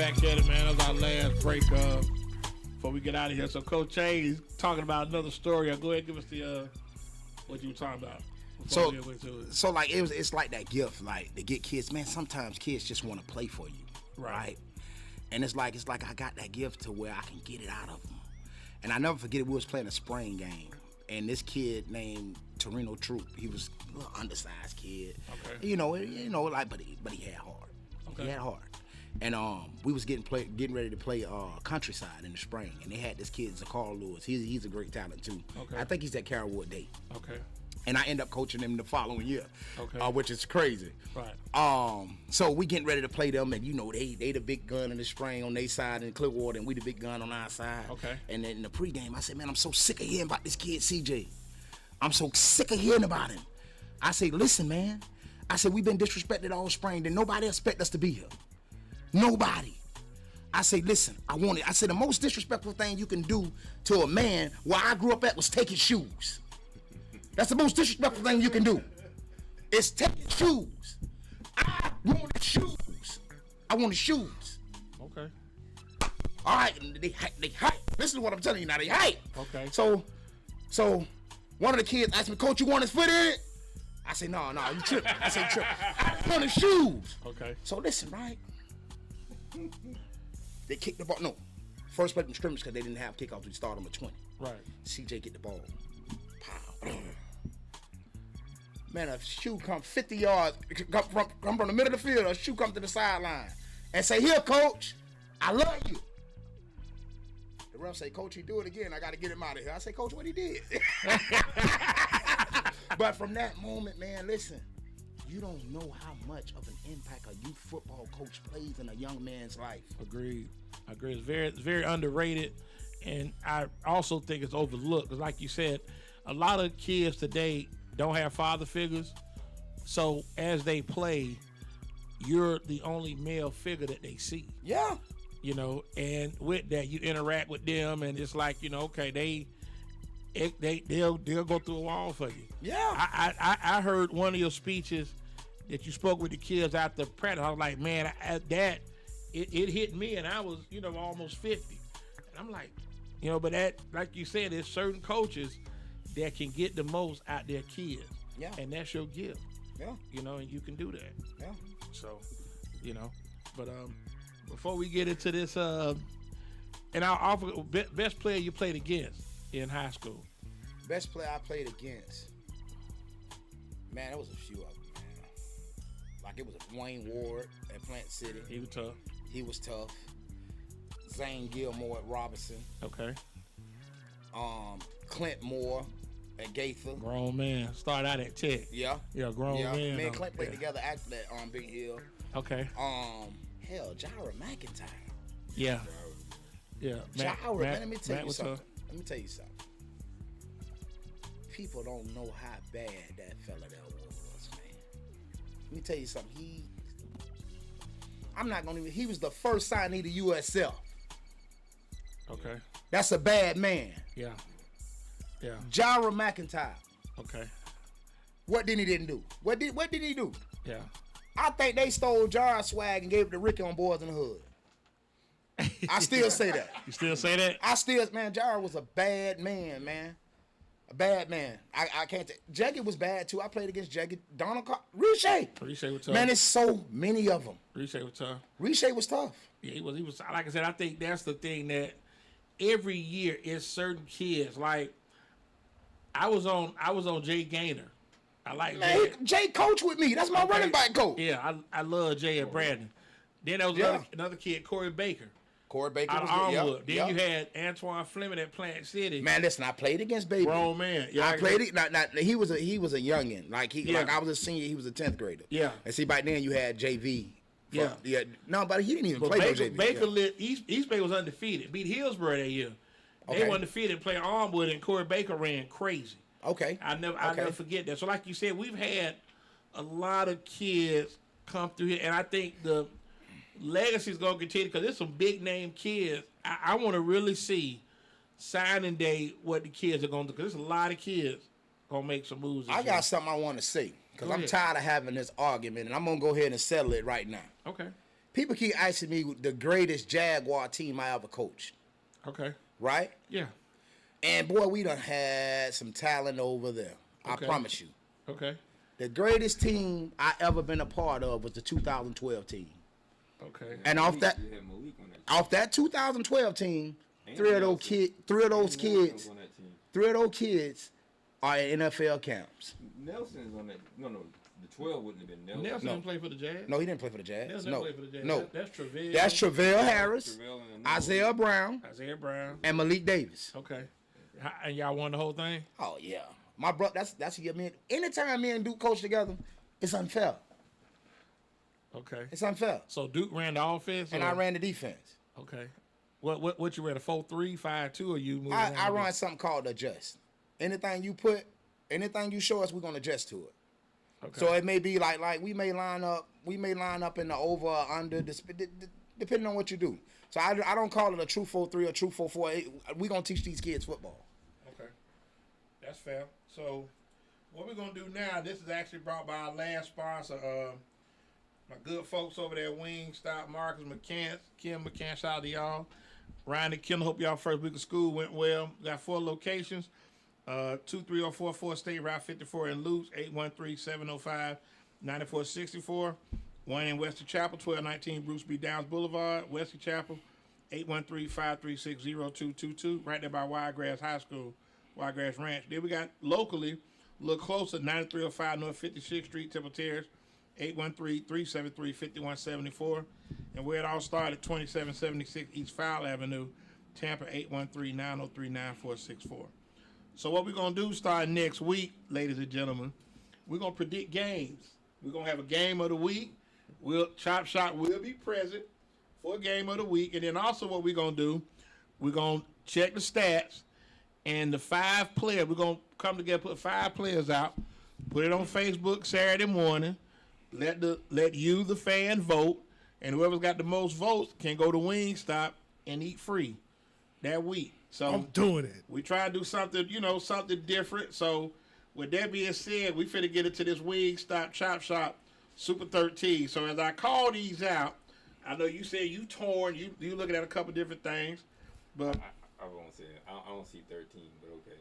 [SPEAKER 3] back at it, man. That was our last break before we get out of here. So Coach Hayes talking about another story. Go ahead and give us the what you were talking about.
[SPEAKER 4] So like it's like that gift, like to get kids. Man, sometimes kids just want to play for you, right? And it's like I got that gift to where I can get it out of them. And I never forget it. We was playing a spring game, and this kid named Torino Troop. He was a little undersized kid. Okay. You know, like but he had heart. Okay. He had heart. And we was getting ready to play Countryside in the spring, and they had this kid, Zakar Lewis. He's a great talent too. Okay. I think he's at Carrollwood Day. Okay. And I end up coaching him the following year. Okay. Which is crazy. Right. So we getting ready to play them, and you know they the big gun in the spring on their side in Clearwater, and we the big gun on our side. Okay. And then in the pregame, I said, man, I'm so sick of hearing about this kid CJ. I'm so sick of hearing about him. I say, listen, man. I said, we've been disrespected all spring. Then nobody expect us to be here. Nobody. I say, listen, I said, the most disrespectful thing you can do to a man where I grew up at was take his shoes. That's the most disrespectful thing you can do. It's take his shoes. I wanted shoes. I wanted shoes.
[SPEAKER 3] Okay.
[SPEAKER 4] All right, they hype. Listen to what I'm telling you now. They hype. Okay. So one of the kids asked me, Coach, you want his foot in it? I say, no, you tripping. I say, tripping. I wanted shoes. Okay. So listen, right? They kicked the ball. No. First play from scrimmage because they didn't have kickoffs. We started them at 20. Right. CJ get the ball. Pow. Man, a shoe come 50 yards, come from the middle of the field, a shoe come to the sideline and say, here, Coach, I love you. The ref say, Coach, he do it again. I got to get him out of here. I say, Coach, what he did? But from that moment, man, listen, you don't know how much of an impact a youth football coach plays in a young man's life.
[SPEAKER 3] Agreed. It's very underrated, and I also think it's overlooked because, like you said, a lot of kids today don't have father figures, so as they play, you're the only male figure that they see.
[SPEAKER 4] Yeah.
[SPEAKER 3] You know, and with that, you interact with them, and it's like, you know, okay, they'll go through a wall for you.
[SPEAKER 4] Yeah.
[SPEAKER 3] I heard one of your speeches that you spoke with the kids after practice. I was like, man, it hit me, and I was, you know, almost 50. And I'm like, you know, but that, like you said, there's certain coaches that can get the most out their kids. Yeah. And that's your gift. Yeah. You know, and you can do that. Yeah. So, you know, but before we get into this, and I'll offer best player you played against in high school.
[SPEAKER 4] Best player I played against. Man, there was a few of them, man. Like it was Wayne Ward at Plant City. He was tough. Zane Gilmore at Robinson.
[SPEAKER 3] Okay.
[SPEAKER 4] Clint Moore at Gaither.
[SPEAKER 3] Grown man. Started out at Tech.
[SPEAKER 4] Yeah.
[SPEAKER 3] Yeah, grown man.
[SPEAKER 4] Me and Clint played together after that Big Hill.
[SPEAKER 3] Okay.
[SPEAKER 4] Hell, Jira McIntyre.
[SPEAKER 3] Yeah. Yeah.
[SPEAKER 4] Jira, man, let me tell you something. People don't know how bad that fella there was, man. Let me tell you something. He was the first signee to USL.
[SPEAKER 3] Okay.
[SPEAKER 4] That's a bad man.
[SPEAKER 3] Yeah. Yeah.
[SPEAKER 4] Jira McIntyre.
[SPEAKER 3] Okay.
[SPEAKER 4] What did he do? What did he do?
[SPEAKER 3] Yeah.
[SPEAKER 4] I think they stole Jira's swag and gave it to Ricky on Boys in the Hood. I still say that.
[SPEAKER 3] You still say that?
[SPEAKER 4] Man, Jira was a bad man. A bad man. I can't take. Jeggy was bad too. I played against Jeggy. Donald Riche was tough. Man, there's so many of them.
[SPEAKER 3] Riche was tough.
[SPEAKER 4] Riche was tough.
[SPEAKER 3] Yeah, he was. Like I said, I think that's the thing that every year is certain kids. Like I was on Jay Gaynor. I like
[SPEAKER 4] Jay coach with me. That's my running back coach.
[SPEAKER 3] Yeah, I love Jay and Brandon. Then there was another kid, Corey Baker.
[SPEAKER 4] Corey Baker
[SPEAKER 3] out of Armwood. Then you had Antoine Fleming at Plant City.
[SPEAKER 4] Man, listen, I played against Baby.
[SPEAKER 3] Grown man. Yeah,
[SPEAKER 4] I played it. Not he was a youngin. Like I was a senior. He was a 10th grader.
[SPEAKER 3] Yeah.
[SPEAKER 4] And see, back then you had JV. Yeah. No, but he didn't even play
[SPEAKER 3] Baker,
[SPEAKER 4] no JV.
[SPEAKER 3] Baker East Bay was undefeated. Beat Hillsborough that year. They were undefeated. Playing Armwood, and Corey Baker ran crazy.
[SPEAKER 4] Okay.
[SPEAKER 3] I never forget that. So like you said, we've had a lot of kids come through here, and I think the legacy is going to continue because there's some big name kids. I want to really see signing day what the kids are going to do because there's a lot of kids going to make some moves.
[SPEAKER 4] I got something I want to say because I'm tired of having this argument, and I'm going to go ahead and settle it right now.
[SPEAKER 3] Okay.
[SPEAKER 4] people keep asking me the greatest Jaguar team I ever coached,
[SPEAKER 3] Okay.
[SPEAKER 4] right?
[SPEAKER 3] Yeah.
[SPEAKER 4] And boy, we done had some talent over there.
[SPEAKER 3] Okay.
[SPEAKER 4] I promise you.
[SPEAKER 3] Okay.
[SPEAKER 4] The greatest team I ever been a part of was the 2012 team.
[SPEAKER 3] Okay.
[SPEAKER 4] And off that,
[SPEAKER 5] You had Malik on that team.
[SPEAKER 4] off that 2012 team,
[SPEAKER 5] And
[SPEAKER 4] three of those
[SPEAKER 5] Nelson.
[SPEAKER 4] kids
[SPEAKER 5] Nelson's on that team.
[SPEAKER 4] are in NFL camps.
[SPEAKER 5] Nelson's on that. No, the 12 wouldn't have been Nelson.
[SPEAKER 3] Nelson
[SPEAKER 4] No.
[SPEAKER 3] didn't play for the Jazz.
[SPEAKER 4] No, he didn't play for the Jazz.
[SPEAKER 3] Nelson
[SPEAKER 4] No,
[SPEAKER 3] didn't play for the Jazz.
[SPEAKER 4] no.
[SPEAKER 3] That's Travell.
[SPEAKER 4] That's Travell Harris,
[SPEAKER 5] Travell and another
[SPEAKER 4] Isaiah Brown,
[SPEAKER 3] Isaiah Brown.
[SPEAKER 4] and Malik Davis.
[SPEAKER 3] Okay. And y'all won the whole thing?
[SPEAKER 4] Oh yeah, my brother. That's your man. Anytime me and Duke coach together, it's unfair.
[SPEAKER 3] Okay.
[SPEAKER 4] It's unfair.
[SPEAKER 3] So Duke ran the offense?
[SPEAKER 4] And
[SPEAKER 3] or-
[SPEAKER 4] I ran the defense.
[SPEAKER 3] Okay. What you ran, a 4-3, 5-2, or you moved
[SPEAKER 4] I
[SPEAKER 3] around?
[SPEAKER 4] run something called adjust. Anything you show us, we're gonna adjust to it.
[SPEAKER 3] Okay.
[SPEAKER 4] So it may be like we may line up in the over or under, depending on what you do. So I don't call it a true 4-3 or true 4-4. We gonna teach these kids football.
[SPEAKER 3] Okay. That's fair. So what we're going to do now, this is actually brought by our last sponsor, my good folks over there at Wingstop, Marcus McCants, Kim McCants, shout out to y'all. Ryan and Kim, hope y'all first week of school went well. Got 4 locations, 23044 State Route 54 in Lutz, 813-705-9464. One in Western Chapel, 1219 Bruce B. Downs Boulevard, Western Chapel, 813-536-0222, right there by Wiregrass High School, Wiregrass Ranch. Then we got locally, a little closer, 9305 North 56th Street, Temple Terrace, 813-373-5174. And where it all started, 2776 East Fowle Avenue, Tampa, 813-903-9464. So what we're going to do starting next week, ladies and gentlemen, we're going to predict games. We're going to have a game of the week. Chop Shop will be present for a game of the week. And then also what we're going to do, we're going to check the stats. And the 5 players, we're going to come together, put 5 players out, put it on Facebook Saturday morning, let you, the fan, vote. And whoever's got the most votes can go to Wingstop and eat free that week. So
[SPEAKER 1] I'm doing it.
[SPEAKER 3] we try to do something, something different. So with that being said, we finna get into this Wingstop Chop Shop Super 13. So as I call these out, I know you said you torn, you looking at a couple different things, but
[SPEAKER 5] I won't say it. I don't see 13, but okay.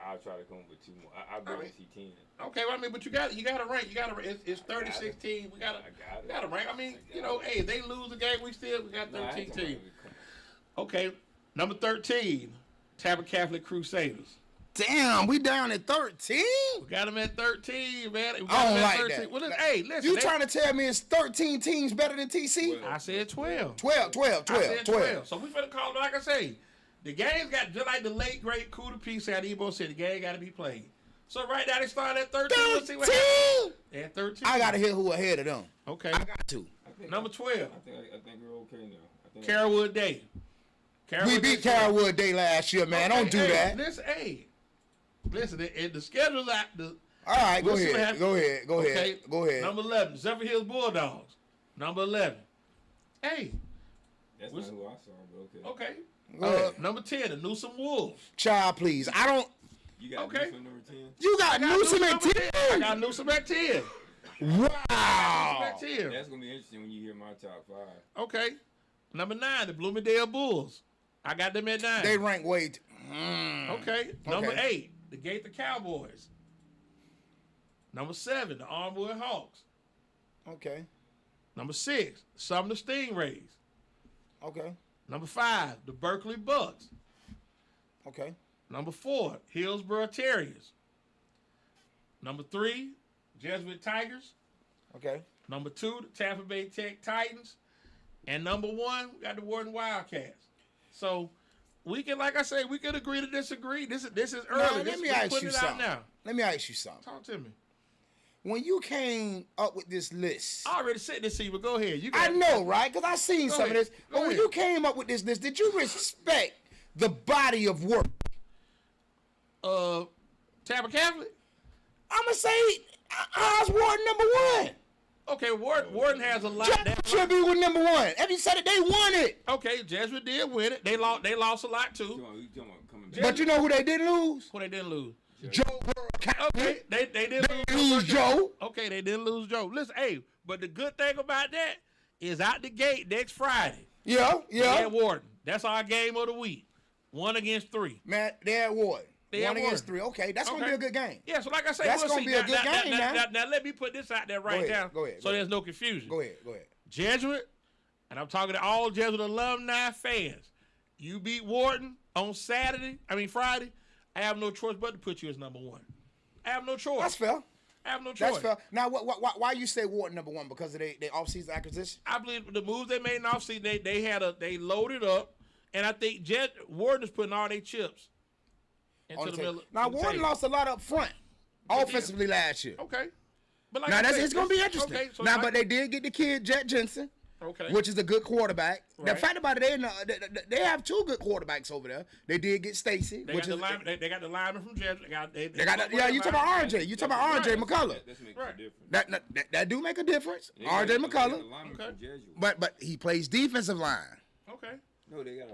[SPEAKER 5] I'll try to come up with 2 more. I barely see 10.
[SPEAKER 3] okay, well, I mean, but you got to rank. It's 36 teams. We got to rank. I mean, hey, if they lose the game, we got 13 teams. Okay, number 13, Tabor Catholic Crusaders.
[SPEAKER 4] Damn, we down at 13?
[SPEAKER 3] We got them at 13, man. We got
[SPEAKER 4] I don't
[SPEAKER 3] them at
[SPEAKER 4] like
[SPEAKER 3] 13.
[SPEAKER 4] that.
[SPEAKER 3] Well, listen.
[SPEAKER 4] You trying to tell me it's 13 teams better than TC?
[SPEAKER 3] I said 12.
[SPEAKER 4] 12.
[SPEAKER 3] I said 12. So we finna call it, like I say, the game's got, just like the late, great Kuda P said, Ebo said, the game got to be played. So right now they started at 13. Let's see what happens. They're at 13.
[SPEAKER 4] I got to hear who ahead of them.
[SPEAKER 3] Okay.
[SPEAKER 4] I got to.
[SPEAKER 3] Number 12.
[SPEAKER 5] I think we're okay now.
[SPEAKER 3] Carrollwood Day.
[SPEAKER 4] We beat Carrollwood Day last year, man. Don't do that.
[SPEAKER 3] Listen, the schedule's out.
[SPEAKER 4] All right,
[SPEAKER 3] We'll see what happens.
[SPEAKER 4] Go ahead.
[SPEAKER 3] Number 11, Zephyr Hills Bulldogs. Number 11. Hey.
[SPEAKER 5] That's not who I saw, but okay.
[SPEAKER 3] Okay.
[SPEAKER 4] Go ahead.
[SPEAKER 3] Number 10, the Newsom Wolves.
[SPEAKER 4] Child, please. I don't.
[SPEAKER 5] You got
[SPEAKER 3] Okay.
[SPEAKER 5] Newsom number 10?
[SPEAKER 4] You got Newsom at
[SPEAKER 3] I
[SPEAKER 4] 10?
[SPEAKER 3] got Newsom at 10.
[SPEAKER 4] Wow.
[SPEAKER 3] At 10.
[SPEAKER 5] That's going to be interesting when you hear my top 5.
[SPEAKER 3] Okay. Number 9, the Bloomingdale Bulls. I got them at 9.
[SPEAKER 4] They rank way.
[SPEAKER 3] Okay. Number 8, the Gaither Cowboys. Number 7, the Armwood Hawks.
[SPEAKER 4] Okay.
[SPEAKER 3] Number 6, Sumner Stingrays.
[SPEAKER 4] Okay.
[SPEAKER 3] Number 5, the Berkeley Bucks.
[SPEAKER 4] Okay.
[SPEAKER 3] Number 4, Hillsborough Terriers. Number 3, Jesuit Tigers.
[SPEAKER 4] Okay.
[SPEAKER 3] Number 2, the Tampa Bay Tech Titans. And number 1, we got the Warden Wildcats. So we can, like I say, we can agree to disagree. This is early.
[SPEAKER 4] Now, let me ask you something.
[SPEAKER 3] Now.
[SPEAKER 4] Let me ask you something.
[SPEAKER 3] Talk to me.
[SPEAKER 4] When you came up with this list,
[SPEAKER 3] I already said this to you, but go ahead. You
[SPEAKER 4] I
[SPEAKER 3] got
[SPEAKER 4] know, right? Because I seen
[SPEAKER 3] Go
[SPEAKER 4] some
[SPEAKER 3] ahead.
[SPEAKER 4] of this.
[SPEAKER 3] Go
[SPEAKER 4] But when
[SPEAKER 3] ahead.
[SPEAKER 4] you came up with this list, did you respect the body of work?
[SPEAKER 3] Tabor Catholic.
[SPEAKER 4] I'ma say Oz Warden number 1.
[SPEAKER 3] Okay, Warden has a lot.
[SPEAKER 4] Jesuit should be with number 1. Have you said it? They won it.
[SPEAKER 3] Okay, Jesuit did win it. They lost a lot too.
[SPEAKER 5] You talking about coming back?
[SPEAKER 4] But you know who they didn't lose?
[SPEAKER 3] Who they didn't lose.
[SPEAKER 4] Joe Burrow.
[SPEAKER 3] Okay, they didn't
[SPEAKER 4] They lose Joe.
[SPEAKER 3] Okay, they didn't lose Joe. Listen, hey, but the good thing about that is out the gate next Friday.
[SPEAKER 4] Yeah.
[SPEAKER 3] At Warden. That's our game of the week. 1 against 3.
[SPEAKER 4] Man, they're at Warden.
[SPEAKER 3] They at
[SPEAKER 4] 1 against
[SPEAKER 3] Warden.
[SPEAKER 4] 3. Okay, that's gonna be a good game.
[SPEAKER 3] Yeah, so like I said,
[SPEAKER 4] That's
[SPEAKER 3] we'll
[SPEAKER 4] gonna
[SPEAKER 3] see.
[SPEAKER 4] be a good game, man.
[SPEAKER 3] Now, let me put this out there right now,
[SPEAKER 4] Go ahead.
[SPEAKER 3] so there's no confusion.
[SPEAKER 4] Go ahead.
[SPEAKER 3] Jesuit, and I'm talking to all Jesuit alumni fans. You beat Warden on Friday. I have no choice but to put you as number 1. I have no choice.
[SPEAKER 4] That's fair.
[SPEAKER 3] I have no choice.
[SPEAKER 4] That's fair. Now, why you say Warden number 1? Because of their offseason acquisition?
[SPEAKER 3] I believe the moves they made in the offseason, they loaded up, and I think Warden is putting all their chips into the middle.
[SPEAKER 4] Now,
[SPEAKER 3] of the
[SPEAKER 4] Warden
[SPEAKER 3] table.
[SPEAKER 4] lost a lot up front offensively last year.
[SPEAKER 3] Okay. But like
[SPEAKER 4] Now,
[SPEAKER 3] I said,
[SPEAKER 4] it's going to be interesting.
[SPEAKER 3] Okay, so
[SPEAKER 4] but they did get the kid, Jet Jensen.
[SPEAKER 3] Okay.
[SPEAKER 4] Which is a good quarterback. The
[SPEAKER 3] Right.
[SPEAKER 4] fact about it, they have 2 good quarterbacks over there. They did get Stacy,
[SPEAKER 3] They
[SPEAKER 4] which
[SPEAKER 3] got
[SPEAKER 4] is
[SPEAKER 3] the lineman, they got the lineman from Jesuit.
[SPEAKER 4] you talking about RJ. You talking about RJ McCullough.
[SPEAKER 5] That makes
[SPEAKER 3] Right.
[SPEAKER 5] a difference.
[SPEAKER 4] That do make a difference.
[SPEAKER 5] They
[SPEAKER 4] RJ
[SPEAKER 5] got a
[SPEAKER 4] McCullough.
[SPEAKER 5] lineman from Jesuit.
[SPEAKER 4] But he plays defensive line.
[SPEAKER 3] Okay.
[SPEAKER 5] No, they got an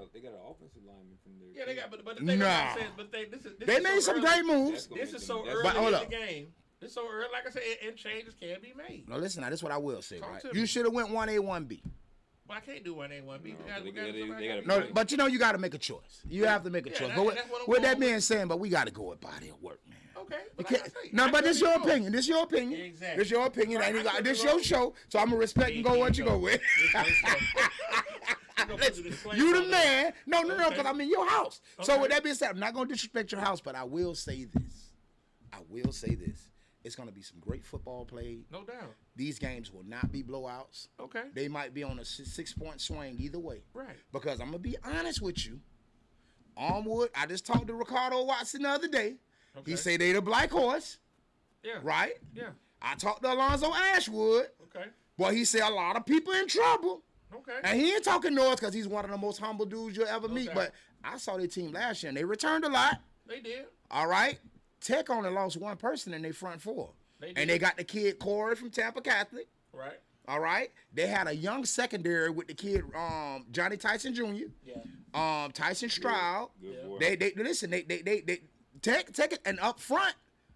[SPEAKER 5] offensive lineman from there.
[SPEAKER 3] Yeah, they got, but the thing
[SPEAKER 4] Nah.
[SPEAKER 3] about it, but this
[SPEAKER 4] They
[SPEAKER 3] is
[SPEAKER 4] made
[SPEAKER 3] so
[SPEAKER 4] some
[SPEAKER 3] early.
[SPEAKER 4] great moves.
[SPEAKER 3] This is so
[SPEAKER 5] But
[SPEAKER 3] early
[SPEAKER 4] hold
[SPEAKER 3] in
[SPEAKER 4] up.
[SPEAKER 3] the game. It's so early, like I said, and changes can be made.
[SPEAKER 4] No, listen, now this is what I will say,
[SPEAKER 3] Talk
[SPEAKER 4] right?
[SPEAKER 3] to me.
[SPEAKER 4] You should have went 1A, 1B.
[SPEAKER 3] But I can't do 1A, 1B.
[SPEAKER 5] No,
[SPEAKER 3] We
[SPEAKER 5] they gotta
[SPEAKER 4] No,
[SPEAKER 5] Right.
[SPEAKER 4] but you got to make a choice. You have to make a
[SPEAKER 3] Yeah,
[SPEAKER 4] choice.
[SPEAKER 3] that-
[SPEAKER 4] But
[SPEAKER 3] that's what I'm
[SPEAKER 4] with that
[SPEAKER 3] going with.
[SPEAKER 4] being said, but we got to go with body of work, man.
[SPEAKER 3] Okay.
[SPEAKER 4] You
[SPEAKER 3] But
[SPEAKER 4] can't,
[SPEAKER 3] like I say,
[SPEAKER 4] no,
[SPEAKER 3] I
[SPEAKER 4] but
[SPEAKER 3] could
[SPEAKER 4] this
[SPEAKER 3] be
[SPEAKER 4] your
[SPEAKER 3] wrong.
[SPEAKER 4] opinion. This your opinion.
[SPEAKER 3] Exactly.
[SPEAKER 4] This your opinion.
[SPEAKER 3] Right,
[SPEAKER 4] And
[SPEAKER 3] I could be
[SPEAKER 4] this your
[SPEAKER 3] wrong.
[SPEAKER 4] show, so I'm gonna respect and go what you go with. You the man. No, because I'm in your house. So
[SPEAKER 3] Okay.
[SPEAKER 4] with that being said, I'm not gonna disrespect your house, but I will say this. It's gonna be some great football played.
[SPEAKER 3] No doubt.
[SPEAKER 4] These games will not be blowouts.
[SPEAKER 3] Okay.
[SPEAKER 4] They might be on a 6-point swing either way.
[SPEAKER 3] Right.
[SPEAKER 4] Because I'm gonna be honest with you. Armwood, I just talked to Ricardo Watson the other day.
[SPEAKER 3] Okay.
[SPEAKER 4] He said they the black horse,
[SPEAKER 3] Yeah.
[SPEAKER 4] right?
[SPEAKER 3] Yeah.
[SPEAKER 4] I talked to Alonzo Ashwood.
[SPEAKER 3] Okay.
[SPEAKER 4] Boy, he said a lot of people in trouble.
[SPEAKER 3] Okay.
[SPEAKER 4] And he ain't talking noise because he's one of the most humble dudes you'll ever meet.
[SPEAKER 3] doubt.
[SPEAKER 4] But I saw their team last year and they returned a lot.
[SPEAKER 3] They did.
[SPEAKER 4] All right. Tech only lost 1 person in their front 4.
[SPEAKER 3] They did.
[SPEAKER 4] And they got the kid Corey from Tampa Catholic.
[SPEAKER 3] Right.
[SPEAKER 4] All right. They had a young secondary with the kid Johnny Tyson Jr.
[SPEAKER 3] Yeah.
[SPEAKER 4] Tyson Stroud.
[SPEAKER 5] Good boy.
[SPEAKER 4] They listen. They take it, and up front,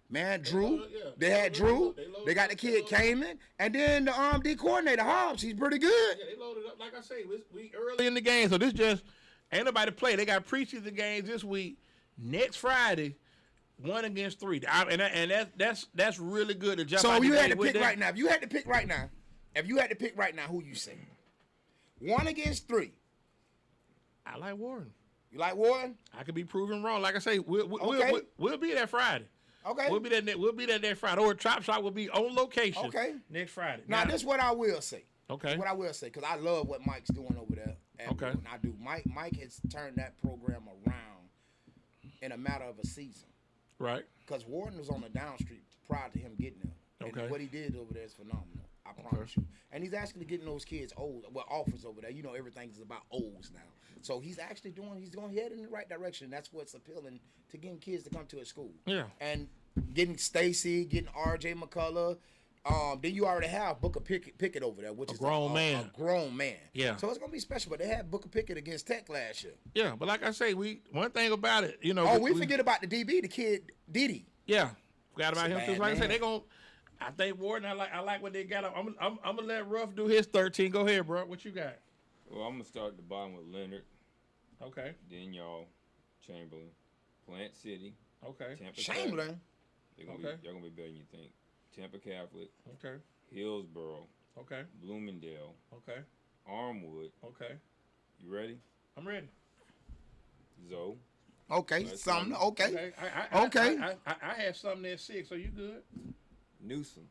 [SPEAKER 4] man, Drew.
[SPEAKER 3] loaded, yeah.
[SPEAKER 4] They had Drew.
[SPEAKER 3] They loaded
[SPEAKER 4] They got
[SPEAKER 3] up,
[SPEAKER 4] the
[SPEAKER 3] they
[SPEAKER 4] kid
[SPEAKER 3] loaded
[SPEAKER 4] Kamen, and then the D coordinator Hobbs. He's pretty good.
[SPEAKER 3] Yeah, they loaded up. Like I say, we early in the game, so this just ain't nobody play. They got preseason games this week. Next Friday, 1 against 3. And that's really good to jump.
[SPEAKER 4] So
[SPEAKER 3] out
[SPEAKER 4] if you
[SPEAKER 3] the
[SPEAKER 4] had
[SPEAKER 3] gate
[SPEAKER 4] to
[SPEAKER 3] with
[SPEAKER 4] pick
[SPEAKER 3] that.
[SPEAKER 4] right now, if you had to pick right now, who you say? 1 against 3.
[SPEAKER 3] I like Warren.
[SPEAKER 4] You like Warren?
[SPEAKER 3] I could be proven wrong. Like I say, we'll
[SPEAKER 4] Okay.
[SPEAKER 3] be there Friday.
[SPEAKER 4] Okay.
[SPEAKER 3] We'll be there next Friday. Or Chop Shop will be on location.
[SPEAKER 4] Okay.
[SPEAKER 3] Next Friday.
[SPEAKER 4] Now this is what I will say.
[SPEAKER 3] Okay.
[SPEAKER 4] What I will say, because I love what Mike's doing over there.
[SPEAKER 3] Okay.
[SPEAKER 4] And I do. Mike has turned that program around in a matter of a season.
[SPEAKER 3] Right.
[SPEAKER 4] Because Warden was on the down street prior to him getting there.
[SPEAKER 3] Okay.
[SPEAKER 4] And what he did over there is phenomenal. I promise you. And he's actually getting those kids old. Well, offers over there. You know, everything's about O's now. So he's actually he's going to head in the right direction. That's what's appealing to getting kids to come to his school.
[SPEAKER 3] Yeah.
[SPEAKER 4] And getting Stacy, getting RJ McCullough. Then you already have Booker Pickett over there, which is
[SPEAKER 3] grown man.
[SPEAKER 4] A grown man.
[SPEAKER 3] Yeah.
[SPEAKER 4] So it's gonna be special. But they had Booker Pickett against Tech last year.
[SPEAKER 3] Yeah, but like I say, one thing about it, you know.
[SPEAKER 4] Oh, we forget about the DB, the kid Didi.
[SPEAKER 3] Yeah, forgot about
[SPEAKER 4] That's a
[SPEAKER 3] him too.
[SPEAKER 4] bad
[SPEAKER 3] Like I say,
[SPEAKER 4] man.
[SPEAKER 3] they gon' I think Warden. I like what they got. I'm gonna let Ruff do his 13. Go ahead, bro. What you got?
[SPEAKER 5] Well, I'm gonna start at the bottom with Leonard,
[SPEAKER 3] Okay.
[SPEAKER 5] then y'all, Chamberlain, Plant City,
[SPEAKER 3] Okay.
[SPEAKER 5] Tampa.
[SPEAKER 4] Chamberlain.
[SPEAKER 5] They're gonna
[SPEAKER 3] Okay.
[SPEAKER 5] y'all gonna be better than you think. Tampa Catholic,
[SPEAKER 3] Okay.
[SPEAKER 5] Hillsboro,
[SPEAKER 3] Okay.
[SPEAKER 5] Bloomingdale,
[SPEAKER 3] Okay.
[SPEAKER 5] Armwood.
[SPEAKER 3] Okay.
[SPEAKER 5] You ready?
[SPEAKER 3] I'm ready.
[SPEAKER 5] Zoe.
[SPEAKER 4] Okay,
[SPEAKER 5] That's
[SPEAKER 4] something.
[SPEAKER 5] something.
[SPEAKER 4] Okay.
[SPEAKER 3] Okay.
[SPEAKER 4] Okay.
[SPEAKER 3] I had something at 6. So you good?
[SPEAKER 5] Newsom.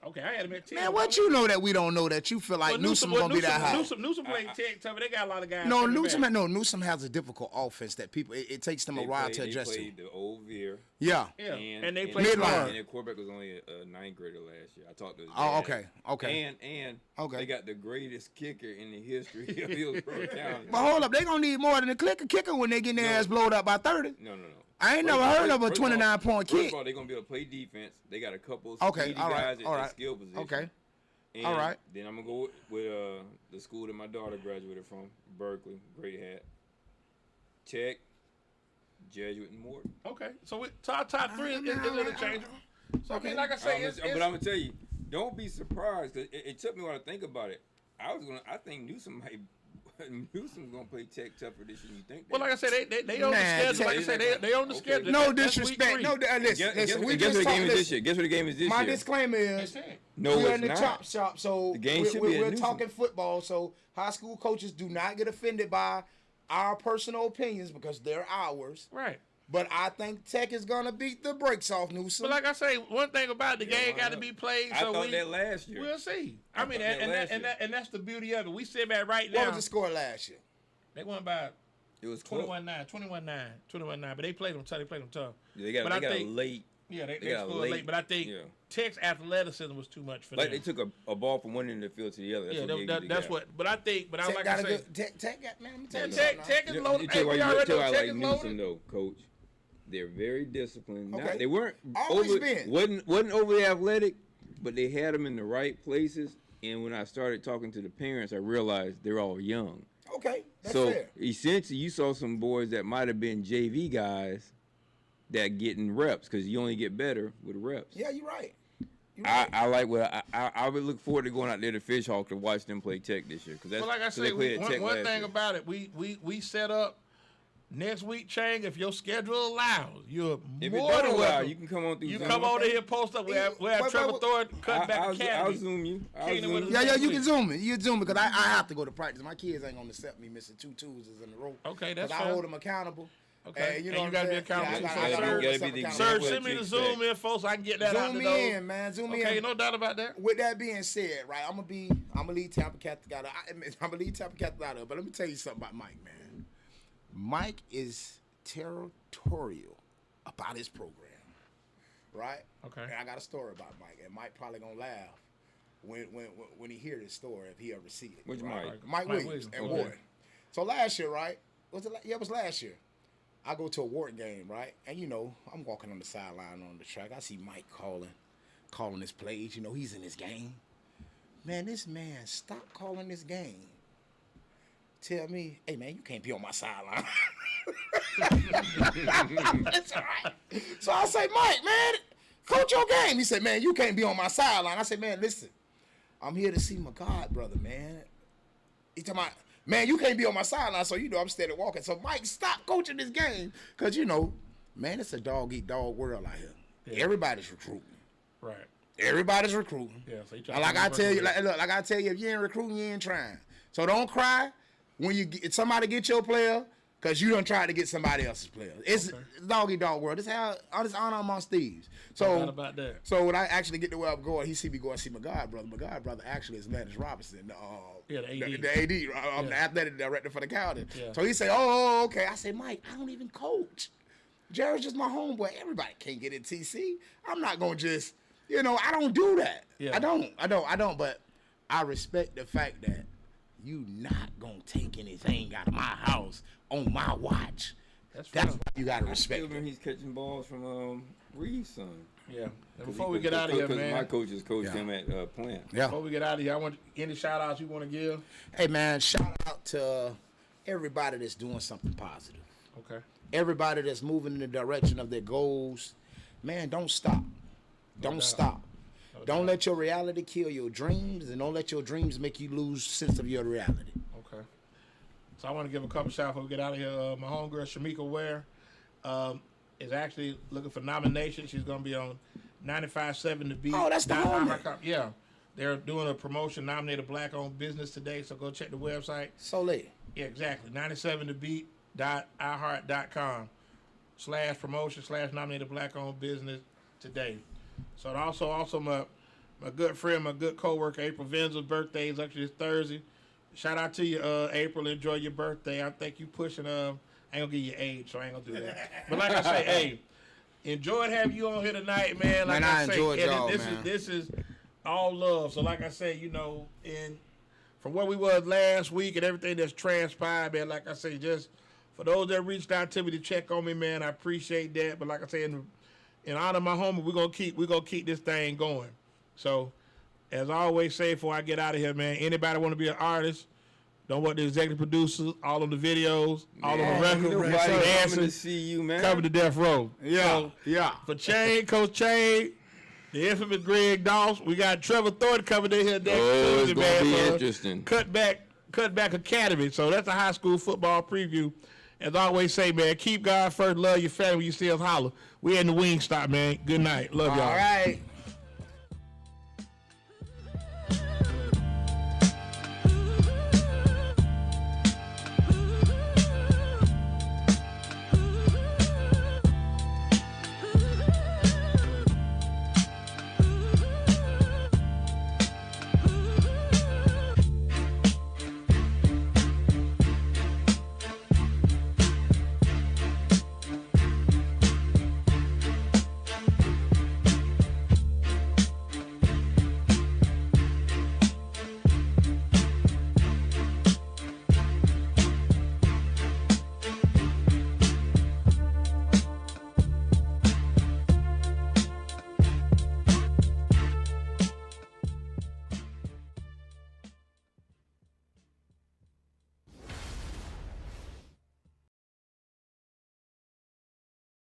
[SPEAKER 3] Okay. I had him at 10.
[SPEAKER 4] Man, what you know that we don't know that you feel like Newsom gonna be that high?
[SPEAKER 3] Newsom played Tech tough. They got a lot of guys.
[SPEAKER 4] No,
[SPEAKER 3] coming back.
[SPEAKER 4] Newsom has a difficult offense that people it takes them a while to adjust
[SPEAKER 5] They
[SPEAKER 4] to.
[SPEAKER 5] played the old Veer.
[SPEAKER 4] Yeah.
[SPEAKER 3] Yeah.
[SPEAKER 5] And-
[SPEAKER 3] And they
[SPEAKER 5] and-
[SPEAKER 3] played
[SPEAKER 4] Midline.
[SPEAKER 3] smart.
[SPEAKER 5] And their quarterback was only a 9th grader last year. I talked to his
[SPEAKER 4] Oh,
[SPEAKER 5] dad.
[SPEAKER 4] okay.
[SPEAKER 5] And
[SPEAKER 4] Okay.
[SPEAKER 5] they got the greatest kicker in the history of Hillsborough County.
[SPEAKER 4] But hold up, they gonna need more than a kicker when they get their ass blowed up by 30.
[SPEAKER 5] No.
[SPEAKER 4] I ain't never heard of a 29-point
[SPEAKER 5] First
[SPEAKER 4] kick.
[SPEAKER 5] of all, they're going to be able to play defense. They got a couple of
[SPEAKER 4] Okay,
[SPEAKER 5] speedy
[SPEAKER 4] all right,
[SPEAKER 5] guys at
[SPEAKER 4] all
[SPEAKER 5] the
[SPEAKER 4] right.
[SPEAKER 5] skill position.
[SPEAKER 4] Okay.
[SPEAKER 5] And
[SPEAKER 4] all right.
[SPEAKER 5] Then I'm going to go with the school that my daughter graduated from, Berkeley. Great hat. Tech, Jesuit, and Morton.
[SPEAKER 3] Okay. So our top 3 is interchangeable. So I mean, like I say,
[SPEAKER 5] But I'm going to tell you, don't be surprised, because it took me a while to think about it. I think Newsom's gonna play Tech tougher this year than you think.
[SPEAKER 3] Well, like I said, they on the schedule. Like I said, they on the schedule.
[SPEAKER 4] No
[SPEAKER 3] That's week
[SPEAKER 4] disrespect.
[SPEAKER 3] 3.
[SPEAKER 4] No, listen.
[SPEAKER 5] Guess
[SPEAKER 4] We
[SPEAKER 5] what
[SPEAKER 4] just
[SPEAKER 5] the game
[SPEAKER 4] talked
[SPEAKER 5] is this year? Guess what the game is this
[SPEAKER 4] My
[SPEAKER 5] year?
[SPEAKER 4] disclaimer is
[SPEAKER 5] No,
[SPEAKER 4] we're
[SPEAKER 5] it's
[SPEAKER 4] in the
[SPEAKER 5] not.
[SPEAKER 4] chop shop, so
[SPEAKER 5] The game should be at
[SPEAKER 4] we're
[SPEAKER 5] Newsom.
[SPEAKER 4] talking football. So high school coaches do not get offended by our personal opinions because they're ours.
[SPEAKER 3] Right.
[SPEAKER 4] But I think Tech is gonna beat the brakes off Newsom.
[SPEAKER 3] But like I say, one thing about the game got to be played.
[SPEAKER 5] I
[SPEAKER 3] So
[SPEAKER 5] thought that last year.
[SPEAKER 3] We'll see.
[SPEAKER 5] I
[SPEAKER 3] I mean,
[SPEAKER 5] thought that last
[SPEAKER 3] and that's the beauty of it. We sit back right
[SPEAKER 4] what
[SPEAKER 3] now.
[SPEAKER 4] was the score last year?
[SPEAKER 3] They won by
[SPEAKER 5] It was close.
[SPEAKER 3] 21-9. But they played them tough.
[SPEAKER 5] They got
[SPEAKER 3] But
[SPEAKER 5] a late.
[SPEAKER 3] Yeah, they
[SPEAKER 5] got
[SPEAKER 3] scored late. But I think
[SPEAKER 5] yeah.
[SPEAKER 3] Tech's athleticism was too much for
[SPEAKER 5] Like
[SPEAKER 3] them.
[SPEAKER 5] they took a ball from one end of the field to the other. That's
[SPEAKER 3] Yeah,
[SPEAKER 5] what gave you the
[SPEAKER 3] that's
[SPEAKER 5] gap.
[SPEAKER 3] what. But I think. But I
[SPEAKER 4] Tech
[SPEAKER 3] like
[SPEAKER 4] got
[SPEAKER 3] I
[SPEAKER 4] a
[SPEAKER 3] say,
[SPEAKER 4] good Tech got man. Let me tell you
[SPEAKER 3] Tech
[SPEAKER 4] something.
[SPEAKER 3] is
[SPEAKER 5] You
[SPEAKER 3] loaded.
[SPEAKER 5] tell
[SPEAKER 3] Hey,
[SPEAKER 5] why
[SPEAKER 3] we
[SPEAKER 5] you
[SPEAKER 3] already
[SPEAKER 5] tell
[SPEAKER 3] know
[SPEAKER 5] I
[SPEAKER 3] Tech
[SPEAKER 5] like
[SPEAKER 3] is
[SPEAKER 5] Newsom
[SPEAKER 3] loaded.
[SPEAKER 5] though, Coach. They're very disciplined.
[SPEAKER 4] Okay.
[SPEAKER 5] They weren't
[SPEAKER 4] Always been.
[SPEAKER 5] wasn't overly athletic, but they had them in the right places. And when I started talking to the parents, I realized they're all young.
[SPEAKER 4] Okay, that's
[SPEAKER 5] So
[SPEAKER 4] fair.
[SPEAKER 5] essentially, you saw some boys that might have been JV guys that getting reps because you only get better with reps.
[SPEAKER 4] Yeah, you're right. You're right.
[SPEAKER 5] I like what I would look forward to going out there to Fishhawk to watch them play Tech this year because that's
[SPEAKER 3] Well, like I
[SPEAKER 5] 'cause
[SPEAKER 3] say,
[SPEAKER 5] they played at Tech
[SPEAKER 3] one
[SPEAKER 5] last
[SPEAKER 3] thing
[SPEAKER 5] year.
[SPEAKER 3] about it, we set up next week, Chang. If your schedule allows, you're
[SPEAKER 5] If it
[SPEAKER 3] more
[SPEAKER 5] don't
[SPEAKER 3] than
[SPEAKER 5] allow,
[SPEAKER 3] welcome.
[SPEAKER 5] you can come on through.
[SPEAKER 3] You
[SPEAKER 5] Zoom.
[SPEAKER 3] come over here, post up. We have Trevor Thornton cutting back
[SPEAKER 5] I'll
[SPEAKER 3] academy.
[SPEAKER 5] zoom you. I'll
[SPEAKER 3] Keenan
[SPEAKER 5] zoom
[SPEAKER 3] with
[SPEAKER 5] you.
[SPEAKER 3] his-
[SPEAKER 4] Yeah, you can zoom it. You can zoom it because I have to go to practice. My kids ain't gonna accept me missing 2 Tuesdays in a row.
[SPEAKER 3] Okay, that's
[SPEAKER 4] 'Cause I
[SPEAKER 3] fair.
[SPEAKER 4] hold them accountable.
[SPEAKER 3] Okay,
[SPEAKER 4] And you
[SPEAKER 3] and
[SPEAKER 4] know
[SPEAKER 3] you
[SPEAKER 4] what
[SPEAKER 3] gotta
[SPEAKER 4] I'm
[SPEAKER 3] be
[SPEAKER 4] saying?
[SPEAKER 3] accountable.
[SPEAKER 4] Yeah, I
[SPEAKER 3] too.
[SPEAKER 4] gotta- I
[SPEAKER 5] You
[SPEAKER 4] gotta
[SPEAKER 5] gotta
[SPEAKER 4] hold
[SPEAKER 5] be the
[SPEAKER 4] myself
[SPEAKER 3] Sir,
[SPEAKER 4] accountable.
[SPEAKER 3] send me the
[SPEAKER 5] Take
[SPEAKER 3] Zoom
[SPEAKER 5] that.
[SPEAKER 3] info so I can get that out
[SPEAKER 4] Zoom
[SPEAKER 3] the
[SPEAKER 4] me
[SPEAKER 3] door.
[SPEAKER 4] in, man. Zoom me
[SPEAKER 3] Okay,
[SPEAKER 4] in.
[SPEAKER 3] no doubt about that.
[SPEAKER 4] With that being said, right, I'm gonna lead Tampa Cat out of. I'm gonna lead Tampa Cat out of. But let me tell you something about Mike, man. Mike is territorial about his program, right?
[SPEAKER 3] Okay.
[SPEAKER 4] And I got a story about Mike, and Mike probably gonna laugh when he hear this story if he ever see it.
[SPEAKER 5] Which
[SPEAKER 4] right?
[SPEAKER 5] Mike?
[SPEAKER 4] Mike Williams and
[SPEAKER 5] Okay.
[SPEAKER 4] Wharton. So last year, right? It was last year. I go to a Wharton game, right? And you know, I'm walking on the sideline on the track. I see Mike calling his plays. You know, he's in his game. Man, this man, stop calling this game. Tell me, hey man, you can't be on my sideline. It's all right. So I say, Mike, man, coach your game. He said, man, you can't be on my sideline. I said, man, listen, I'm here to see my God, brother, man. He talking about, man, you can't be on my sideline, so you know I'm steady walking. So Mike, stop coaching this game, cause you know, man, it's a dog eat dog world out here.
[SPEAKER 3] Yeah.
[SPEAKER 4] Everybody's recruiting.
[SPEAKER 3] Right.
[SPEAKER 4] Everybody's recruiting.
[SPEAKER 3] Yeah. So you try
[SPEAKER 4] And like
[SPEAKER 3] to
[SPEAKER 4] I
[SPEAKER 3] work
[SPEAKER 4] tell you,
[SPEAKER 3] with it.
[SPEAKER 4] like I tell you, if you ain't recruiting, you ain't trying. So don't cry when if somebody get your player, cause you done tried to get somebody else's player. It's dog eat dog world. This how this honor amongst thieves.
[SPEAKER 3] No
[SPEAKER 4] So
[SPEAKER 3] doubt about that.
[SPEAKER 4] so when I actually get to where I'm going, he see me going see my God brother. My God brother actually is Lennox Robinson.
[SPEAKER 3] Yeah, the AD.
[SPEAKER 4] The AD. I'm the
[SPEAKER 3] Yeah.
[SPEAKER 4] athletic director for the county.
[SPEAKER 3] Yeah.
[SPEAKER 4] So he say, oh, okay. I say, Mike, I don't even coach. Jared's just my homeboy. Everybody can't get in TC. I'm not gonna just, I don't do that.
[SPEAKER 3] Yeah.
[SPEAKER 4] I don't. But I respect the fact that you not gonna take anything out of my house on my watch.
[SPEAKER 3] That's
[SPEAKER 4] That's
[SPEAKER 3] real.
[SPEAKER 4] why you gotta
[SPEAKER 5] I
[SPEAKER 4] respect
[SPEAKER 5] still
[SPEAKER 4] it.
[SPEAKER 5] remember he's catching balls from Reed's son.
[SPEAKER 3] Yeah. And before we get out of here,
[SPEAKER 5] Because my
[SPEAKER 3] man.
[SPEAKER 5] coaches coached him at Plant.
[SPEAKER 4] Yeah.
[SPEAKER 3] Before we get out of here, I want any shout outs you want to give.
[SPEAKER 4] Hey man, shout out to everybody that's doing something positive.
[SPEAKER 3] Okay.
[SPEAKER 4] Everybody that's moving in the direction of their goals. Man, don't stop. Don't
[SPEAKER 3] doubt.
[SPEAKER 4] stop.
[SPEAKER 3] No
[SPEAKER 4] Don't
[SPEAKER 3] doubt.
[SPEAKER 4] let your reality kill your dreams, and don't let your dreams make you lose sense of your reality.
[SPEAKER 3] Okay. So I want to give a couple shout outs before we get out of here. My homegirl Shamika Ware is actually looking for nomination. She's going to be on 95.7 to be.
[SPEAKER 4] Oh, that's the homie.
[SPEAKER 3] Yeah. They're doing a promotion, nominated black-owned business today, so go check the website.
[SPEAKER 4] So late.
[SPEAKER 3] Yeah, exactly. 97tobeat.iheart.com/promotion/nominated black-owned business today. So and also my good friend, my good coworker, April Venza's birthday is actually this Thursday. Shout out to you, April. Enjoy your birthday. I think you pushing. I ain't gonna give you age, so I ain't gonna do that. But like I say, hey, enjoyed having you on here tonight, man. Like
[SPEAKER 4] Man, I
[SPEAKER 3] say,
[SPEAKER 4] enjoyed
[SPEAKER 3] and
[SPEAKER 4] y'all,
[SPEAKER 3] this
[SPEAKER 4] man.
[SPEAKER 3] This is all love. So like I say, in from where we was last week and everything that's transpired, man. Like I say, just for those that reached out to me to check on me, man, I appreciate that. But like I say, in honor of my homie, we're gonna keep this thing going. So, as I always say before I get out of here, man, anybody want to be an artist, don't want the executive producers, all of the videos, all of the records,
[SPEAKER 5] Nobody coming to
[SPEAKER 3] dancing,
[SPEAKER 5] see you, man.
[SPEAKER 3] cover the death row.
[SPEAKER 4] Yeah.
[SPEAKER 3] So, for Chain, Coach Chain, The infamous Greg Doss. We got Trevor Thornton coming in here next
[SPEAKER 5] Oh, it's
[SPEAKER 3] Tuesday,
[SPEAKER 5] gonna be
[SPEAKER 3] man.
[SPEAKER 5] interesting.
[SPEAKER 3] Cutback Academy. So that's a high school football preview. As I always say, man, keep God first, love your family. You see us holler. We in the Wingstop, man. Good night. Love y'all.
[SPEAKER 4] All right.